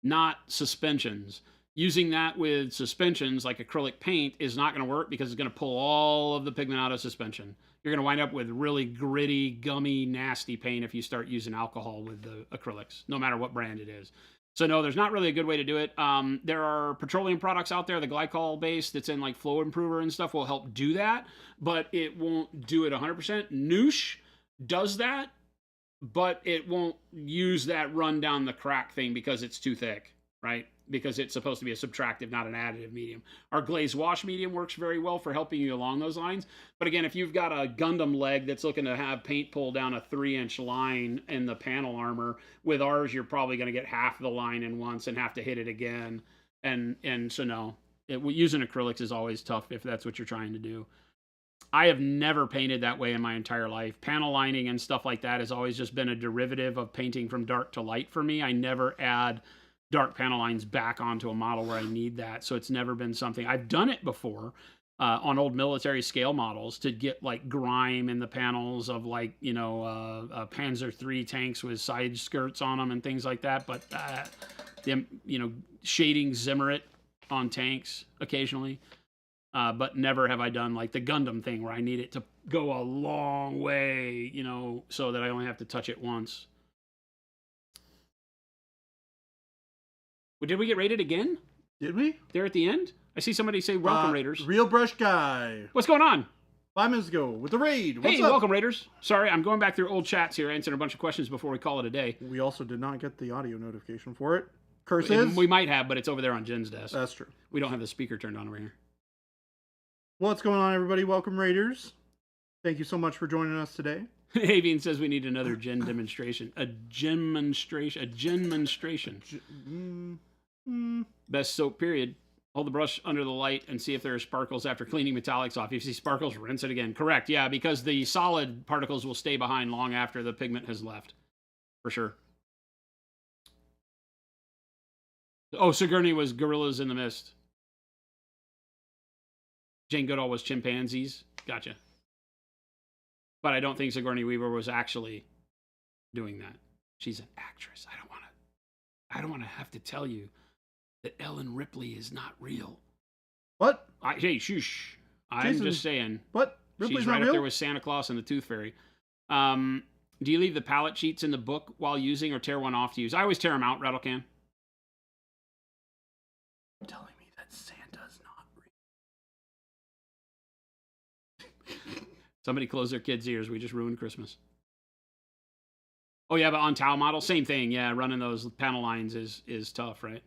not suspensions. Using that with suspensions like acrylic paint is not going to work because it's going to pull all of the pigment out of suspension. You're going to wind up with really gritty, gummy, nasty paint if you start using alcohol with the acrylics, no matter what brand it is. So no, there's not really a good way to do it. There are petroleum products out there, the glycol base that's in like Flow Improver and stuff will help do that, but it won't do it 100%. Noosh does that, but it won't use that run down the crack thing because it's too thick, right? Because it's supposed to be a subtractive, not an additive medium. Our glaze wash medium works very well for helping you along those lines. But again, if you've got a Gundam leg that's looking to have paint pull down a 3-inch line in the panel armor, with ours, you're probably going to get half the line in once and have to hit it again. And so no, using acrylics is always tough if that's what you're trying to do. I have never painted that way in my entire life. Panel lining and stuff like that has always just been a derivative of painting from dark to light for me. I never add dark panel lines back onto a model where I need that. So it's never been something. I've done it before on old military scale models to get like grime in the panels of like, you know, Panzer III tanks with side skirts on them and things like that. But, you know, shading Zimmerit on tanks occasionally. But never have I done like the Gundam thing where I need it to go a long way, you know, so that I only have to touch it once. Well, did we get rated again? Did we? There at the end? I see somebody say, welcome, Raiders. Real Brush Guy. What's going on? 5 minutes ago with the raid. What's hey, up? welcome, Raiders. Sorry, I'm going back through old chats here, answering a bunch of questions before we call it a day. We also did not get the audio notification for it. Curses? We might have, but it's over there on Jen's desk. That's true. We don't have the speaker turned on over here. What's going on, everybody? Welcome, Raiders. Thank you so much for joining us today. Avian says we need another Gen demonstration. A Gen demonstration. Best soap, period. Hold the brush under the light and see if there are sparkles after cleaning metallics off. If you see sparkles, rinse it again. Correct, yeah, because the solid particles will stay behind long after the pigment has left. For sure. Oh, Sigourney was Gorillas in the Mist. Jane Goodall was Chimpanzees. Gotcha. But I don't think Sigourney Weaver was actually doing that. She's an actress. I don't want to have to tell you that Ellen Ripley is not real. What? Hey, shush. I'm Jason, just saying. What? Ripley's She's not right real? up there with Santa Claus and the Tooth Fairy. Do you leave the palette sheets in the book while using or tear one off to use? I always tear them out, Rattlecan. You're telling me that Santa's not real. Somebody close their kids' ears. We just ruined Christmas. Oh, yeah, but on towel model, same thing. Yeah, running those panel lines is tough, right?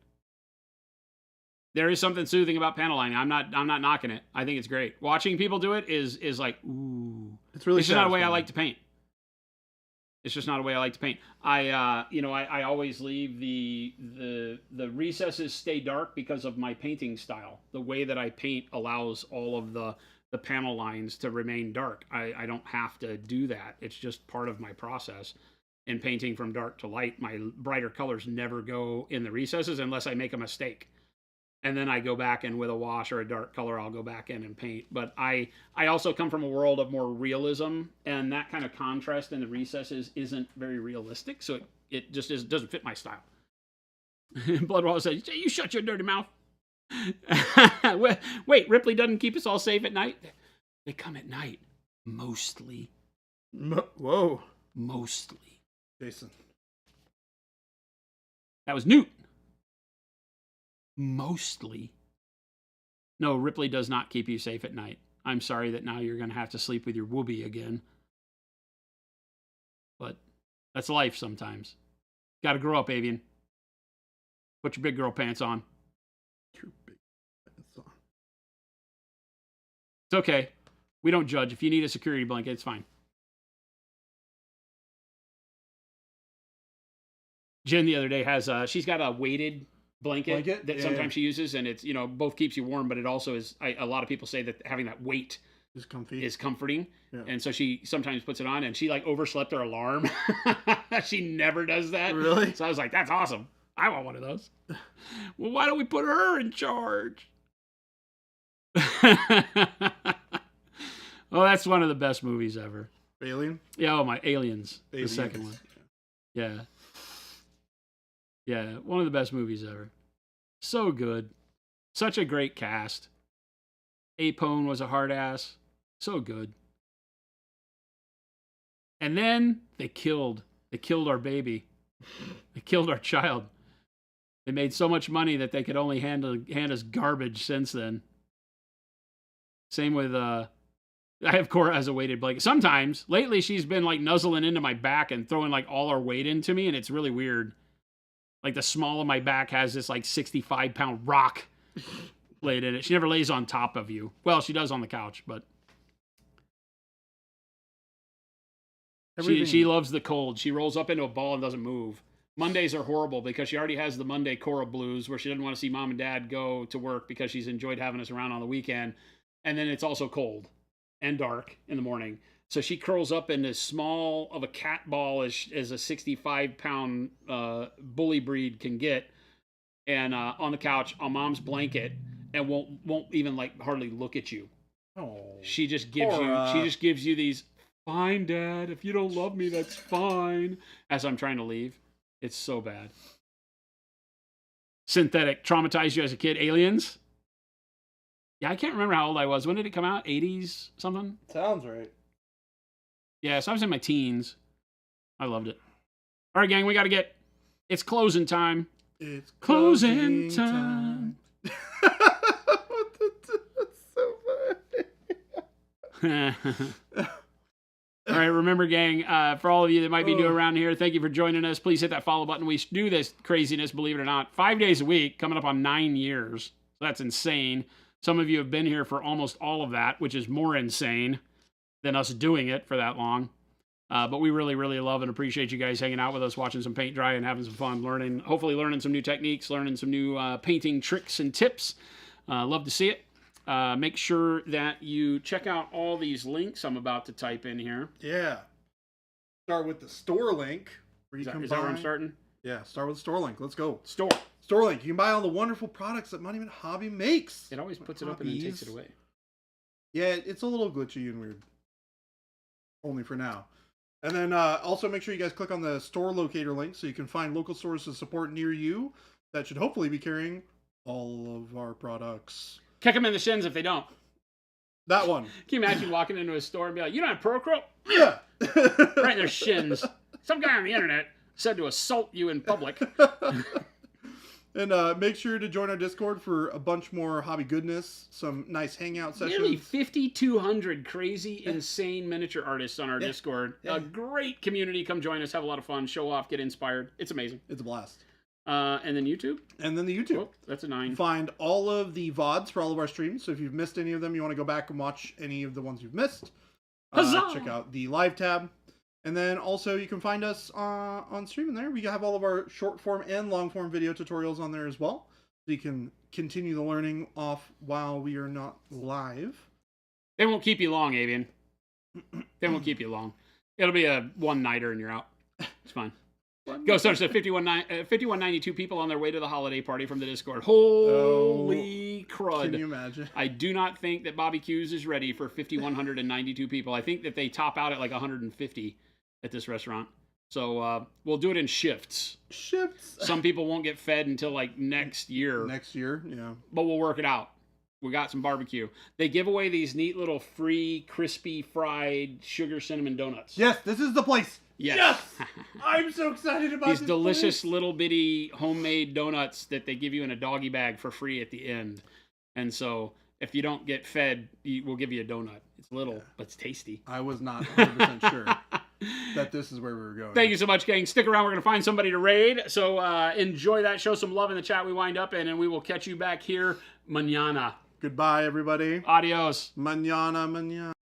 There is something soothing about panel lining. I'm not knocking it. I think it's great. Watching people do it is like, ooh. It's really It's just not a way I satisfying. like to paint. It's just not a way I like to paint. I always leave the recesses stay dark because of my painting style. The way that I paint allows all of the panel lines to remain dark. I don't have to do that. It's just part of my process. In painting from dark to light, my brighter colors never go in the recesses unless I make a mistake. And then I go back and with a wash or a dark color, I'll go back in and paint. But I also come from a world of more realism, and that kind of contrast in the recesses isn't very realistic. So it just doesn't fit my style. Bloodwater says, "You shut your dirty mouth." Wait, Ripley doesn't keep us all safe at night? They come at night, mostly. Whoa. Mostly. Jason. That was Newt. Mostly. No, Ripley does not keep you safe at night. I'm sorry that now you're going to have to sleep with your whoopee again. But that's life sometimes. Got to grow up, Avian. Put your big girl pants on. Your big pants on. It's okay. We don't judge. If you need a security blanket, it's fine. Jen the other day has she's got a weighted blanket that sometimes she uses, and it's, both keeps you warm, but it also is, a lot of people say that having that weight is comforting. Yeah. And so she sometimes puts it on, and she like overslept her alarm. She never does that. Really? So I was like, that's awesome. I want one of those. Well, why don't we put her in charge? Oh, Oh, that's one of the best movies ever. Alien? Yeah, oh my, Aliens. The Aliens. second one. Yeah. Yeah, one of the best movies ever. So good. Such a great cast. Apone was a hard ass. So good. And then they killed our baby. They killed our child. They made so much money that they could only hand us garbage since then. Same with, I have Cora as a weighted blanket. Sometimes, lately, she's been like nuzzling into my back and throwing like all her weight into me, and it's really weird. Like the small of my back has this like 65-pound rock laid in it. She never lays on top of you. Well, she does on the couch, but she loves the cold. She rolls up into a ball and doesn't move. Mondays are horrible because she already has the Monday Cora blues where she doesn't want to see mom and dad go to work because she's enjoyed having us around on the weekend. And then it's also cold and dark in the morning. So she curls up in as small of a cat ball as a 65-pound bully breed can get, and on the couch on mom's blanket, and won't even like hardly look at you. Oh, she just gives you these, fine, Dad. If you don't love me, that's fine. As I'm trying to leave, it's so bad. Synthetic traumatized you as a kid. Aliens. Yeah, I can't remember how old I was. When did it come out? 80s something? Sounds right. Yeah, so I was in my teens. I loved it. All right, gang, we got to get... It's closing time. It's closing time. That's so funny. All right, remember, gang, for all of you that might be new around here, thank you for joining us. Please hit that follow button. We do this craziness, believe it or not, 5 days a week, coming up on 9 years. So that's insane. Some of you have been here for almost all of that, which is more insane than us doing it for that long. But we really, really love and appreciate you guys hanging out with us, watching some paint dry and having some fun, learning, hopefully learning some new techniques, learning some new painting tricks and tips. Love to see it. Make sure that you check out all these links I'm about to type in here. Yeah. Start with the store link. Where you Is that where I'm starting? Yeah, start with the store link. Let's go. Store link. You can buy all the wonderful products that Money Mint Hobby makes. It always puts it up and then takes it away. Yeah, it's a little glitchy and weird. Only for now. And then also make sure you guys click on the store locator link so you can find local stores to support near you that should hopefully be carrying all of our products. Kick them in the shins if they don't. That one. Can you imagine walking into a store and be like, you don't have Procro? Yeah. Right in their shins. Some guy on the internet said to assault you in public. And make sure to join our Discord for a bunch more hobby goodness, some nice hangout sessions. Nearly 5,200 crazy, insane miniature artists on our Discord. Yeah. A great community. Come join us, have a lot of fun, show off, get inspired. It's amazing. It's a blast. And then YouTube. And then the YouTube. Oh, that's a 9. Find all of the VODs for all of our streams. So if you've missed any of them, you want to go back and watch any of the ones you've missed. Check out the live tab. And then also you can find us on stream in there. We have all of our short form and long form video tutorials on there as well. So you can continue the learning off while we are not live. They won't keep you long, Avian. They won't keep you long. It'll be a one-nighter and you're out. It's fine. Ghost Hunter said 5192 people on their way to the holiday party from the Discord. Holy crud. Can you imagine? I do not think that Bobby Q's is ready for 5,192 people. I think that they top out at like 150 at this restaurant. So we'll do it in shifts. Some people won't get fed until like next year. Next year, yeah. But we'll work it out. We got some barbecue. They give away these neat little free, crispy, fried sugar cinnamon donuts. Yes, this is the place. Yes! I'm so excited about these this delicious place. little bitty homemade donuts that they give you in a doggy bag for free at the end. And so if you don't get fed, we'll give you a donut. It's little, but it's tasty. I was not 100% sure that this is where we were going. Thank you so much, gang. Stick around. We're going to find somebody to raid. So enjoy that. Show some love in the chat we wind up in, and we will catch you back here mañana. Goodbye, everybody. Adios. Mañana.